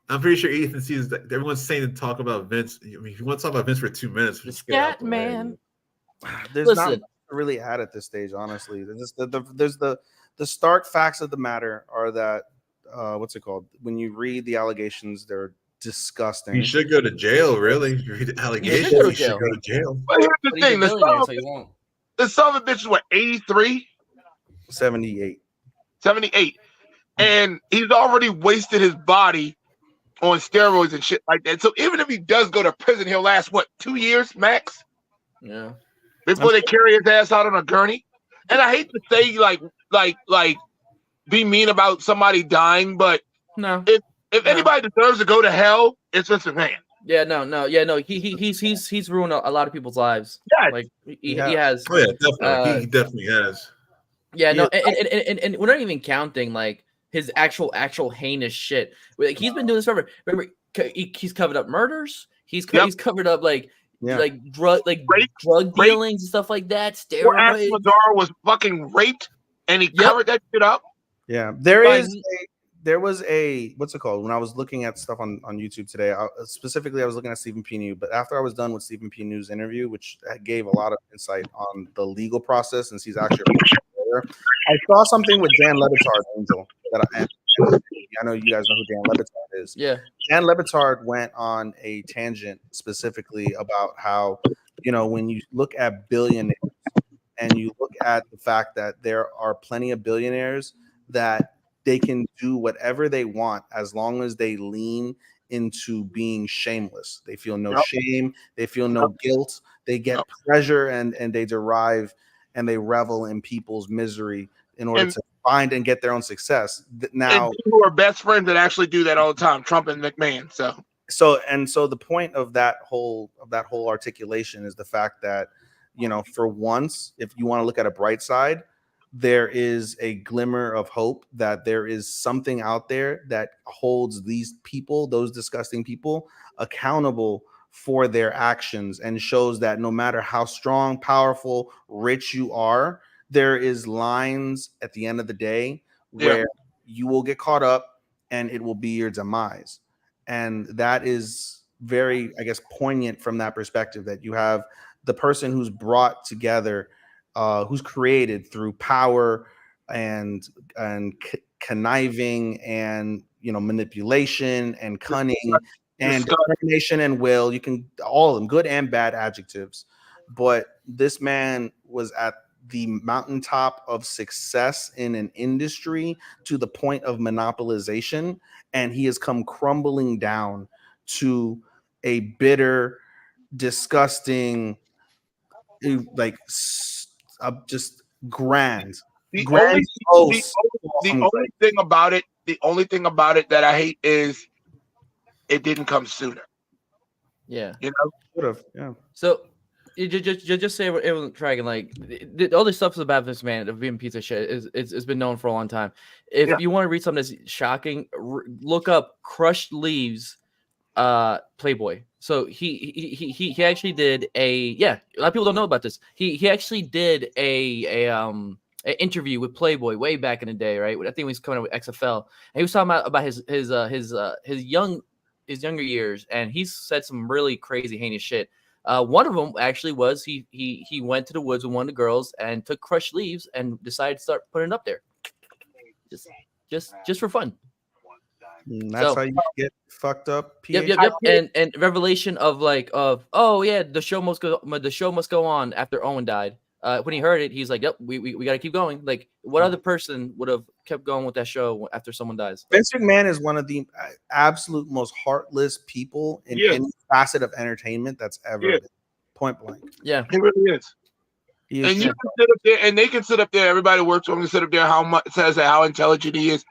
I'm pretty sure Ethan sees that everyone's saying to talk about Vince. I mean, if you want to talk about Vince for 2 minutes, just get out the man. There's not much to really add at this stage, honestly. There's the stark facts of the matter are that what's it called? When you read the allegations, they're disgusting. You should go to jail, really. If you read the allegations, you should go to jail. But here's the thing: the son of a bitch is what, 83? 78. 78. And he's already wasted his body on steroids and shit like that. So even if he does go to prison, he'll last 2 years max? Yeah. Before they carry his ass out on a gurney. And I hate to say like be mean about somebody dying, but no. If anybody deserves to go to hell, it's Vince McMahon. Yeah, no. He's ruined a lot of people's lives. Yeah, like he has. Oh yeah, definitely. He definitely has. Yeah, no, and we're not even counting like his actual heinous shit. Like he's been doing this forever. Remember, he's covered up murders. He's covered up drug dealings and stuff like that. Steroids. Cesaro was fucking raped, and he covered that shit up. Yeah, there is there was a what's it called? When I was looking at stuff on YouTube today, specifically I was looking at Stephen P. But after I was done with Stephen P. interview, which gave a lot of insight on the legal process, since he's actually a lawyer, I saw something with Dan Le Batard, Angel, that I know you guys know who Dan Le Batard is. Yeah. Dan Le Batard went on a tangent specifically about how, when you look at billionaires and you look at the fact that there are plenty of billionaires that they can do whatever they want as long as they lean into being shameless. They feel no shame. They feel no guilt. They get pleasure and they derive and they revel in people's misery in order to find and get their own success. Now, and people are best friends that actually do that all the time, Trump and McMahon. So the point of that whole articulation is the fact that, for once, if you want to look at a bright side, there is a glimmer of hope that there is something out there that holds these people, those disgusting people, accountable for their actions, and shows that no matter how strong, powerful, rich you are, there is lines at the end of the day where you will get caught up and it will be your demise. And that is very, I guess, poignant from that perspective, that you have the person who's brought together, who's created through power and conniving and manipulation and cunning and determination and will. You can all of them, good and bad adjectives. But this man was at the mountaintop of success in an industry to the point of monopolization, and he has come crumbling down to a bitter, disgusting, like just grand. The only thing about it that I hate is it didn't come sooner. Yeah, would have. Yeah. So you just say it wasn't dragging. Like all this stuff about this man of being a piece of shit it's been known for a long time. If you want to read something that's shocking, look up Crushed Leaves, Playboy. So he actually did a lot of people don't know about this. He actually did an interview with Playboy way back in the day, right? I think he was coming up with XFL, and he was talking about his younger years, and he said some really crazy, heinous shit. One of them actually was he went to the woods with one of the girls and took crushed leaves and decided to start putting it up there, just for fun. And that's how you get fucked up. Yep. And revelation of the show must go on after Owen died. When he heard it, he's like, "Yep, we got to keep going." Like, what other person would have kept going with that show after someone dies? Vince McMahon is one of the absolute most heartless people in any facet of entertainment that's ever been. Point blank. Yeah, he really is. And you can sit up there, and they can sit up there. Everybody works for him to sit up there. How intelligent he is.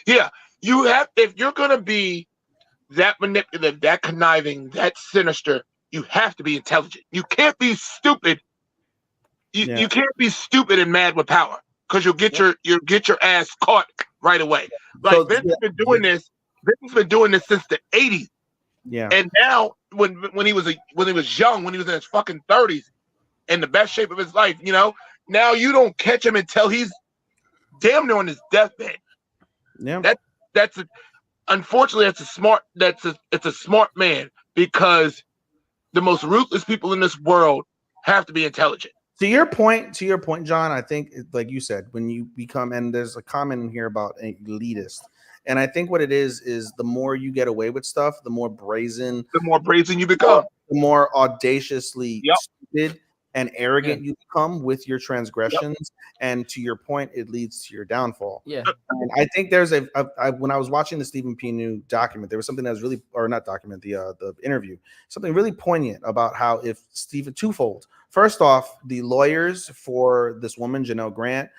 Yeah, you have. If you're gonna be that manipulative, that conniving, that sinister, you have to be intelligent. You can't be stupid. You can't be stupid and mad with power, because you'll get your ass caught right away. Like Vince has been doing this. Vince has been doing this since the 80s. Yeah. And now when he was young, when he was in his fucking 30s, in the best shape of his life, now you don't catch him until he's damn near on his deathbed. Yeah. Unfortunately, it's a smart man, because the most ruthless people in this world have to be intelligent. To your point, John, I think, like you said, when you become, and there's a comment in here about elitist, and I think what it is the more you get away with stuff, the more brazen you become, the more audaciously stupid and arrogant you become with your transgressions. And to your point, it leads to your downfall. Yeah. And I think there's when I was watching the Stephen P. document, there was something that was really, or not document, the interview, something really poignant about how if Stephen, twofold. First off, the lawyers for this woman, Janelle Grant,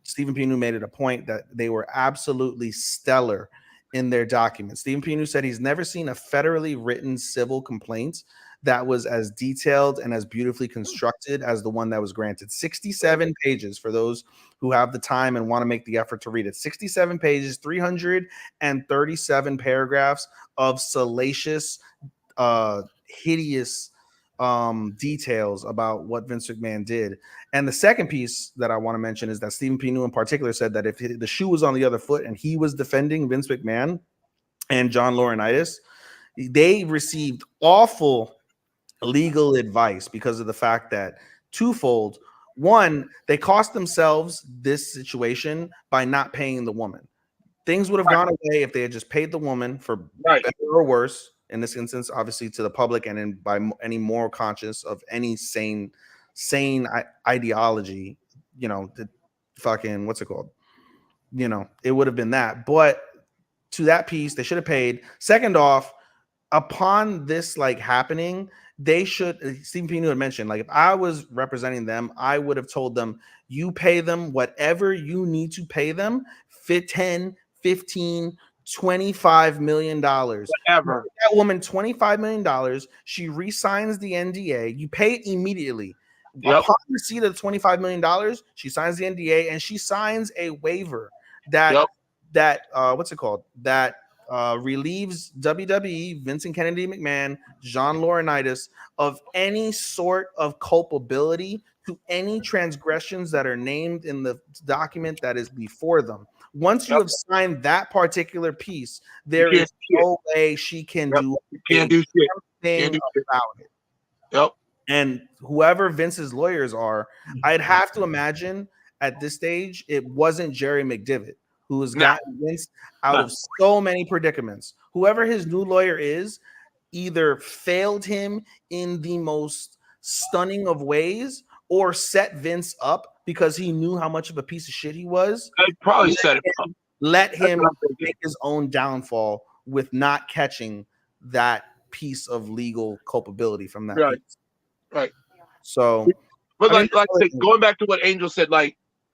Stephen P. made it a point that they were absolutely stellar in their documents. Stephen P. said he's never seen a federally written civil complaint that was as detailed and as beautifully constructed as the one that was granted. 67 pages for those who have the time and want to make the effort to read it. 67 pages, 337 paragraphs of salacious, hideous details about what Vince McMahon did. And the second piece that I want to mention is that Stephen P. New in particular said that if the shoe was on the other foot and he was defending Vince McMahon and John Laurinaitis, they received awful legal advice because of the fact that twofold. One, they cost themselves this situation by not paying the woman. Things would have gone away if they had just paid the woman for better or worse. In this instance, obviously to the public and by any moral conscience of any sane ideology, the fucking, what's it called? It would have been that. But to that piece, they should have paid. Second off, upon this happening, they should, Stephen P. New had mentioned, if I was representing them, I would have told them, you pay them whatever you need to pay them, 10, 15, $25 million. Whatever. That woman $25 million. She re-signs the NDA. You pay it immediately. Upon receipt of the $25 million, she signs the NDA and she signs a waiver that what's it called? That relieves WWE, Vincent Kennedy McMahon, John Laurinaitis of any sort of culpability to any transgressions that are named in the document that is before them. Once you have signed that particular piece, there is no way she can do anything about it. Yep. And whoever Vince's lawyers are, I'd have to imagine at this stage it wasn't Jerry McDivitt, who has gotten Vince out of so many predicaments. Whoever his new lawyer is either failed him in the most stunning of ways or set Vince up because he knew how much of a piece of shit he was. I probably set him up. Let him make his own downfall with not catching that piece of legal culpability from that piece. Right. So, but going back to what Angel said,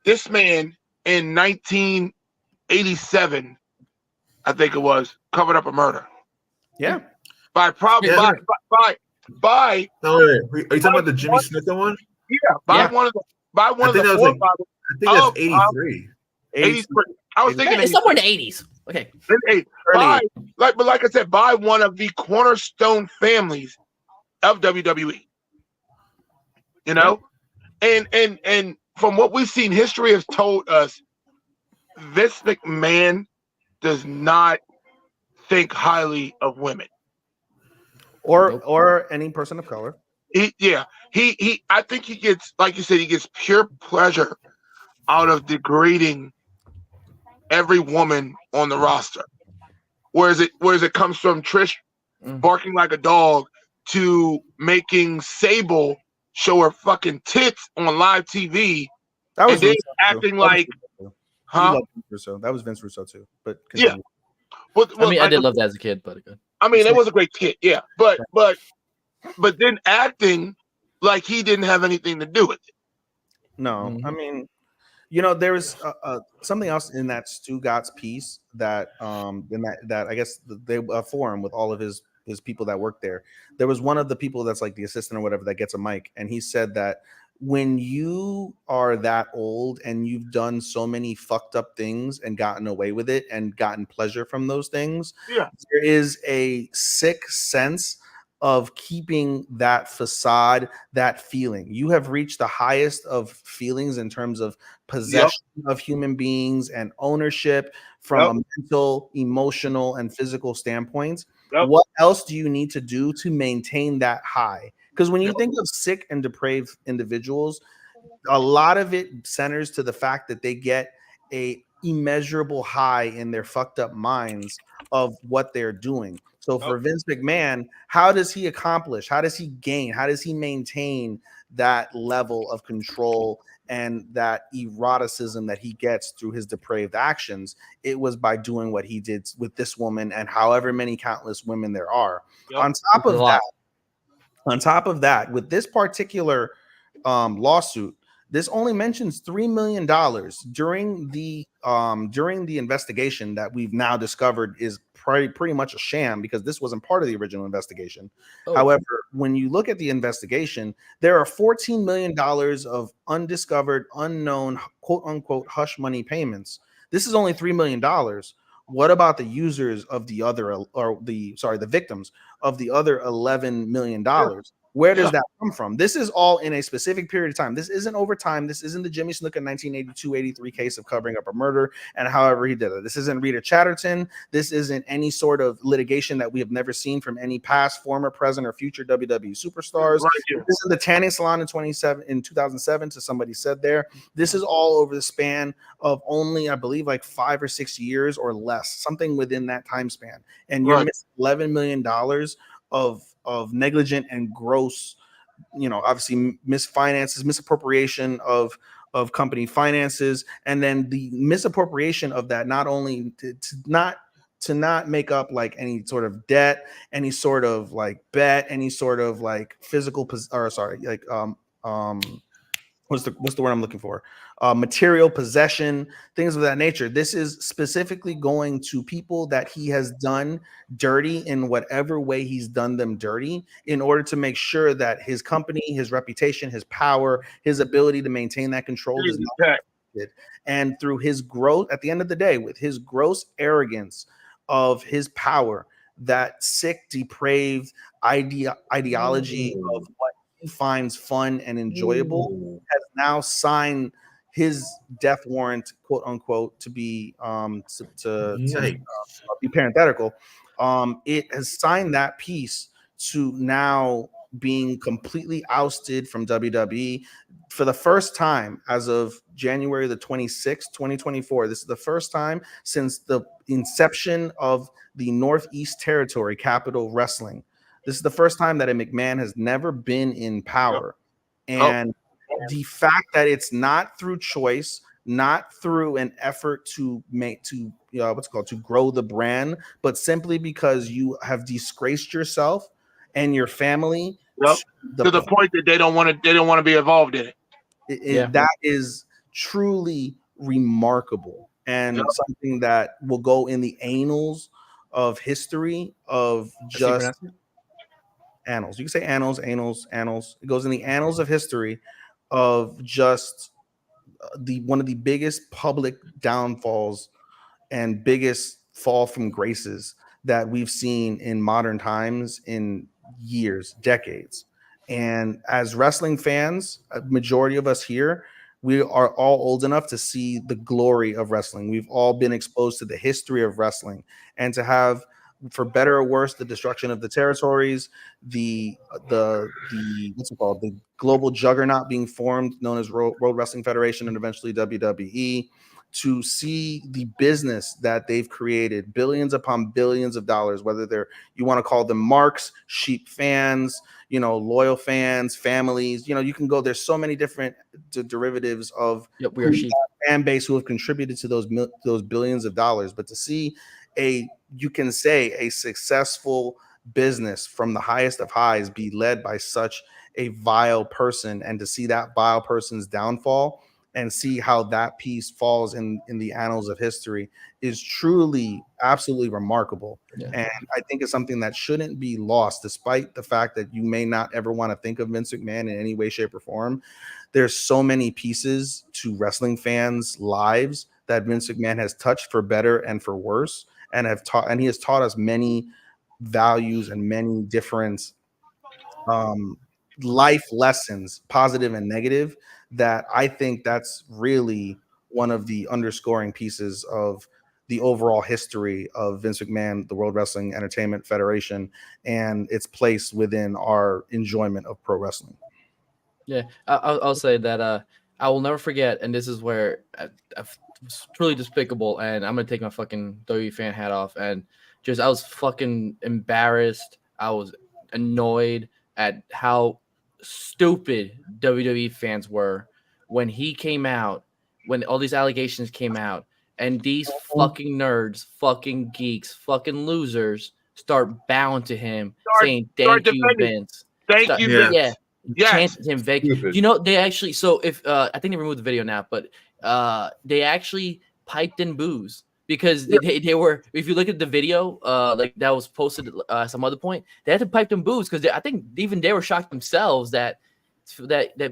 this man in 1987, I think it was, covered up a murder. Yeah. By. Oh, wait. Are you talking about the Jimmy Snuka one? Yeah. By one of the forefathers. I think that's 83. 83. I was thinking it's somewhere in the 80s. Okay. But like I said, by one of the cornerstone families of WWE. And from what we've seen, history has told us Vince McMahon does not think highly of women or any person of color. I think he gets, like you said, he gets pure pleasure out of degrading every woman on the roster. Whereas it comes from Trish barking like a dog to making Sable show her fucking tits on live TV. That was acting like, That was Vince Russo too. But continue. I did love that as a kid, but it was a great kid, yeah. But then acting like he didn't have anything to do with it. No, I mean, there was something else in that Stu Gott's piece that that I guess they forum with all of his people that work there. There was one of the people that's like the assistant or whatever that gets a mic, and he said that when you are that old and you've done so many fucked up things and gotten away with it and gotten pleasure from those things, there is a sick sense of keeping that facade, that feeling. You have reached the highest of feelings in terms of possession of human beings and ownership from a mental, emotional, and physical standpoints. What else do you need to do to maintain that high? Because when you think of sick and depraved individuals, a lot of it centers to the fact that they get a immeasurable high in their fucked up minds of what they're doing. So for Vince McMahon, how does he accomplish? How does he gain? How does he maintain that level of control and that eroticism that he gets through his depraved actions? It was by doing what he did with this woman and however many countless women there are. On top of that, with this particular lawsuit, this only mentions $3 million during the investigation that we've now discovered is pretty much a sham because this wasn't part of the original investigation. However, when you look at the investigation, there are $14 million of undiscovered, unknown, quote unquote, hush money payments. This is only $3 million. What about the users of the other, the victims of the other $11 million? Where does that come from? This is all in a specific period of time. This isn't over time. This isn't the Jimmy Snuka 1982-83 case of covering up a murder and however he did it. This isn't Rita Chatterton. This isn't any sort of litigation that we have never seen from any past, former, present, or future WWE superstars. Right. This is the tanning salon in 2007, to somebody said there. This is all over the span of only, I believe, like 5 or 6 years or less, something within that time span. And you're missing $11 million of negligent and gross, obviously misfinances, misappropriation of company finances, and then the misappropriation of that not only to not make up like any sort of debt, any sort of like bet, any sort of like physical what's the word I'm looking for? Material possession, things of that nature. This is specifically going to people that he has done dirty in whatever way he's done them dirty in order to make sure that his company, his reputation, his power, his ability to maintain that control is not affected. And through his growth, at the end of the day, with his gross arrogance of his power, that sick, depraved ideology of what he finds fun and enjoyable has now signed his death warrant, quote unquote, to be be parenthetical. It has signed that piece to now being completely ousted from WWE for the first time as of January the 26th, 2024. This is the first time since the inception of the Northeast Territory Capital Wrestling. This is the first time that a McMahon has never been in power. And the fact that it's not through choice, not through an effort to grow the brand, but simply because you have disgraced yourself and your family to the point that they don't want to be involved in it. That is truly remarkable and something that will go in the annals of history of just annals. You can say annals. It goes in the annals of history of just one of the biggest public downfalls and biggest fall from graces that we've seen in modern times in years, decades. And as wrestling fans, a majority of us here, we are all old enough to see the glory of wrestling. We've all been exposed to the history of wrestling, and to have, for better or worse, the destruction of the territories, the what's it called, the global juggernaut being formed, known as World Wrestling Federation and eventually WWE, to see the business that they've created, billions upon billions of dollars, whether you want to call them marks, sheep fans, loyal fans, families, you can go, there's so many different derivatives of fan base who have contributed to those billions of dollars. But to see you can say a successful business from the highest of highs be led by such a vile person, and to see that vile person's downfall and see how that piece falls in the annals of history is truly absolutely remarkable. And I think it's something that shouldn't be lost, despite the fact that you may not ever want to think of Vince McMahon in any way, shape, or form. There's so many pieces to wrestling fans' lives that Vince McMahon has touched for better and for worse, and he has taught us many values and many different life lessons, positive and negative, that I think that's really one of the underscoring pieces of the overall history of Vince McMahon, the World Wrestling Entertainment Federation, and its place within our enjoyment of pro wrestling. Yeah, I'll say that I will never forget, and this is where it's truly despicable, and I'm gonna take my fucking WWE fan hat off, and just I was fucking embarrassed. I was annoyed at how stupid WWE fans were when he came out, when all these allegations came out, and these fucking nerds, fucking geeks, fucking losers start bowing to him, saying thank you, Vince. Thank you, Vince. Chanting him, they actually, so if I think they removed the video now, but they actually piped in boos. Because they were, if you look at the video, like that was posted at some other point, they had to pipe them boos because I think even they were shocked themselves that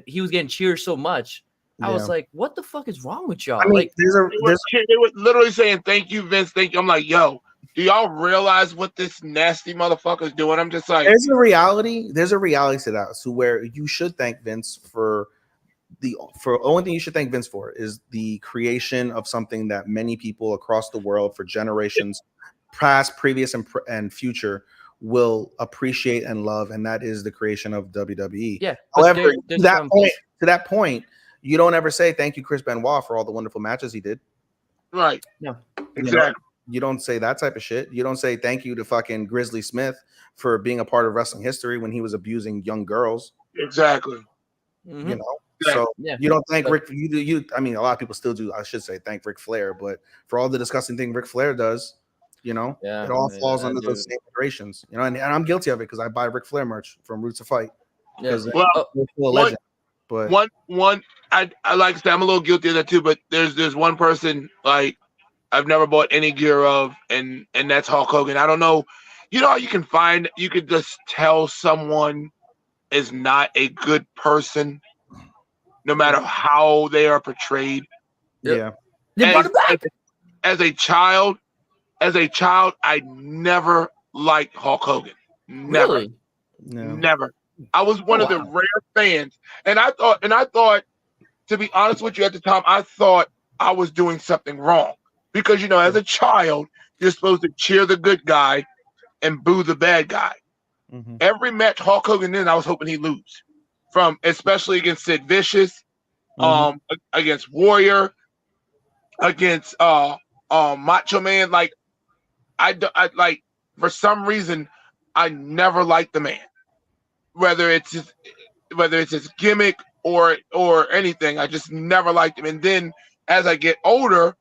he was getting cheered so much. I was like, what the fuck is wrong with y'all? I mean, they were literally saying, thank you, Vince, thank you. I'm like, yo, Do y'all realize what this nasty motherfucker's doing? I'm just like, there's a reality to that, so where you should thank Vince for only thing you should thank Vince for is the creation of something that many people across the world for generations, past, previous, and future, will appreciate and love, and that is the creation of WWE. Yeah. However, to that point, you don't ever say thank you, Chris Benoit, for all the wonderful matches he did. Right. No. Exactly. You don't say that type of shit. You don't say thank you to fucking Grizzly Smith for being a part of wrestling history when he was abusing young girls. Exactly. Mm-hmm. You know, so you don't thank Rick. I mean, a lot of people still do. I should say thank Ric Flair, but for all the disgusting thing Ric Flair does, it all falls under those same iterations. You know, and I'm guilty of it because I buy Ric Flair merch from Roots of Fight. Because legend. But one, I like to say I'm a little guilty of that too. But there's one person like I've never bought any gear of, and that's Hulk Hogan. I don't know. You know, you could just tell someone is not a good person, no matter how they are portrayed. Yeah. As a child, I never liked Hulk Hogan. Never. Really? No. Never. I was one of the rare fans, and I thought, to be honest with you, at the time, I thought I was doing something wrong because as a child, you're supposed to cheer the good guy and boo the bad guy. Mm-hmm. Every match Hulk Hogan did, I was hoping he'd lose, especially against Sid Vicious, against Warrior, against Macho Man. Like I like for some reason I never liked the man, whether it's his gimmick or anything. I just never liked him. And then as I get older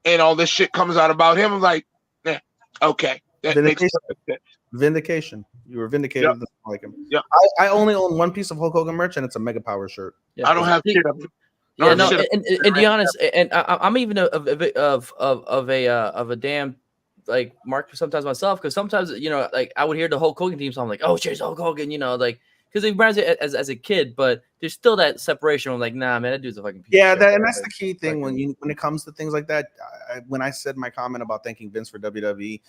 and all this shit comes out about him, I'm like, okay, that makes sense. Vindication. You were vindicated. Yep. Like him. Yep. I only own one piece of Hulk Hogan merch, and it's a Mega Power shirt. Yeah. I don't have shit. Yeah, no, and to be honest, and I'm even of a damn like mark sometimes myself, because sometimes like I would hear the Hulk Hogan theme song, I'm like, oh shit, it's Hulk Hogan, like because it reminds me as a kid, but there's still that separation. I'm like, nah, man, that dude's a fucking piece of shit. And that's the key thing when it comes to things like that. When I said my comment about thanking Vince for WWE,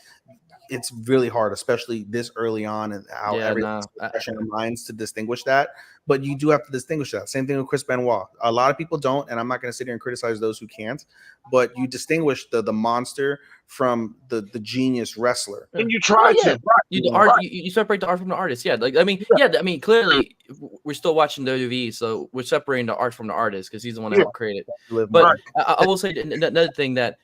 it's really hard, especially this early on, and how everyone's fresh in their minds to distinguish that. But you do have to distinguish that. Same thing with Chris Benoit. A lot of people don't, and I'm not going to sit here and criticize those who can't. But you distinguish the monster from the genius wrestler. And you try to. You separate the art from the artist. Yeah, like I mean, clearly we're still watching WWE, so we're separating the art from the artist because he's the one that helped create it. But I will say another thing that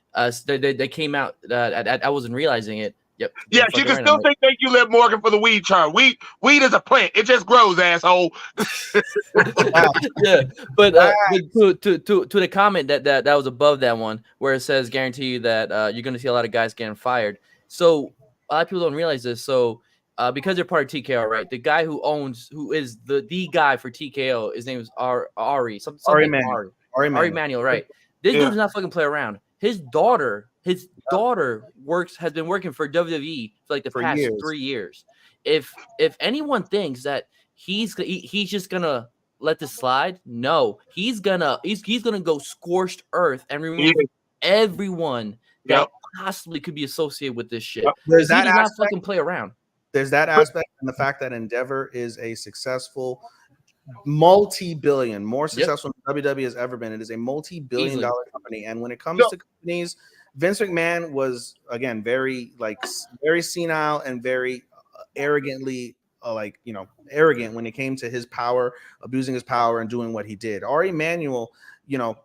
they came out that I wasn't realizing it. Yep. Yes, you can still say thank you, Liv Morgan, for the weed charm. Weed is a plant; it just grows, asshole. Yeah, but to the comment that was above that one, where it says guarantee you that you're going to see a lot of guys getting fired. So a lot of people don't realize this. So because they're part of TKO, right? The guy who is the guy for TKO, his name is Ari Manuel, right? This dude does not fucking play around. His daughter has been working for WWE for like the past 3 years. If anyone thinks that he's just gonna let this slide, no, he's gonna go scorched earth and remove everyone that possibly could be associated with this shit. There's that he does not fucking play around. There's that aspect, and the fact that Endeavor is a successful multi-billion, more successful than WWE has ever been. It is a multi-billion-dollar company, and when it comes to companies, Vince McMahon was again very senile and very arrogantly arrogant when it came to his power, abusing his power and doing what he did. Ari Emanuel,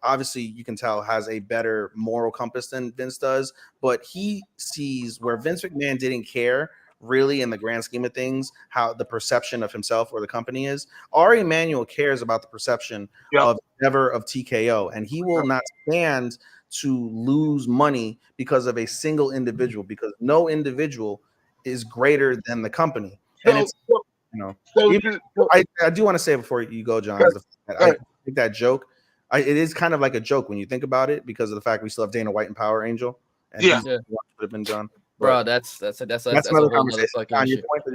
obviously you can tell has a better moral compass than Vince does, but he sees where Vince McMahon didn't care really in the grand scheme of things, how the perception of himself or the company is. Ari Emanuel cares about the perception of TKO, and he will not stand to lose money because of a single individual, because no individual is greater than the company. And I do want to say before you go, John, I think that joke, it is kind of like a joke when you think about it, because of the fact we still have Dana White and Power Angel, and would have been done. Bro, that's another conversation.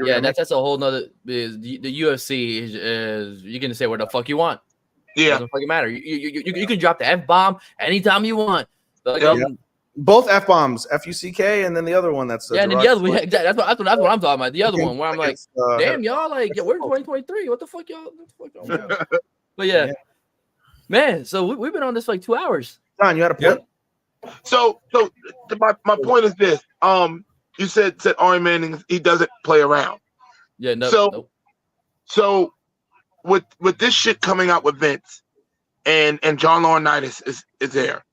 Yeah, that's a whole nother. The UFC is you can say what the fuck you want. Yeah, it doesn't fucking matter. You can drop the F-bomb anytime you want. Both F bombs, F-U-C-K, and then the other one that's and then the other one. Yeah, that's what I'm talking about. The other one where I'm like, damn, y'all, like, we're in 2023. What the fuck, y'all? But yeah, man. So we've been on this for like 2 hours. John, you had a point. So my point is this. You said Ari Manning, he doesn't play around. Yeah, no. So with this shit coming out with Vince and John Laurinaitis is there,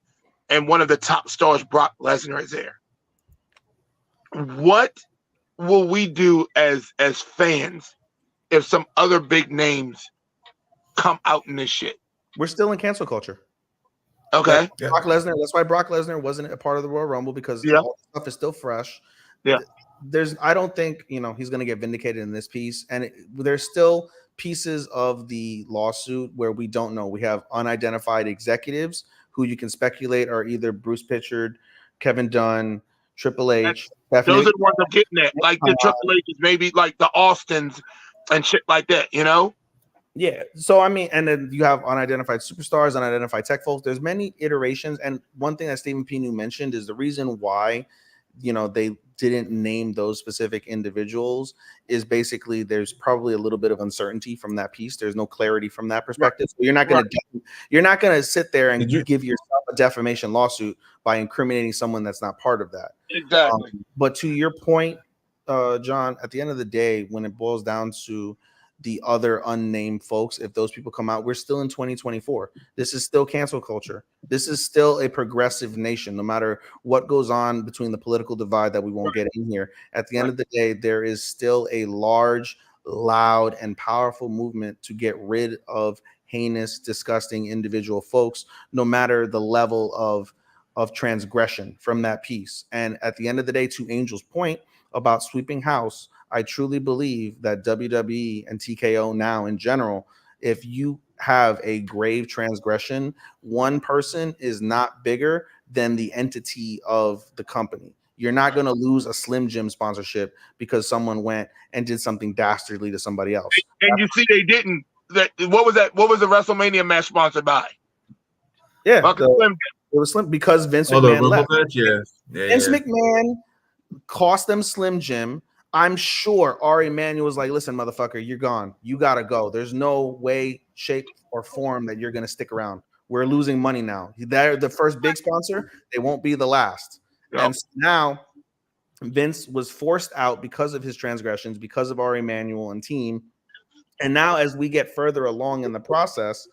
and one of the top stars, Brock Lesnar, is there. What will we do as fans if some other big names come out in this shit? We're still in cancel culture. Okay. Brock Lesnar. That's why Brock Lesnar wasn't a part of the Royal Rumble, because all the stuff is still fresh. Yeah. I don't think he's going to get vindicated in this piece, and there's still pieces of the lawsuit where we don't know. We have unidentified executives who you can speculate are either Bruce Pritchard, Kevin Dunn, Triple H. Those are the ones I'm getting at, like the Triple H's, maybe like the Austins and shit like that. Yeah. So I mean, and then you have unidentified superstars, unidentified tech folks. There's many iterations, and one thing that Stephen P. New mentioned is the reason why they didn't name those specific individuals is basically there's probably a little bit of uncertainty from that piece. There's no clarity from that perspective. So you're not going to sit there and give yourself a defamation lawsuit by incriminating someone that's not part of that. Exactly. But to your point, John, at the end of the day, when it boils down to the other unnamed folks, if those people come out, we're still in 2024. This is still cancel culture. This is still a progressive nation, no matter what goes on between the political divide that we won't get in here. At the end of the day, there is still a large, loud, and powerful movement to get rid of heinous, disgusting individual folks, no matter the level of transgression from that piece. And at the end of the day, to Angel's point about sweeping house, I truly believe that WWE and TKO now in general, if you have a grave transgression, one person is not bigger than the entity of the company. You're not going to lose a Slim Jim sponsorship because someone went and did something dastardly to somebody else. And you see, they didn't. What was that? What was the WrestleMania match sponsored by? Yeah, it was Slim because Vince McMahon left. Vince McMahon cost them Slim Jim. I'm sure Ari Emanuel was like, listen, motherfucker, you're gone. You got to go. There's no way, shape, or form that you're going to stick around. We're losing money now. They're the first big sponsor. They won't be the last. Yep. And so now Vince was forced out because of his transgressions, because of Ari Emanuel and team. And now as we get further along in the process,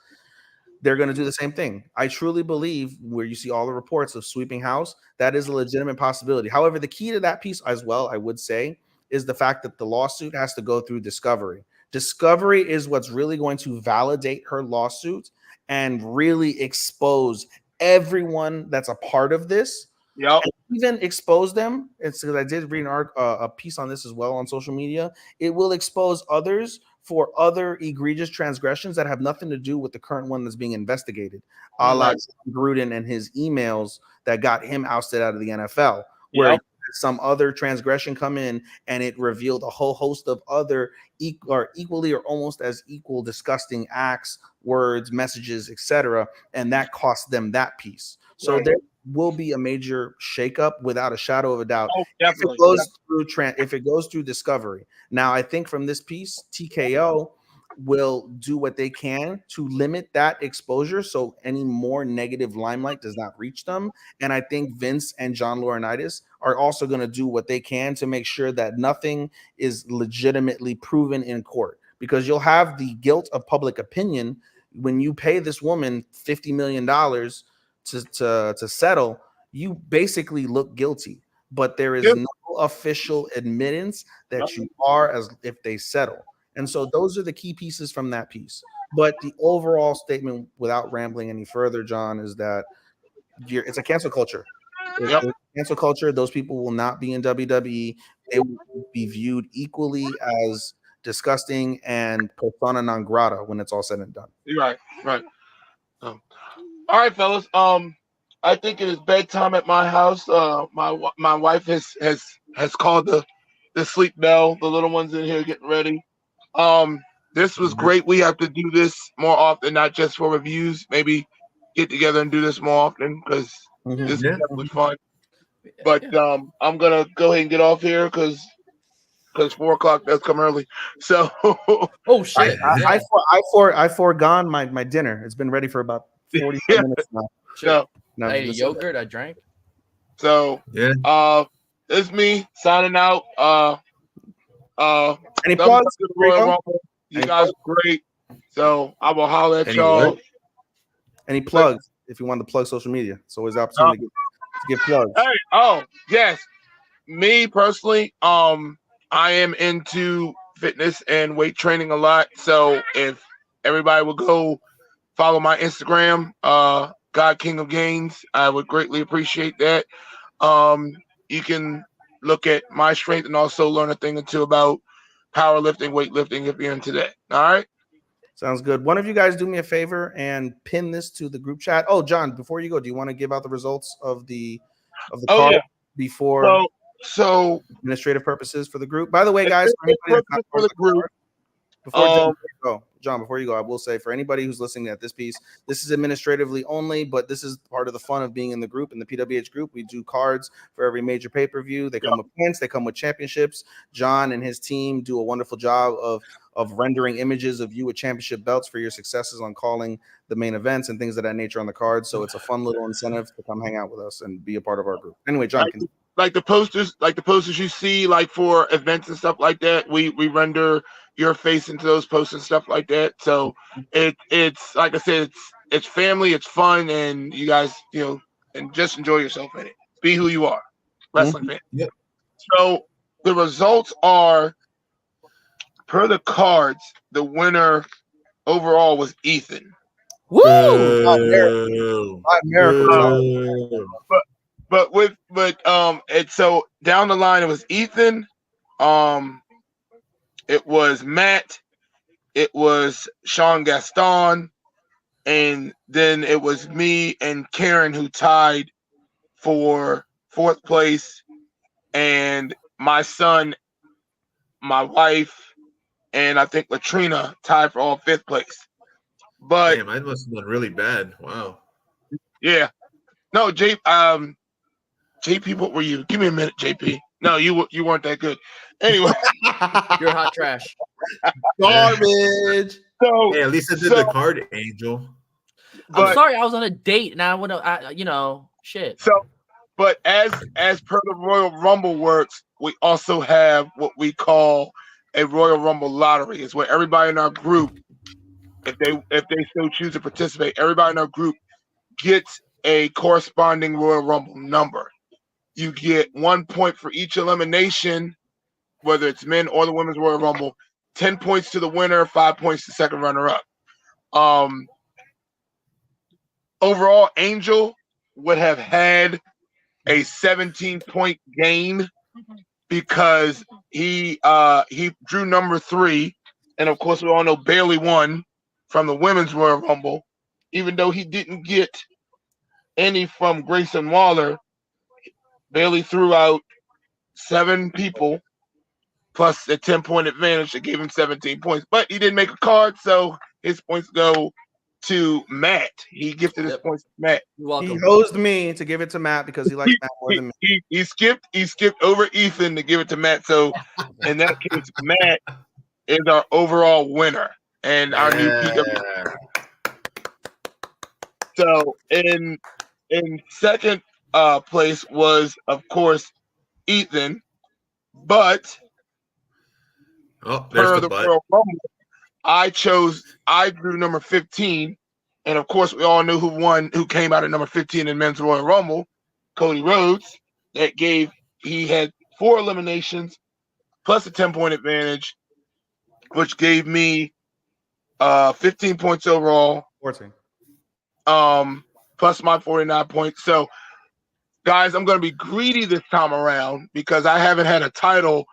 they're going to do the same thing. I truly believe where you see all the reports of sweeping house, that is a legitimate possibility. However, the key to that piece as well, I would say, is the fact that the lawsuit has to go through discovery. Discovery is what's really going to validate her lawsuit and really expose everyone that's a part of this. Yep. Even expose them. It's because I did read a piece on this as well on social media. It will expose others for other egregious transgressions that have nothing to do with the current one that's being investigated. A la Gruden and his emails that got him ousted out of the NFL, where some other transgression come in and it revealed a whole host of other equally or almost as equal disgusting acts, words, messages, etc., and that cost them that piece. So there will be a major shakeup without a shadow of a doubt. If it goes through discovery. Now, I think from this piece, TKO will do what they can to limit that exposure so any more negative limelight does not reach them. And I think Vince and John Laurinaitis are also going to do what they can to make sure that nothing is legitimately proven in court, because you'll have the guilt of public opinion when you pay this woman $50 million to settle. You basically look guilty, but there is no official admittance that you are, as if they settle. And so those are the key pieces from that piece. But the overall statement, without rambling any further, John, is that it's a cancel culture. It's cancel culture. Those people will not be in WWE. They will be viewed equally as disgusting and persona non grata when it's all said and done. Right. All right, fellas. I think it is bedtime at my house. My wife has called the sleep bell. The little ones in here getting ready. This was great. We have to do this more often, not just for reviews. Maybe get together and do this more often because this is definitely fun. But I'm gonna go ahead and get off here because 4:00 does come early. So oh shit! I foregone my dinner. It's been ready for about 45 minutes now. Sure. No, I ate yogurt. I drank. So it's me signing out. Any plugs? You guys are great. So I will holler at y'all. Any plugs? If you want to plug social media, it's always an opportunity to give plugs. Hey, yes. Me personally, I am into fitness and weight training a lot. So if everybody would go follow my Instagram, God King of Gains, I would greatly appreciate that. You can look at my strength and also learn a thing or two about powerlifting, weightlifting if you're into that. All right. Sounds good. One of you guys do me a favor and pin this to the group chat. Oh, John, before you go, do you want to give out the results of the call before so administrative purposes for the group? By the way, guys, for the group. Before John, before you go, I will say for anybody who's listening at this piece, this is administratively only, but this is part of the fun of being in the group. In the PWH group, we do cards for every major pay-per-view. They come with points, they come with championships. John and his team do a wonderful job of rendering images of you with championship belts for your successes on calling the main events and things of that nature on the card. So it's a fun little incentive to come hang out with us and be a part of our group. Anyway, John, like the posters you see, like for events and stuff like that, we render your face into those posts and stuff like that. So it's like I said, it's family, it's fun, and you guys, and just enjoy yourself in it. Be who you are, wrestling fan. Yep. So the results are, per the cards, the winner overall was Ethan. Woo! And so down the line it was Ethan, it was Matt, it was Sean Gaston, and then it was me and Karen who tied for 4th place, and my son, my wife, and I think Latrina tied for all 5th place. But damn, I must have done really bad. Wow. Yeah. No, JP, what were you? Give me a minute, JP. No, you weren't that good. Anyway, you're hot trash. Garbage. So at least I did the card, Angel. I'm sorry, I was on a date and I would have, shit. So, but as per the Royal Rumble works, we also have what we call a Royal Rumble lottery. It's where everybody in our group, if they so choose to participate, everybody in our group gets a corresponding Royal Rumble number. You get 1 point for each elimination, whether it's men or the women's Royal Rumble. 10 points to the winner, 5 points to second runner-up. Overall, Angel would have had a 17-point gain because he drew number 3, and of course we all know Bailey won from the women's Royal Rumble, even though he didn't get any from Grayson Waller. Bailey threw out 7 people plus a 10-point advantage that gave him 17 points. But he didn't make a card, so his points go to Matt. He gifted his points to Matt. You're welcome. He hosed me to give it to Matt because he likes Matt more than me. He skipped over Ethan to give it to Matt. So in that case, Matt is our overall winner and our new PW. So in second place was, of course, Ethan, but per the Royal Rumble, I drew number 15, and of course we all knew who came out at number 15 in men's Royal Rumble, Cody Rhodes. He had 4 eliminations plus a 10-point advantage, which gave me 15 points overall. 14. Plus my 49 points. So, guys, I'm going to be greedy this time around because I haven't had a title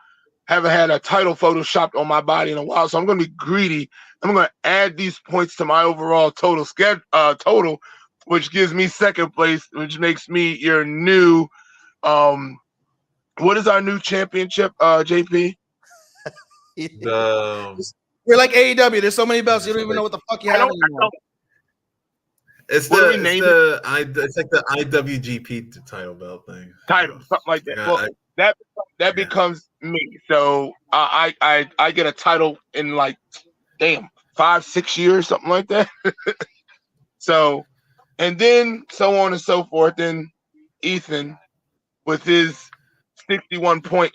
photoshopped on my body in a while. So I'm going to be greedy. I'm going to add these points to my overall total, which gives me second place, which makes me your new. What is our new championship, JP? We're like AEW. There's so many belts, you don't even know what the fuck you have anymore. It's it's like the IWGP title belt thing. Something like that. Well, that becomes me. So I get a title in like 5-6 years, something like that. So, and then so on and so forth. Then Ethan with his 61 point.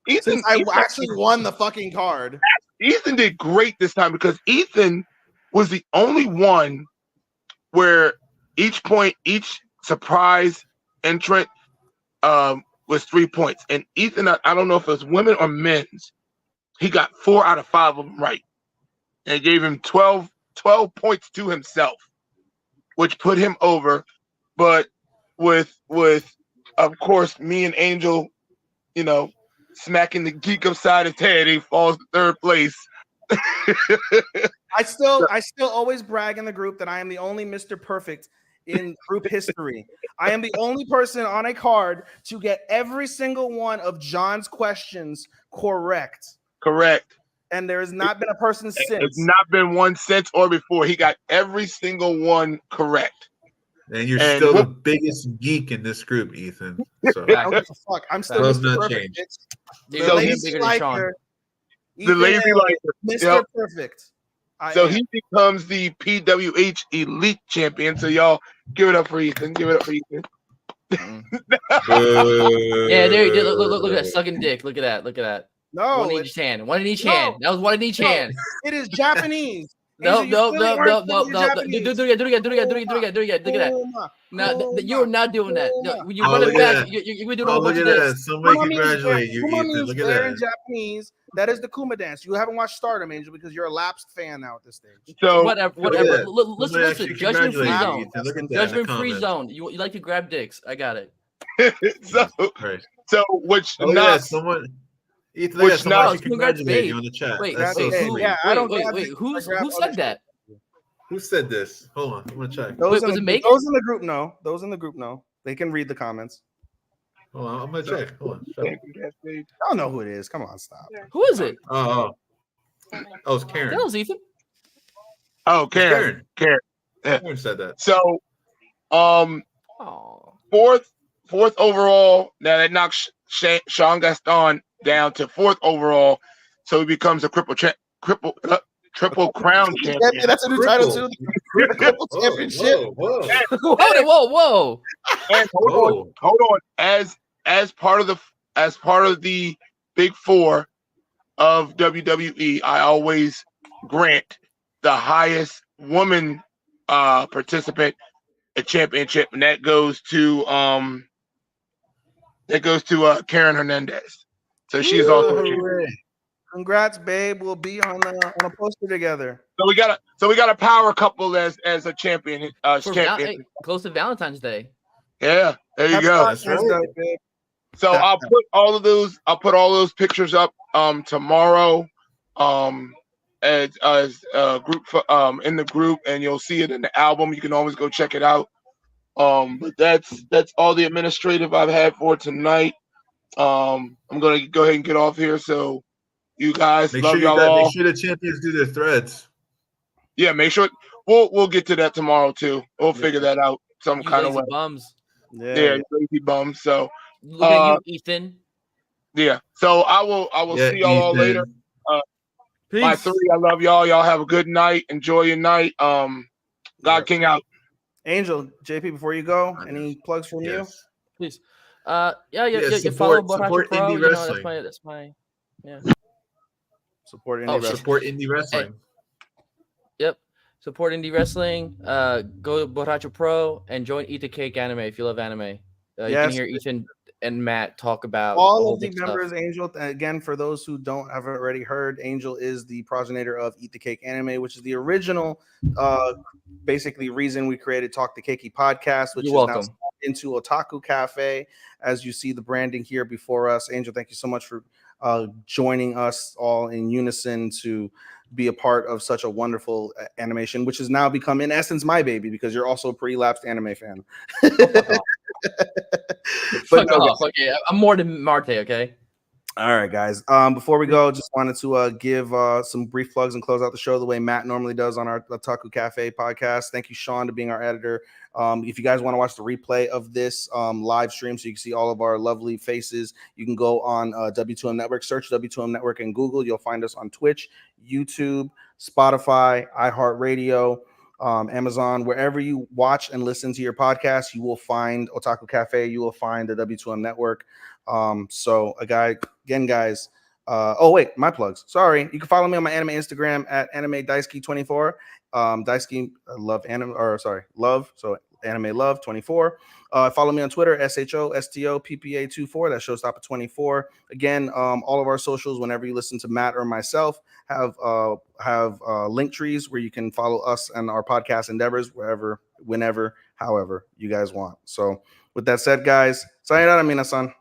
Ethan actually won the fucking card. Ethan did great this time because Ethan was the only one where each surprise entrant was 3 points. And Ethan, I don't know if it was women or men's, he got 4 out of 5 of them right. And gave him 12 points to himself, which put him over. But with of course me and Angel, smacking the geek upside his head, he falls to 3rd place. I still always brag in the group that I am the only Mr. Perfect in group history. I am the only person on a card to get every single one of John's questions correct. Correct. And there has not been a person since. There's not been one since or before. He got every single one correct. And you're still the biggest geek in this group, Ethan. So I don't give a fuck. I'm still Mr. Perfect. The lazy liker, Mr. Perfect. So he becomes the PWH Elite Champion. So y'all give it up for Ethan. Give it up for Ethan. Yeah, there. Look at that sucking dick. Look at that. No, one in each hand. One in each hand. That was one in each hand. It is Japanese. No. Do it again. Look at that. No, you are not doing that. When you run it back, you're doing a whole bunch of this. Somebody congratulate you, Ethan. Look at that. In Japanese, that is the Kuma dance. You haven't watched Stardom, Angel, because you're a lapsed fan now at this stage. So whatever. Listen. Judgment free zone. Judgment free zone. You like to grab dicks. I got it. So which someone. Ethan, congratulate you in the chat. Wait, who said that? Who said this? Hold on, I'm gonna check. Those in the group know. Those in the group know. They can read the comments. Hold on, I'm gonna check. Hold on. I don't know who it is. Come on, stop. Who is it? It's Karen. That was Ethan. Oh, Karen. Karen said that. So, fourth overall. Now that knocks Sean Gaston down to 4th overall, so he becomes a triple crown champion. That's a new title too. Triple championship. Whoa. And hold on. As part of the Big Four of WWE, I always grant the highest woman participant a championship, and that goes to Karen Hernandez. So she is also a champion. Congrats, babe. We'll be on a poster together. So we got a power couple as a champion. Close to Valentine's Day. Yeah, there you go. That's right. So I'll put all those pictures up tomorrow as a group in the group, and you'll see it in the album. You can always go check it out. But that's all the administrative I've had for tonight. I'm gonna go ahead and get off here. So you guys, make sure the champions do their threads. Yeah, make sure we'll get to that tomorrow too. We'll figure that out some kind of way. Bums. Yeah, lazy bums. So look at you, Ethan. Yeah. So I will see y'all later. Peace. My 3, I love y'all. Y'all have a good night. Enjoy your night. God King out. Angel, JP, before you go, any plugs from you? Please. You follow support Pro, indie wrestling. That's my Support indie wrestling. Support indie wrestling. Yep. Support indie wrestling. Go to Borracho Pro and join Eat the Cake Anime if you love anime. You can hear Ethan and Matt talk about all of the members. Stuff. Angel, again, for those who haven't already heard, Angel is the progenitor of Eat the Cake Anime, which is the original, basically reason we created Talk the Keki podcast, which You're is welcome. now into Otaku Cafe. As you see the branding here before us, Angel, thank you so much for joining us all in unison to be a part of such a wonderful animation, which has now become, in essence, my baby, because you're also a pre-lapsed anime fan. Fuck off. Okay, I'm more than Marte. Okay. All right, guys. Before we go, just wanted to give some brief plugs and close out the show the way Matt normally does on our Otaku Cafe podcast. Thank you, Sean, to being our editor. If you guys want to watch the replay of this live stream so you can see all of our lovely faces, you can go on W2M Network, search W2M Network in Google. You'll find us on Twitch, YouTube, Spotify, iHeartRadio, Amazon. Wherever you watch and listen to your podcast, you will find Otaku Cafe. You will find the W2M Network. So again, guys, oh wait, my plugs. Sorry. You can follow me on my anime Instagram at anime daisuke 24. Daisuke love anime, or sorry, love. So anime love 24. Follow me on Twitter, SHOSTOPPA24. That's Showstopper 24. Again, all of our socials, whenever you listen to Matt or myself, have link trees where you can follow us and our podcast endeavors wherever, whenever, however you guys want. So with that said, guys, sayonara minasan.